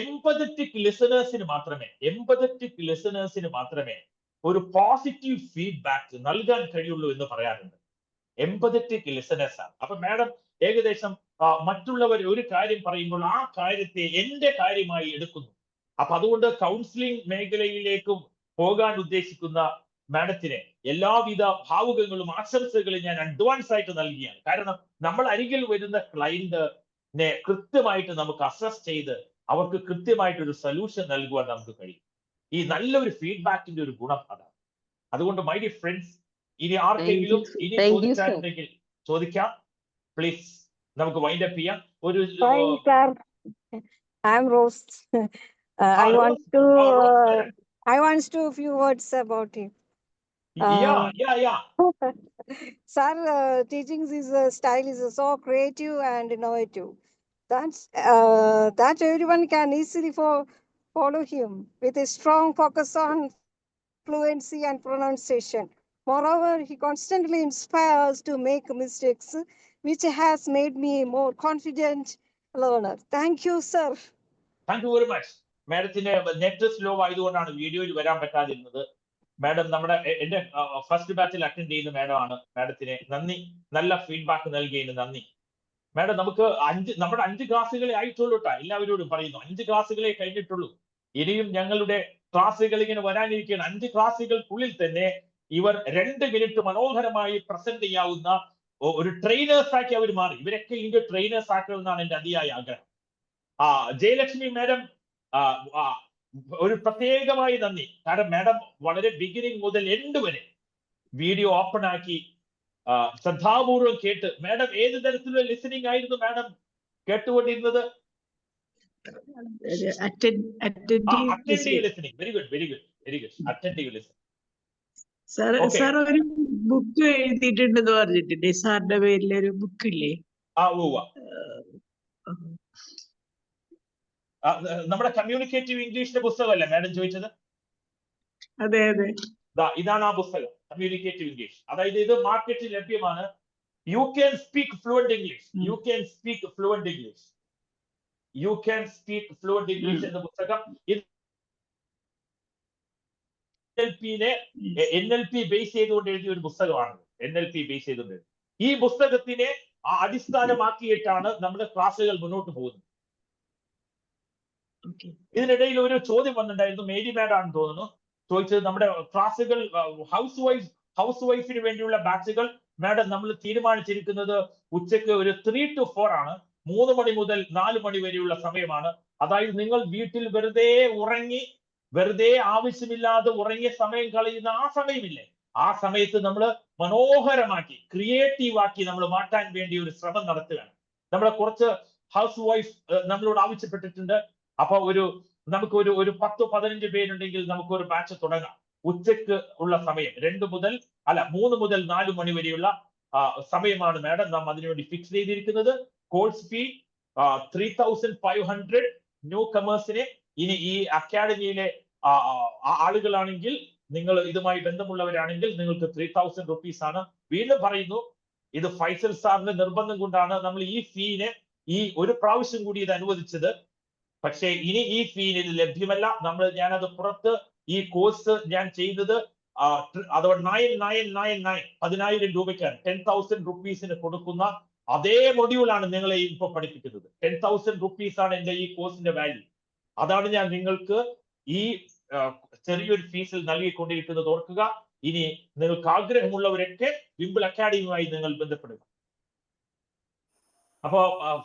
A: എംപതറ്റിക് ലിസണേഴ്സിന് മാത്രമേ ഒരു പോസിറ്റീവ് ഫീഡ്ബാക്ക് നൽകാൻ കഴിയുള്ളൂ എന്ന് പറയാറുണ്ട്. എംപതറ്റിക് ലിസണേഴ്സ് ആണ്. അപ്പൊ മാഡം ഏകദേശം മറ്റുള്ളവർ ഒരു കാര്യം പറയുമ്പോൾ ആ കാര്യത്തെ എന്റെ കാര്യമായി എടുക്കുന്നു. അപ്പൊ അതുകൊണ്ട് കൗൺസിലിംഗ് മേഖലയിലേക്കും പോകാൻ ഉദ്ദേശിക്കുന്ന മാഡത്തിന് എല്ലാവിധ ഭാവുകങ്ങളും ആശംസകളും ഞാൻ അഡ്വാൻസ് ആയിട്ട് നൽകിയാണ്. കാരണം നമ്മൾ അരികിൽ വരുന്ന ക്ലയന്റിനെ കൃത്യമായിട്ട് നമുക്ക് അസസ് ചെയ്ത് അവർക്ക് കൃത്യമായിട്ടൊരു സൊല്യൂഷൻ നൽകുവാൻ നമുക്ക് കഴിയും. ഈ നല്ലൊരു ഫീഡ്ബാക്കിന്റെ ഒരു ഗുണം അതാണ്. അതുകൊണ്ട് മൈ ഡിയർ ഫ്രണ്ട്സ്, ഇനി ആർക്കെങ്കിലും ചോദിക്കാനുണ്ടെങ്കിൽ ചോദിക്കാം. പ്ലീസ്, നമുക്ക് വൈൻഡ് അപ്പ് ചെയ്യാം.
E: I'm Rose. I want to few words about him.
A: Yeah.
E: Sir, teaching style is so creative and innovative. That everyone can easily follow him with a strong focus on fluency and pronunciation. Moreover, he constantly inspires to make mistakes, which has made me a more confident learner. Thank you, sir.
A: Thank you very much. മാഡത്തിന് നെറ്റ് സ്ലോ ആയതുകൊണ്ടാണ് വീഡിയോയിൽ വരാൻ പറ്റാതിരുന്നത്. മാഡം എന്റെ ഫസ്റ്റ് ബാച്ചിൽ അറ്റൻഡ് ചെയ്യുന്ന മാഡം ആണ്. മാഡത്തിന് നന്ദി, നല്ല ഫീഡ്ബാക്ക് നൽകിയതിന് നന്ദി. മാഡം നമുക്ക് നമ്മുടെ 5 ക്ലാസ്സുകളെ ആയിട്ടുള്ളൂ കേട്ടോ. എല്ലാവരോടും പറയുന്നു 5 ക്ലാസ്സുകളെ കഴിഞ്ഞിട്ടുള്ളൂ. ഇനിയും ഞങ്ങളുടെ ക്ലാസ്സുകൾ ഇങ്ങനെ വരാനിരിക്കുകയാണ്. 5 ക്ലാസ്സുകൾക്കുള്ളിൽ തന്നെ ഇവർ 2 മിനിറ്റ് മനോഹരമായി പ്രസന്റ് ചെയ്യാവുന്ന ഒരു ട്രെയിനേഴ്സ് ആക്കി അവർ മാറി. ഇവരൊക്കെ ഇതിന്റെ ട്രെയിനേഴ്സ് ആക്കണമെന്നാണ് എന്റെ അതിയായ ആഗ്രഹം. ജയലക്ഷ്മി മാഡം ഒരു പ്രത്യേകമായി നന്ദി. കാരണം മാഡം വളരെ ബിഗിനിങ് മുതൽ എൻഡ് വരെ വീഡിയോ ഓപ്പൺ ആക്കി ശ്രദ്ധാപൂർവം കേട്ട്. മാഡം ഏത് തരത്തിലുള്ള ലിസണിങ് ആയിരുന്നു മാഡം കേട്ടുകൊണ്ടിരുന്നത്? Attentive listening. Very good, very good, very good. Attentive listening.
F: Sir ഒരു ബുക്ക് എഴുതിയിട്ടുണ്ടെന്ന് പറഞ്ഞിട്ടില്ലേ? സാറിന്റെ പേരിൽ ഒരു ബുക്ക് ഇല്ലേ?
A: നമ്മുടെ കമ്മ്യൂണിക്കേറ്റീവ് ഇംഗ്ലീഷിന്റെ പുസ്തകമല്ലേ മാഡം ചോദിച്ചത്?
F: അതെ അതെ,
A: ഇതാണ് ആ പുസ്തകം, കമ്മ്യൂണിക്കേറ്റീവ് ഇംഗ്ലീഷ്. അതായത് ഇത് മാർക്കറ്റിൽ ലഭ്യമാണ്. You can speak fluent English, you can speak fluent English, you can speak fluent English എന്ന പുസ്തകം NLP ബേസ് ചെയ്തുകൊണ്ട് എഴുതിയ ഒരു പുസ്തകമാണ്. NLP ബേസ് ചെയ്തുകൊണ്ട് ഈ പുസ്തകത്തിനെ അടിസ്ഥാനമാക്കിയിട്ടാണ് നമ്മുടെ ക്ലാസ്സുകൾ മുന്നോട്ട് പോകുന്നത്. ഇതിനിടയിൽ ഒരു ചോദ്യം വന്നിട്ടുണ്ടായിരുന്നു, മേരി മാഡം ആണെന്ന് തോന്നുന്നു ചോദിച്ചത്. നമ്മുടെ ക്ലാസ്സുകൾ ഹൗസ് വൈഫിന് വേണ്ടിയുള്ള ബാച്ചുകൾ മാഡം നമ്മൾ തീരുമാനിച്ചിരിക്കുന്നത് ഉച്ചയ്ക്ക് ഒരു 3 to 4 ആണ്. 3 മണി മുതൽ 4 മണി വരെയുള്ള സമയമാണ്. അതായത് നിങ്ങൾ വീട്ടിൽ വെറുതെ ആവശ്യമില്ലാതെ ഉറങ്ങിയ സമയം കളയുന്ന ആ സമയമില്ലേ, ആ സമയത്ത് നമ്മൾ മനോഹരമാക്കി ക്രിയേറ്റീവ് ആക്കി നമ്മൾ മാറ്റാൻ വേണ്ടി ഒരു ശ്രമം നടത്തുകയാണ്. നമ്മളെ കുറച്ച് ഹൗസ് വൈഫ് നമ്മളോട് ആവശ്യപ്പെട്ടിട്ടുണ്ട്. അപ്പൊ നമുക്ക് ഒരു 10-15 പേരുണ്ടെങ്കിൽ നമുക്ക് ഒരു ബാച്ച് തുടങ്ങാം. ഉച്ചക്ക് ഉള്ള സമയം 3 മുതൽ 4 മണി വരെയുള്ള സമയമാണ് മാഡം നാം അതിനുവേണ്ടി ഫിക്സ് ചെയ്തിരിക്കുന്നത്. കോഴ്സ് ഫീ 3,500 ന്യൂ കമേഴ്സിനെ. ഇനി ഈ അക്കാഡമിയിലെ ആളുകളാണെങ്കിൽ, നിങ്ങൾ ഇതുമായി ബന്ധമുള്ളവരാണെങ്കിൽ നിങ്ങൾക്ക് 3,000 റുപ്പീസ് ആണ്. വീണ്ടും പറയുന്നു, ഇത് ഫൈസൽ സാറിന്റെ നിർബന്ധം കൊണ്ടാണ് നമ്മൾ ഈ ഫീനെ ഒരു പ്രാവശ്യം കൂടി ഇത് അനുവദിച്ചത്. പക്ഷേ ഇനി ഈ ഫീ ഇത് ലഭ്യമല്ല. ഞാനത് പുറത്ത് ഈ കോഴ്സ് ഞാൻ ചെയ്തത് അതോടെ 9,999 10,000 രൂപയ്ക്കാണ് 10,000 റുപ്പീസിന് കൊടുക്കുന്ന അതേ മൊഡ്യൂളാണ് നിങ്ങളെ ഇപ്പൊ പഠിപ്പിക്കുന്നത്. 10,000 റുപ്പീസ് ആണ് എന്റെ ഈ കോഴ്സിന്റെ വാല്യൂ. അതാണ് ഞാൻ നിങ്ങൾക്ക് ഈ ചെറിയൊരു ഫീസിൽ നൽകിക്കൊണ്ടിരിക്കുന്നത്. ഓർക്കുക, ഇനി നിങ്ങൾക്ക് ആഗ്രഹമുള്ളവരൊക്കെ വിംബിൾ അക്കാഡമിയുമായി നിങ്ങൾ ബന്ധപ്പെടുക. അപ്പോ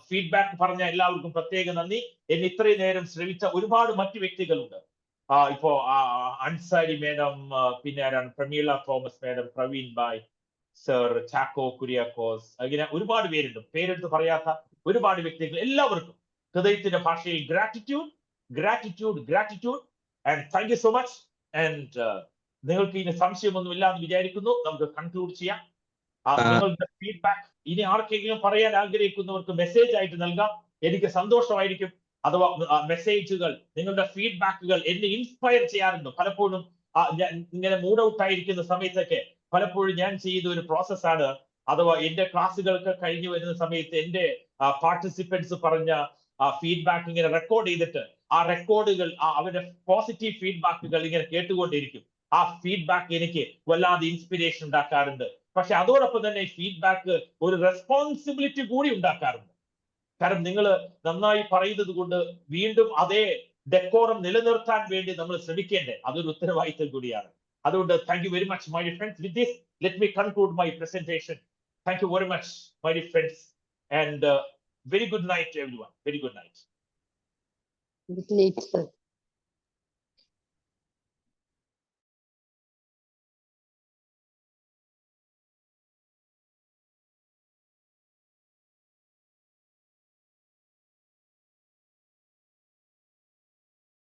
A: ഫീഡ്ബാക്ക് പറഞ്ഞ എല്ലാവർക്കും പ്രത്യേക നന്ദി. എന്നെ ഇത്രയും നേരം ശ്രമിച്ച ഒരുപാട് മറ്റു വ്യക്തികളുണ്ട്. ഇപ്പോ അൻസാരി മേഡം, പിന്നെ ആരാണ്, പ്രമീള തോമസ് മേഡം, പ്രവീൺ ബായ് സർ, ചാക്കോ കുര്യാക്കോസ്, അങ്ങനെ ഒരുപാട് പേരുണ്ട്. പേരെടുത്ത് പറയാത്ത ഒരുപാട് വ്യക്തികൾ. എല്ലാവർക്കും ഹൃദയത്തിന്റെ ഭാഷയിൽ gratitude and thank you so much. And നിങ്ങൾക്ക് ഇനി സംശയമൊന്നുമില്ല എന്ന് വിചാരിക്കുന്നു. നമുക്ക് കൺക്ലൂഡ് ചെയ്യാം. നിങ്ങളുടെ ഫീഡ്ബാക്ക് ഇനി ആർക്കെങ്കിലും പറയാൻ ആഗ്രഹിക്കുന്നവർക്ക് മെസ്സേജ് ആയിട്ട് നൽകാം. എനിക്ക് സന്തോഷമായിരിക്കും. അഥവാ മെസ്സേജുകൾ, നിങ്ങളുടെ ഫീഡ്ബാക്കുകൾ എന്നെ ഇൻസ്പയർ ചെയ്യാറുണ്ട്. പലപ്പോഴും ഇങ്ങനെ മൂഡ് ഔട്ട് ആയിരിക്കുന്ന സമയത്തൊക്കെ പലപ്പോഴും ഞാൻ ചെയ്യുന്ന ഒരു പ്രോസസ്സാണ്, അഥവാ എന്റെ ക്ലാസ്സുകൾക്ക് കഴിഞ്ഞു വരുന്ന സമയത്ത് എന്റെ പാർട്ടിസിപ്പൻസ് പറഞ്ഞ ഫീഡ്ബാക്ക് ഇങ്ങനെ റെക്കോർഡ് ചെയ്തിട്ട് ആ റെക്കോർഡുകൾ അവരുടെ പോസിറ്റീവ് ഫീഡ്ബാക്കുകൾ ഇങ്ങനെ കേട്ടുകൊണ്ടിരിക്കും. ആ ഫീഡ്ബാക്ക് എനിക്ക് വല്ലാതെ ഇൻസ്പിരേഷൻ ഉണ്ടാക്കാറുണ്ട്. പക്ഷെ അതോടൊപ്പം തന്നെ ഫീഡ്ബാക്ക് ഒരു റെസ്പോൺസിബിലിറ്റി കൂടി ഉണ്ടാക്കാറുണ്ട്. കാരണം നിങ്ങൾ നന്നായി പറയുന്നത് കൊണ്ട് വീണ്ടും അതേ ഡെക്കോറം നിലനിർത്താൻ വേണ്ടി നമ്മൾ ശ്രമിക്കേണ്ടേ, അതൊരു ഉത്തരവാദിത്തം കൂടിയാണ്. അതുകൊണ്ട് thank you very much my dear friends. With this let me conclude my presentation. Thank you very much my dear friends and very good night to everyone. Very good night.
D: Good night, sir.